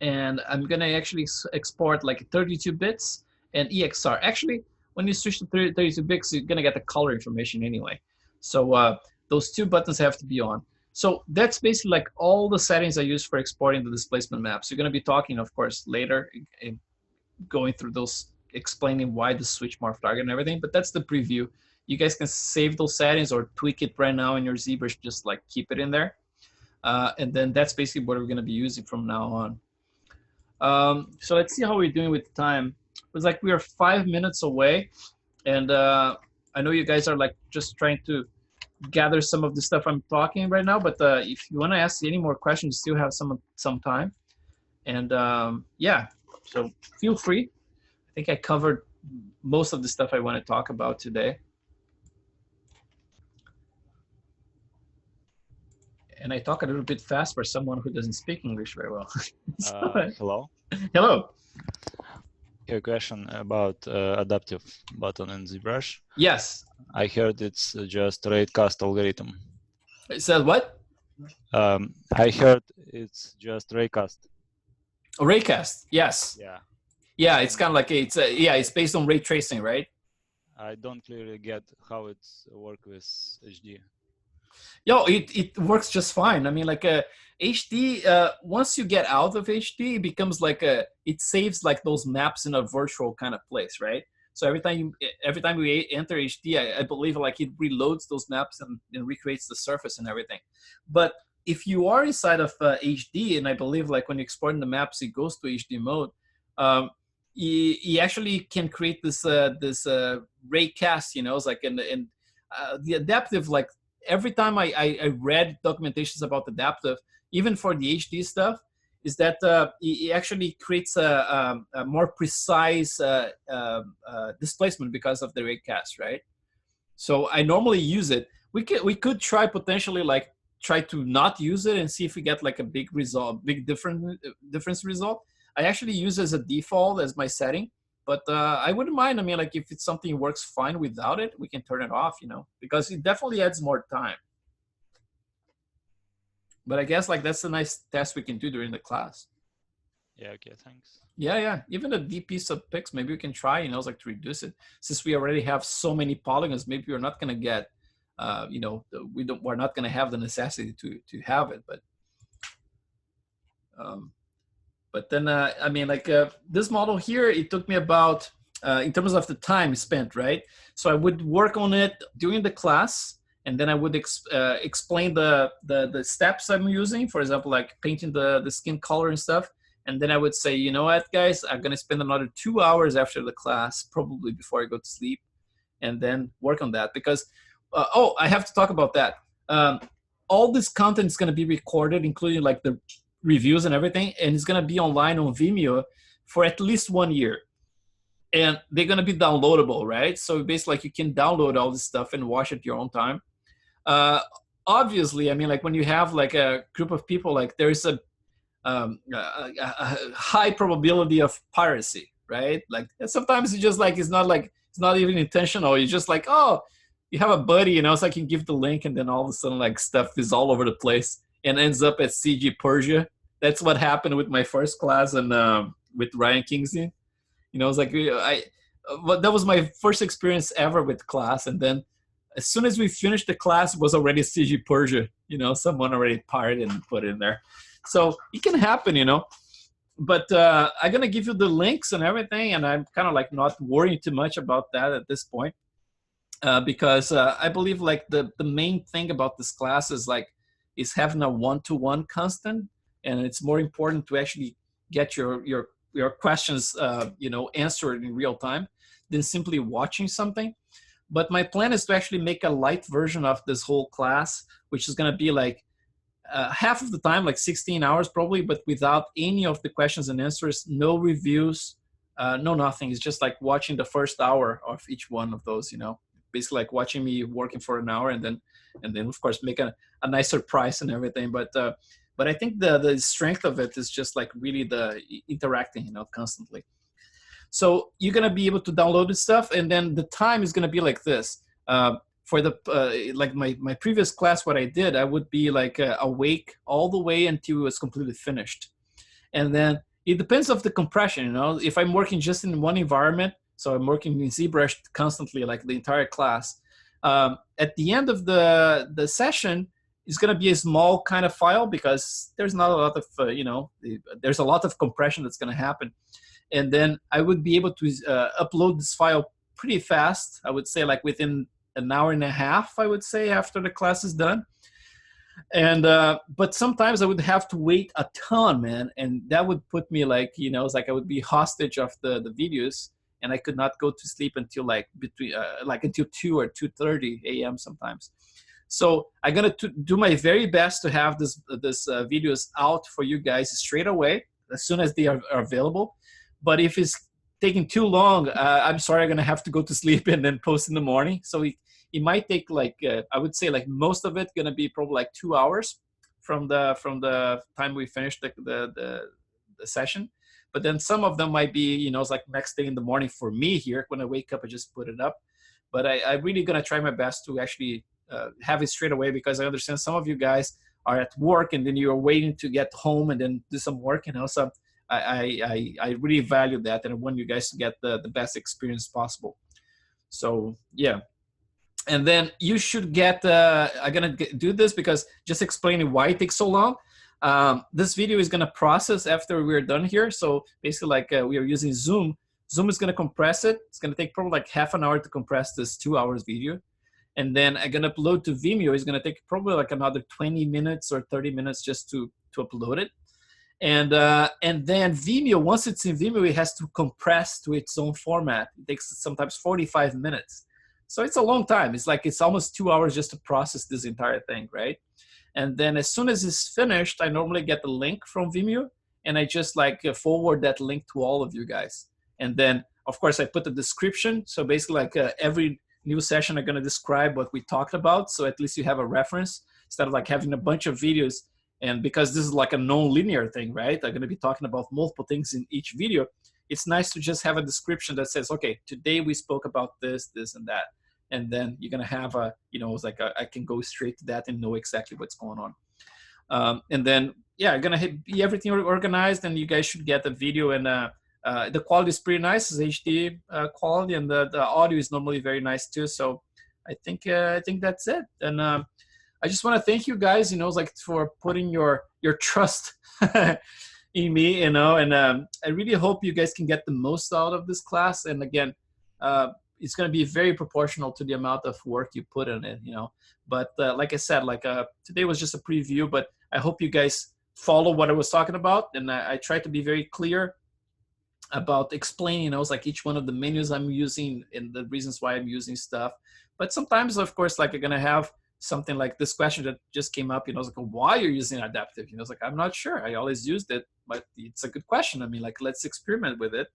And I'm going to actually export like 32 bits and EXR. Actually, when you switch to 32 bits, you're going to get the color information anyway. So those 2 buttons have to be on. So that's basically like all the settings I use for exporting the displacement maps. You're going to be talking, of course, later, going through those, explaining why the switch morph target and everything. But that's the preview. You guys can save those settings or tweak it right now in your ZBrush, just like keep it in there. And then that's basically what we're going to be using from now on. So let's see how we're doing with time. It was like we are 5 minutes away, and I know you guys are like just trying to gather some of the stuff I'm talking right now, but if you want to ask any more questions, you still have some time. And yeah, so feel free. I think I covered most of the stuff I want to talk about today. And I talk a little bit fast for someone who doesn't speak English very well. Hello. Hello. A question about adaptive button in ZBrush. Yes. I heard it's just raycast algorithm. It says what? I heard it's just raycast. Oh, raycast. Yes. Yeah. Yeah, it's kind of like it's based on ray tracing, right? I don't clearly get how it's work with HD. Yo, it works just fine. I mean, like HD, once you get out of HD, it becomes like it saves like those maps in a virtual kind of place, right? So every time we enter HD, I believe like it reloads those maps and recreates the surface and everything. But if you are inside of HD, and I believe like when you export the maps, it goes to HD mode. You actually can create this raycast, you know, it's like the adaptive, like every time I read documentations about adaptive, even for the HD stuff, is that it actually creates a more precise displacement because of the raycast, right? So I normally use it. We could try potentially like try to not use it and see if we get like a big result, difference result. I actually use it as a default as my setting. But I wouldn't mind. I mean, like if it's something that works fine without it, we can turn it off, you know, because it definitely adds more time. But I guess like that's a nice test we can do during the class. Yeah, okay, thanks. Yeah. Even the DP subpix, maybe we can try, you know, like to reduce it. Since we already have so many polygons, maybe we're not going to get, you know, we're not going to have the necessity to have it. But then, I mean, like this model here, it took me about, in terms of the time spent, right? So I would work on it during the class, and then I would explain the steps I'm using, for example, like painting the skin color and stuff. And then I would say, you know what, guys, I'm going to spend another 2 hours after the class, probably before I go to sleep, and then work on that. Because, oh, I have to talk about that. All this content is going to be recorded, including like the reviews and everything, and it's going to be online on Vimeo for at least 1 year, and they're going to be downloadable, right? So basically like you can download all this stuff and watch at your own time. Obviously, I mean, like when you have like a group of people, like there's a high probability of piracy, right? Like sometimes it's just like it's not even intentional. It's just like, oh, you have a buddy, you know, so I can give the link, and then all of a sudden like stuff is all over the place and ends up at CG Persia. That's what happened with my first class and with Ryan Kingsley. You know, it's like that was my first experience ever with class. And then as soon as we finished the class, it was already CG Persia. You know, someone already pirated and put it in there. So it can happen, you know. but I'm gonna give you the links and everything, and I'm kind of like not worrying too much about that at this point, because I believe like the main thing about this class is having a one-to-one constant, and it's more important to actually get your questions answered in real time than simply watching something. But my plan is to actually make a light version of this whole class, which is going to be like half of the time, like 16 hours probably, but without any of the questions and answers, no reviews, no nothing. It's just like watching the first hour of each one of those, basically like watching me working for an hour, and then of course make a nice surprise and everything. But I think the strength of it is just like really the interacting, constantly. So you're gonna be able to download this stuff, and then the time is gonna be like this. For the like my previous class, what I did, I would be like awake all the way until it was completely finished, and then it depends of the compression. If I'm working just in one environment, so I'm working in ZBrush constantly, like the entire class. At the end of the session, it's going to be a small kind of file because there's not a lot of there's a lot of compression that's going to happen. And then I would be able to upload this file pretty fast. I would say like within an hour and a half, I would say, after the class is done. And but sometimes I would have to wait a ton, man, and that would put me like, it's like I would be hostage of the videos, and I could not go to sleep until like between until 2 or 2:30 a.m. sometimes. So I'm gonna do my very best to have this videos out for you guys straight away as soon as they are available. But if it's taking too long, I'm sorry, I'm gonna have to go to sleep and then post in the morning. So it might take like I would say like most of it gonna be probably like 2 hours from the time we finish the session. But then some of them might be, it's like next day in the morning for me here. When I wake up, I just put it up. But I'm really gonna try my best to actually have it straight away, because I understand some of you guys are at work and then you're waiting to get home and then do some work, So I really value that, and I want you guys to get the best experience possible. So yeah. And then you should get, I'm gonna do this because just explaining why it takes so long. This video is gonna process after we're done here. So basically like we are using Zoom. Zoom is gonna compress it. It's gonna take probably like half an hour to compress this 2 hours video. And then I'm gonna upload to Vimeo. It's gonna take probably like another 20 minutes or 30 minutes just to upload it. And then Vimeo, once it's in Vimeo, it has to compress to its own format. It takes sometimes 45 minutes. So it's a long time. It's almost 2 hours just to process this entire thing, right? And then as soon as it's finished, I normally get the link from Vimeo, and I just like forward that link to all of you guys. And then of course I put the description. So basically like every new session I'm gonna describe what we talked about. So at least you have a reference instead of like having a bunch of videos. And because this is like a non-linear thing, right? I'm gonna be talking about multiple things in each video. It's nice to just have a description that says, okay, today we spoke about this, this, and that. And then you're gonna have a, it's like I can go straight to that and know exactly what's going on. And then, yeah, I'm gonna be everything organized, and you guys should get the video, and the quality is pretty nice. It's HD quality, and the audio is normally very nice too. So I think that's it. And I just want to thank you guys, like for putting your trust in me, and I really hope you guys can get the most out of this class. And again, it's going to be very proportional to the amount of work you put in it, But like I said, today was just a preview, but I hope you guys follow what I was talking about, and I try to be very clear about explaining, like each one of the menus I'm using and the reasons why I'm using stuff. But sometimes, of course, like you're going to have something like this question that just came up, like why you're using adaptive, it's like, I'm not sure. I always used it, but it's a good question. I mean, like, let's experiment with it,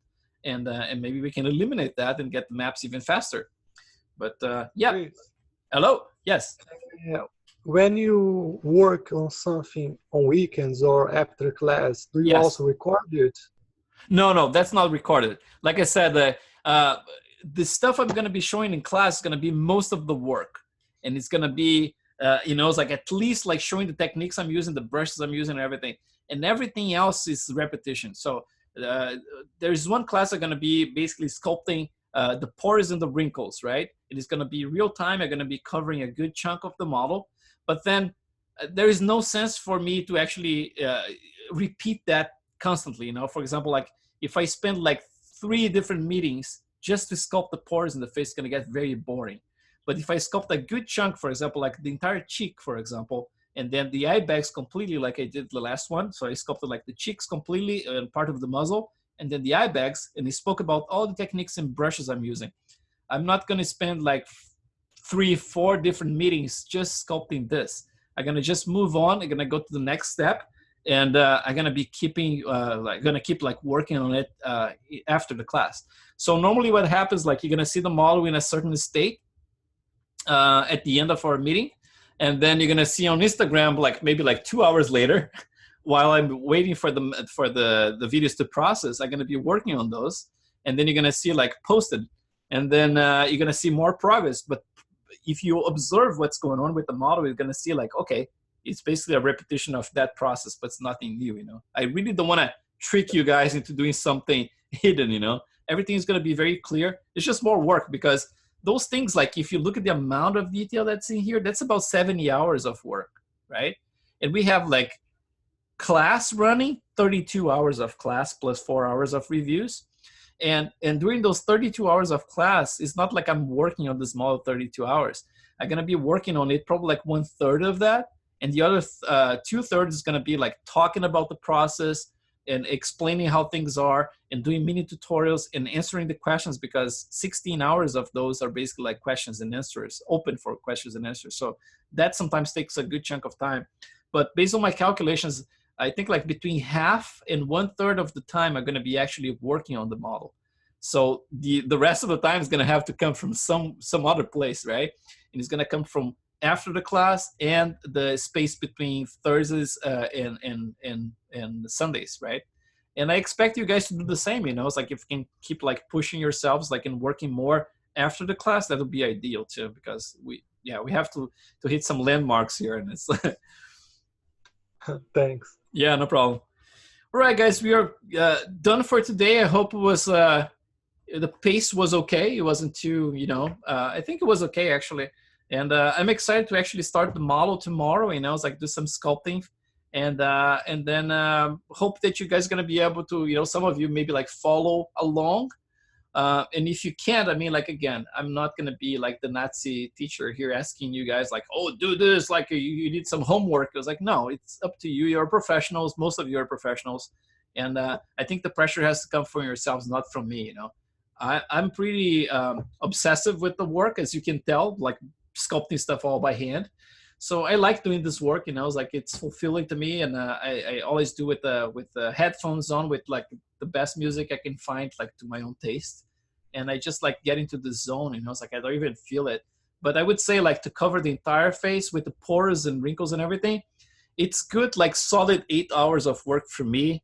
and maybe we can eliminate that and get the maps even faster. But yeah. Great. Hello. Yes. Yeah. When you work on something on weekends or after class, do you Yes. also record it? No, that's not recorded. Like I said, the stuff I'm going to be showing in class is going to be most of the work. And it's going to be, it's like at least like showing the techniques I'm using, the brushes I'm using, and everything. And everything else is repetition. So there's one class I'm going to be basically sculpting the pores and the wrinkles, right? It is going to be real time. I'm going to be covering a good chunk of the model. But then there is no sense for me to actually repeat that constantly, you know. For example, like if I spend like 3 different meetings just to sculpt the pores in the face, it's gonna get very boring. But if I sculpt a good chunk, for example, like the entire cheek, for example, and then the eye bags completely like I did the last one. So I sculpted like the cheeks completely and part of the muzzle, and then the eye bags, and he spoke about all the techniques and brushes I'm using. I'm not gonna spend like 3-4 different meetings just sculpting this. I'm gonna just move on. I'm gonna go to the next step, and I'm gonna be keeping keep like working on it after the class. So normally what happens, like you're gonna see the model in a certain state at the end of our meeting, and then you're gonna see on Instagram like maybe like 2 hours later, while I'm waiting for the videos to process. I'm gonna be working on those, and then you're gonna see like posted, and then you're gonna see more progress. But if you observe what's going on with the model, you're gonna see like, okay, it's basically a repetition of that process, but it's nothing new, you know. I really don't want to trick you guys into doing something hidden, you know. Everything is gonna be very clear. It's just more work, because those things, like if you look at the amount of detail that's in here, that's about 70 hours of work, right? And we have like class running, 32 hours of class plus 4 hours of reviews. And during those 32 hours of class, it's not like I'm working on this model 32 hours. I'm gonna be working on it probably like 1/3 of that. And the other 2/3 is gonna be like talking about the process and explaining how things are and doing mini tutorials and answering the questions, because 16 hours of those are basically like questions and answers, open for questions and answers. So that sometimes takes a good chunk of time. But based on my calculations, I think like between half and 1/3 of the time I'm gonna be actually working on the model. So the rest of the time is gonna have to come from some other place, right? And it's gonna come from after the class and the space between Thursdays and Sundays, right? And I expect you guys to do the same, you know. It's like if you can keep like pushing yourselves like and working more after the class, that would be ideal too, because we have to hit some landmarks here, and it's Thanks. yeah, no problem. All right, guys, we are done for today. I hope it was the pace was okay. It wasn't too, you know, I think it was okay actually. And I'm excited to actually start the model tomorrow. You know, it's like do some sculpting, and then hope that you guys are gonna be able to, you know, some of you maybe like follow along. And if you can't, I mean, like again, I'm not gonna be like the Nazi teacher here asking you guys like, oh, do this, like you need some homework. It was like, no, it's up to you. You're professionals. Most of you are professionals, and I think the pressure has to come from yourselves, not from me. You know, I'm pretty obsessive with the work, as you can tell, like sculpting stuff all by hand. So I like doing this work, you know. It's like it's fulfilling to me, and I always do with the headphones on, with like the best music I can find, like to my own taste. And I just like get into the zone, you know. It's like I don't even feel it. But I would say like to cover the entire face with the pores and wrinkles and everything, it's good like solid 8 hours of work for me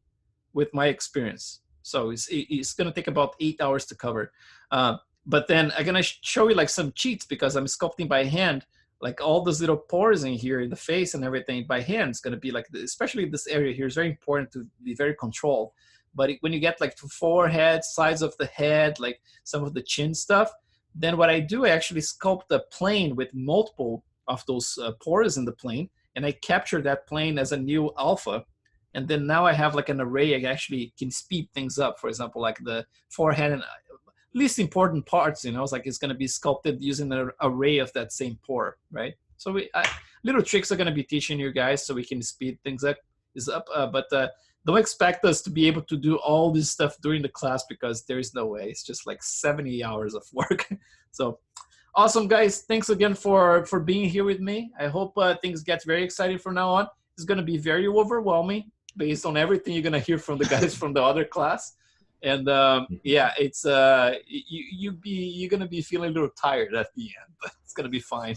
with my experience. So it's gonna take about 8 hours to cover. But then I'm gonna show you like some cheats, because I'm sculpting by hand, like all those little pores in here in the face and everything by hand. It's gonna be like, especially this area here is very important to be very controlled. But when you get like to forehead, sides of the head, like some of the chin stuff, then what I do, I actually sculpt a plane with multiple of those pores in the plane, and I capture that plane as a new alpha. And then now I have like an array. I actually can speed things up. For example, like the forehead and least important parts, you know, it's like it's going to be sculpted using an array of that same pore, right? So little tricks are going to be teaching you guys so we can speed things up. But don't expect us to be able to do all this stuff during the class, because there is no way. It's just like 70 hours of work. So awesome, guys. Thanks again for being here with me. I hope things get very exciting from now on. It's going to be very overwhelming based on everything you're going to hear from the guys from the other class. And yeah, it's you're gonna be feeling a little tired at the end, but it's gonna be fine.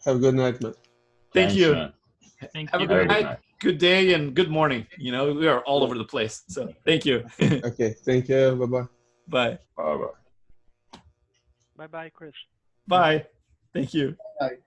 Have a good night, man. Thank you. Man. Have a good night, good day, and good morning. You know, we are all over the place. So thank you. Okay, thank you. Bye-bye. Bye. Bye-bye. Bye-bye, Chris. Bye. Thank you. Bye.